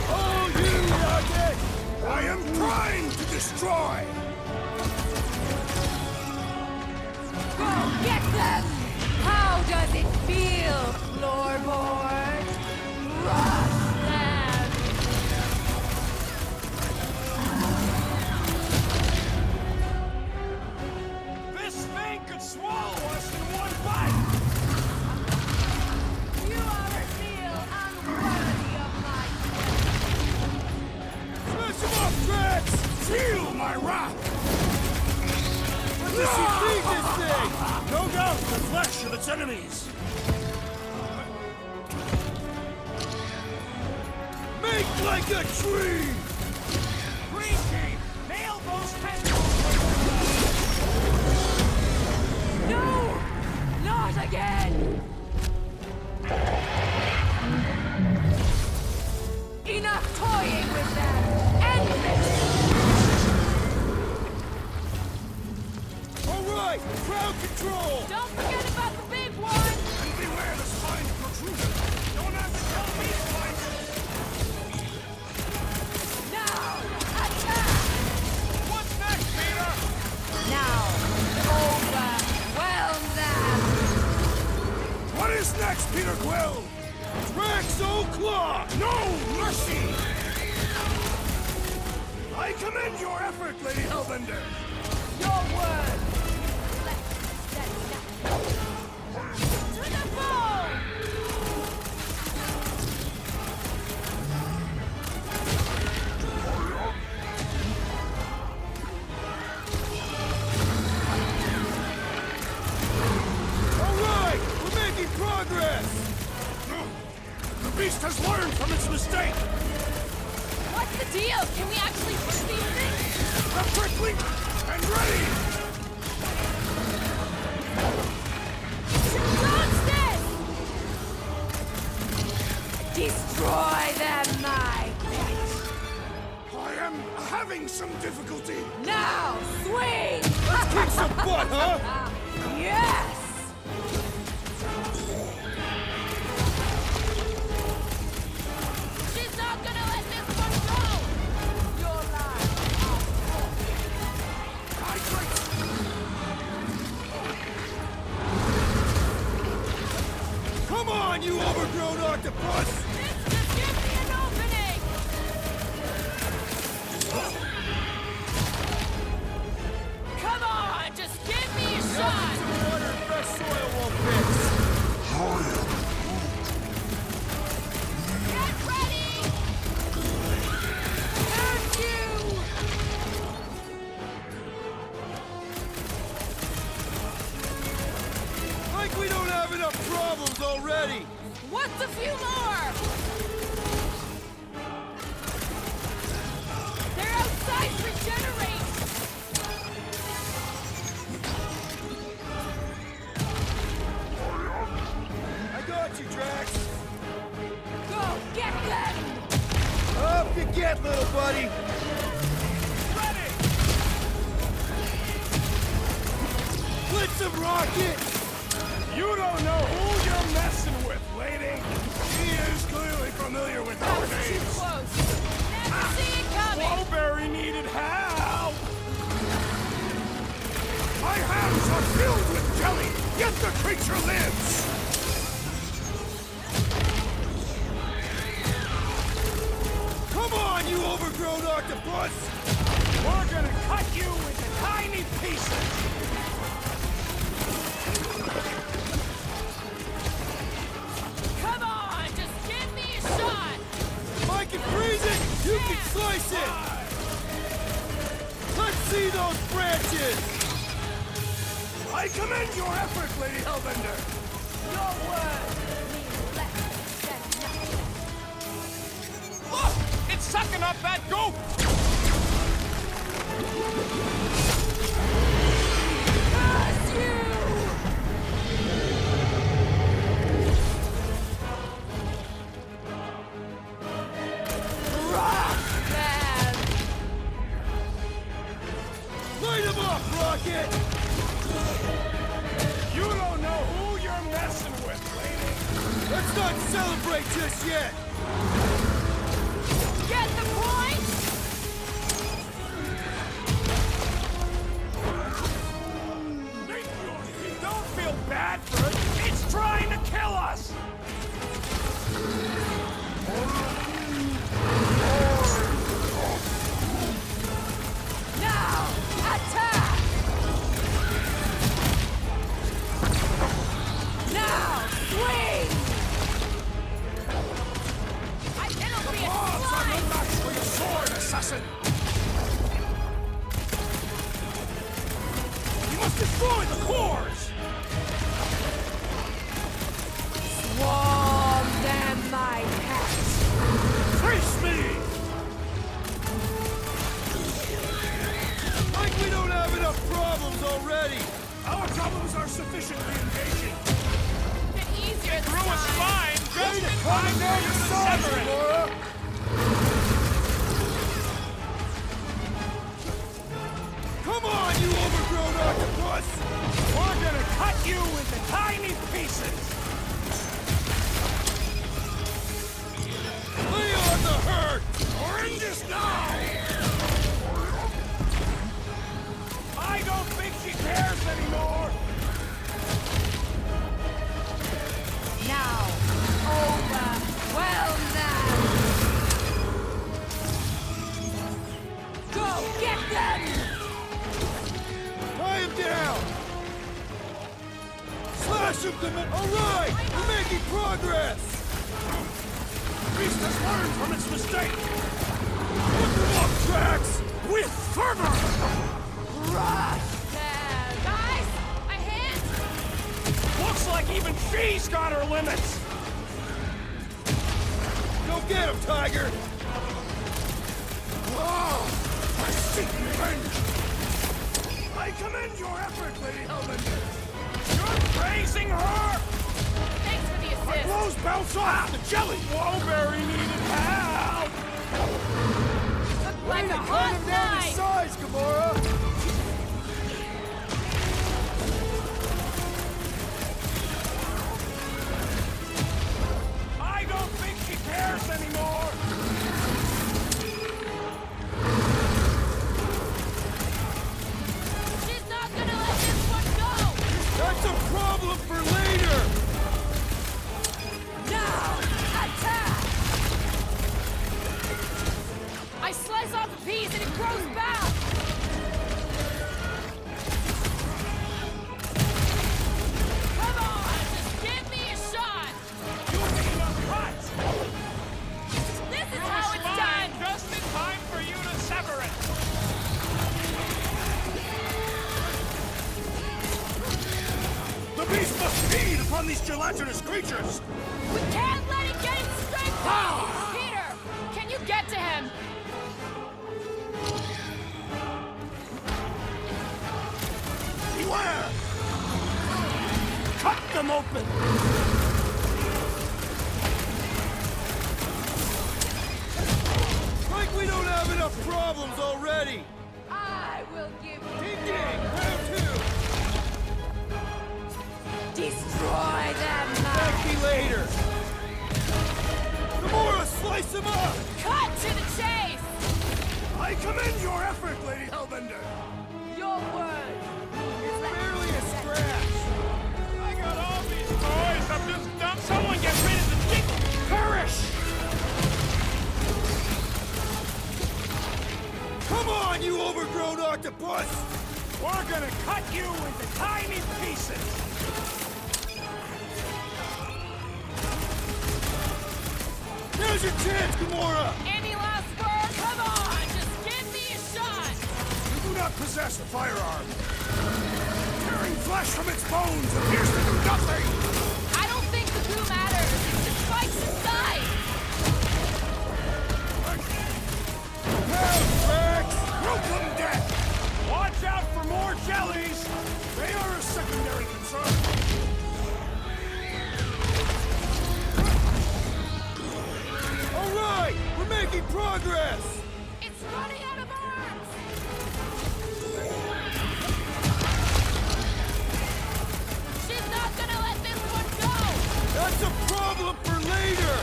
S7: Oh, you nugget! I am trying to destroy!
S4: Go get them! How does it feel, floorboard? Rush them!
S8: This thing could swallow us in one bite!
S4: You are a feel unworthy of my
S7: Smash him up, Drax! Feel my wrath! Let me see feed this thing! No doubt the flesh of its enemies! Make like a tree!
S8: Green Team, nail those tentacles!
S4: No! Not again! Enough toying with them! End this!
S7: Alright! Crowd control!
S4: Don't forget about the big one!
S7: And beware the spine protrusion! Don't have to tell me twice!
S4: Now! Attack!
S8: What's next, Peter?
S4: Now! Overwhelm them!
S7: What is next, Peter Quill? Drax Claw! No mercy! I commend your effort, Lady Hellbender!
S4: Your word! To the ball!
S7: Alright! We're making progress! The beast has learned from its mistake!
S4: What's the deal? Can we actually push these things?
S7: Quickly! And ready!
S4: Launch this! Destroy them, my pet!
S7: I am having some difficulty!
S4: Now, swing!
S7: Let's kick some butt, huh?
S4: Yes! She's not gonna let this one go! Your life!
S7: Come on, you overgrown octopus!
S4: Just give me an opening! Come on, just give me a shot!
S7: Fresh soil won't fix!
S4: Get ready! Curse you!
S7: Like we don't have enough problems already!
S4: What's a few more? They're outside regenerate!
S7: I got you, Drax!
S4: Go get them!
S7: Up you get, little buddy!
S8: Ready!
S7: Blitz him, Rocket!
S8: You don't know who you're messing with, lady!
S7: He is clearly familiar with
S4: That
S7: our
S4: was too
S7: names!
S4: close! Never see it coming!
S8: Flowberry needed help!
S7: My hands are filled with jelly, yet the creature lives! Come on, you overgrown octopus!
S8: We're gonna cut you into tiny pieces!
S4: Come on, just give me a shot!
S7: If I can freeze it, you can slice it! Let's see those branches! I commend your effort, Lady Hellbender!
S4: Your word means less than nothing.
S8: Look! It's sucking up that goop!
S4: Curse you! Rock them!
S9: Let's not celebrate just yet!
S4: Get the point?
S8: Don't feel bad for it. It's trying to kill us!
S4: Now, attack! Now, swing! I cannot be a slime!
S8: Match for your sword, assassin! You must destroy the cores!
S4: Swarm them, my pets!
S8: Face me!
S9: Like we don't have enough problems already!
S8: Our troubles are sufficiently engaging.
S4: Bit easier this
S8: Through a
S4: time.
S8: spine, just in
S9: Come
S8: time
S9: down
S8: for
S9: the
S8: you to
S9: side,
S8: sever it!
S9: Gamora! Come on, you overgrown octopus!
S8: We're gonna cut you into tiny pieces!
S9: Lay on the hurt!
S8: We're in this now! I don't think she cares anymore!
S4: Now, overwhelm them! Go, get them!
S9: Tie him down! Slash him, Alright! We're making progress!
S8: Beast has learned from its mistake! Put them up, Drax! With fervor!
S4: Rush them! Guys, a hit!
S8: Looks like even she's got her limits!
S9: Go get him, Tiger!
S8: Oh, I seek revenge! I commend your effort, Lady Hellbender! You're praising her!
S4: Thanks for the
S8: My
S4: assist.
S8: blows bounce off the jelly! Wallberry needed help!
S4: Look like a
S9: Cut
S4: hot
S9: him down to
S4: knife!
S9: size, Gamora!
S8: I don't think she cares anymore!
S4: She's not gonna let this one go!
S9: That's a problem for later!
S4: Now, attack! I slice off a piece and it grows back! Come on, just give me a shot!
S8: You need a cut!
S4: This is how it's done!
S8: Just in time for you to sever it! The beast must feed upon these gelatinous creatures!
S4: We can't let it get its strength out! Peter, can you get to him?
S8: Beware! Cut them open!
S9: Like we don't have enough problems already!
S4: I will give you...
S9: Ding ding! Round two!
S4: Destroy them,
S9: Thank me later! Gamora, slice him up!
S4: Cut to the chase!
S8: I commend your effort, Lady Hellbender!
S4: Your word!
S9: It's barely a scratch!
S8: I got all these toys! I'm just dumb! Someone get rid of the dick! Perish!
S9: Come on, you overgrown octopus!
S8: We're gonna cut you into tiny pieces!
S9: Now's your chance, Gamora!
S4: Any last word? Come on! Just give me a shot!
S8: You do not possess a firearm! Tearing flesh from its bones appears to do nothing!
S4: I don't think the glue matters. It's the spikes inside.
S9: Help, Drax!
S8: Welcome, death! Watch out for more jellies! They are a secondary concern!
S9: All right, we're making progress!
S4: It's running out of arms. She's not gonna let this one go.
S9: That's a problem for later!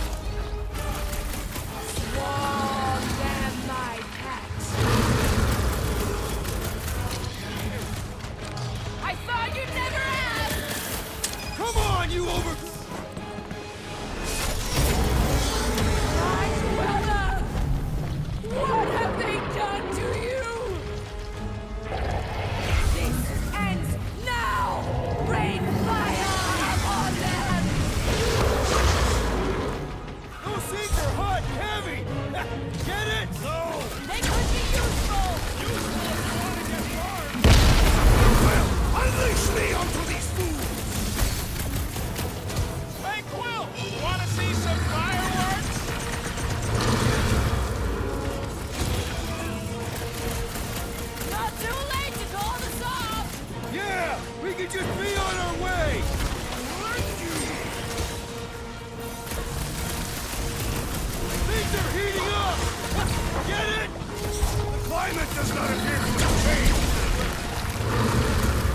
S4: Swallow them, my pets. I thought you'd never ask!
S9: Come on, you over...
S4: What have they done to you? This ends now! Rain fire upon them!
S9: Those things are hot and heavy! Get it? No!
S4: They could be useful!
S7: Well, unleash me onto these fools!
S8: Hey, Quill! Wanna see some fireworks?
S4: Not too late to call this off!
S9: Yeah! We can just be on our way! Things are heating up! Get it?
S7: The climate does not appear to have changed.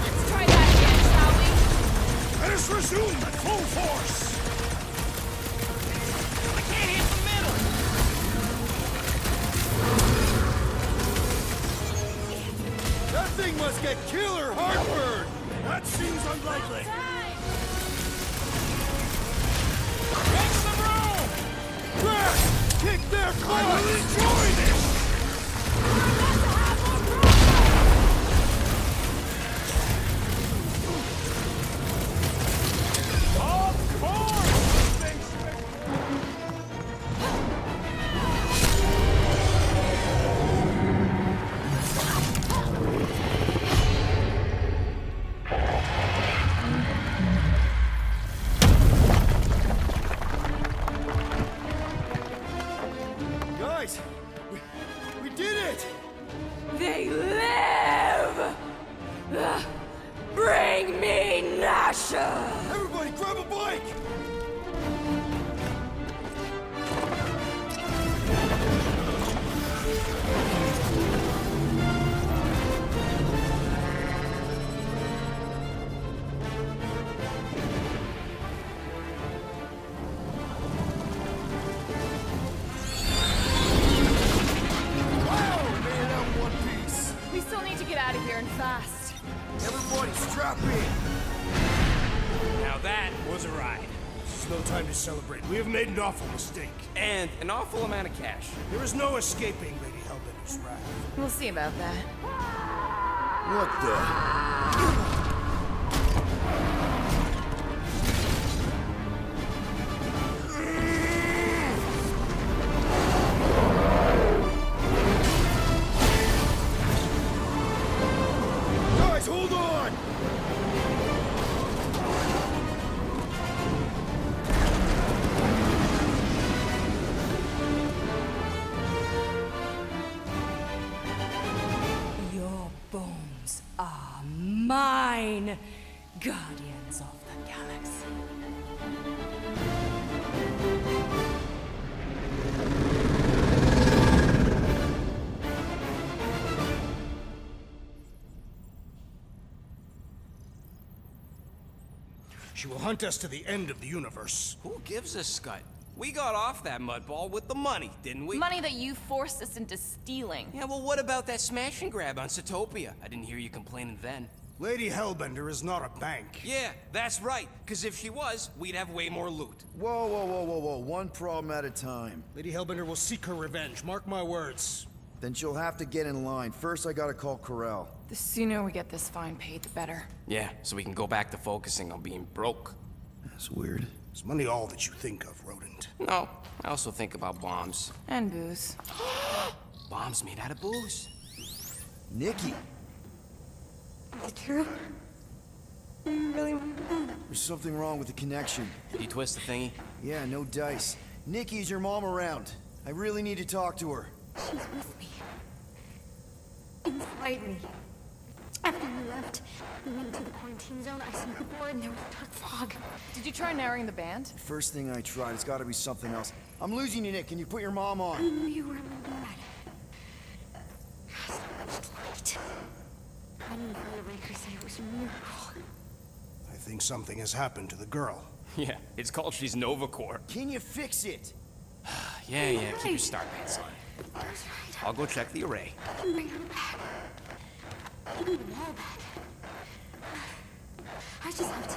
S4: Let's try that again, shall we?
S7: Let us resume at full force!
S8: I can't hit the middle!
S9: That thing must get killer heartburn!
S7: That seems unlikely.
S8: Make some room!
S9: Drax! Kick their
S7: I
S9: butt!
S7: will enjoy this!
S8: Of course!
S9: Guys! We did it!
S4: They live! Bring me Nasha!
S9: Everybody grab a bike! Wow, man, I'm one piece!
S4: We still need to get out of here and fast.
S9: Everybody strap in!
S6: Now that was a ride.
S1: This is no time to celebrate. We have made an awful mistake.
S6: And an awful amount of cash.
S1: There is no escaping Lady Hellbender's wrath.
S4: We'll see about that.
S9: What the? Guys, hold on!
S14: Your bones are mine, guardians of the galaxy.
S1: She will hunt us to the end of the universe.
S6: Who gives a scut? We got off that mudball with the money, didn't we?
S4: Money that you forced us into stealing.
S6: Yeah, well, what about that smash and grab on Satopia? I didn't hear you complaining then.
S1: Lady Hellbender is not a bank.
S6: Yeah, that's right. Because if she was, we'd have way more loot.
S3: Whoa, whoa, whoa, whoa, whoa. One problem at a time.
S1: Lady Hellbender will seek her revenge. Mark my words.
S3: Then she'll have to get in line. First, I gotta call Corral.
S4: The sooner we get this fine paid, the better.
S6: Yeah, so we can go back to focusing on being broke.
S3: That's weird.
S1: Is money all that you think of, rodent?
S6: No, I also think about bombs.
S4: And booze.
S6: Bombs made out of booze.
S3: Nikki!
S15: Is it true? Really?
S3: There's something wrong with the connection.
S6: Did you twist the thingy?
S3: Yeah, no dice. Nikki, is your mom around? I really need to talk to her.
S15: She's with me. Inside me. After we left, we went to the quarantine zone. I seen the board and there was dark fog.
S4: Did you try narrowing the band?
S3: First thing I tried, it's gotta be something else. I'm losing you, Nick. Can you put your mom
S15: I
S3: on?
S15: knew you were really bad. So much light. I didn't feel the Raker say it was a miracle.
S1: I think something has happened to the girl.
S6: Yeah, it's called she's Nova Corps.
S3: Can you fix it?
S6: Yeah, keep your start pants on. I'll go check the array.
S14: Bring her back. I just have to